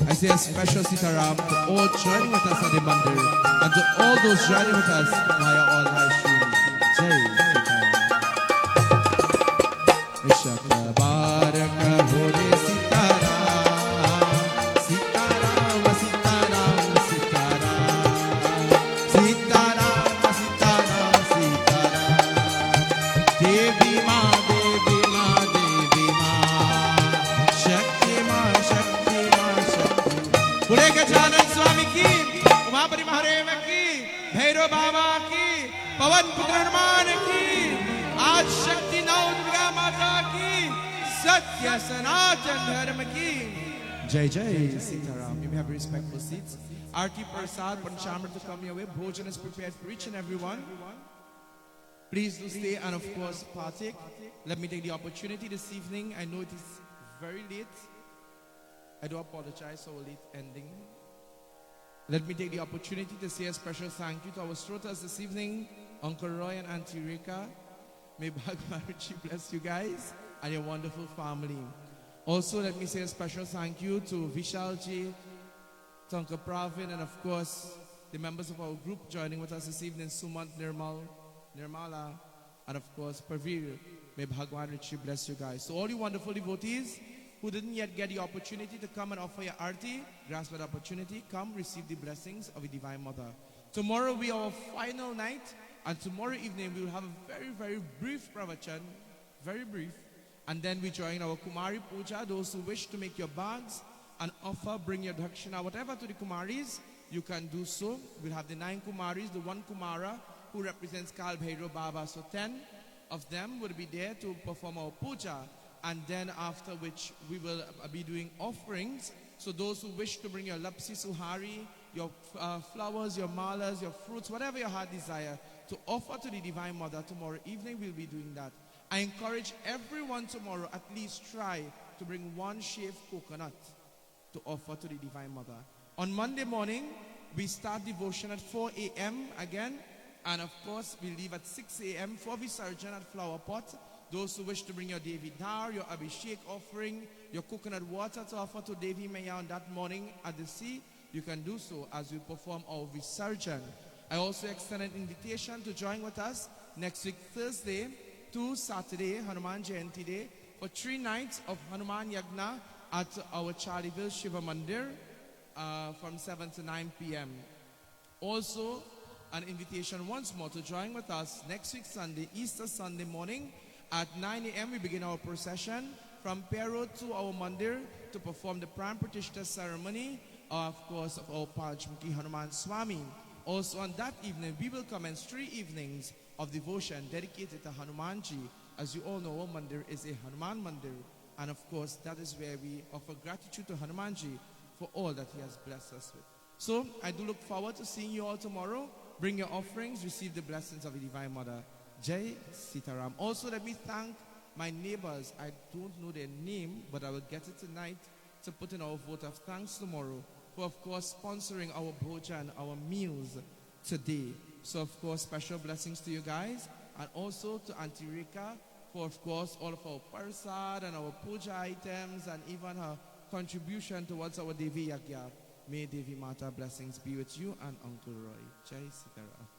I say a special Sitaram to all joining with us at the Mandir and to all those joining with us via all live streams. Jai Sitaram. Shakabaraka Hore Sitaram. Sitaram, Sitaram, Sitaram. Sitaram, Sitaram, Sitaram. Devi Ma, Devi Ma, Devi Ma. Shakti Ma, Shakti Ma, Shakti. Pure Gajanan Swami ki, Kumari Mahareva ki, Bhairo Baba ki, Pavan Putra Hanuman ki. आज शक्ति नौ दुर्गा माता की सत्य सनातन धर्म की जय जय Sitaram. You may have respectful seats. Arti Persad, Panchamrit to come your way. Bhajan is prepared for each and everyone. Please do stay and of course partake. Let me take the opportunity this evening. I know it is very late. I do apologize for our late ending. Let me take the opportunity to say a special thank you to our stroters this evening, Uncle Roy and Auntie Rika. May Bhagwan bless you guys and your wonderful family. Also, let me say a special thank you to Vishal ji, to Uncle Pravin, and of course, the members of our group joining with us this evening, Sumant, Nirmala, and of course, Pravir. May Bhagwan richly bless you guys. So all you wonderful devotees who didn't yet get the opportunity to come and offer your arti, grasp that opportunity, come receive the blessings of the Divine Mother. Tomorrow we are our final night. And tomorrow evening we will have a very, very brief pravachan, very brief. And then we join our Kumari Puja. Those who wish to make your bags and offer, bring your dakshina, whatever to the Kumaris, you can do so. We'll have the 9 Kumaris, the 1 Kumara who represents Kal Bhairo Baba. So 10 of them will be there to perform our puja. And then after which we will be doing offerings. So those who wish to bring your lapsi suhari, your flowers, your malas, your fruits, whatever your heart desire, to offer to the Divine Mother tomorrow evening, we'll be doing that. I encourage everyone tomorrow at least try to bring 1 shaved coconut to offer to the Divine Mother. On Monday morning, we start devotion at 4 a.m. again. And of course, we leave at 6 a.m. for Visarjan at Flower Pot. Those who wish to bring your Devi Dar, your Abhishek offering, your coconut water to offer to Devi Maya on that morning at the sea, you can do so as we perform our Visarjan. I also extend an invitation to join with us next week Thursday to Saturday, Hanuman Jayanti Day, for 3 nights of Hanuman Yagna at our Charlieville Shiva Mandir from 7 to 9 p.m. Also, an invitation once more to join with us next week Sunday, Easter Sunday morning at 9 a.m. We begin our procession from Pero to our Mandir to perform the Pran Pratishta ceremony, of course, of our Pajmukhi Hanuman Swami. Also on that evening, we will commence 3 evenings of devotion dedicated to Hanumanji. As you all know, our Mandir is a Hanuman Mandir. And of course, that is where we offer gratitude to Hanumanji for all that he has blessed us with. So, I do look forward to seeing you all tomorrow. Bring your offerings, receive the blessings of the Divine Mother. Jai Sitaram. Also, let me thank my neighbors. I don't know their name, but I will get it tonight to put in our vote of thanks tomorrow, for of course sponsoring our bhajan, our meals today. So of course special blessings to you guys, and also to Auntie Rika for of course all of our parsad and our puja items and even her contribution towards our Devi Yagya. May Devi Mata blessings be with you and Uncle Roy. Jai Sitaram.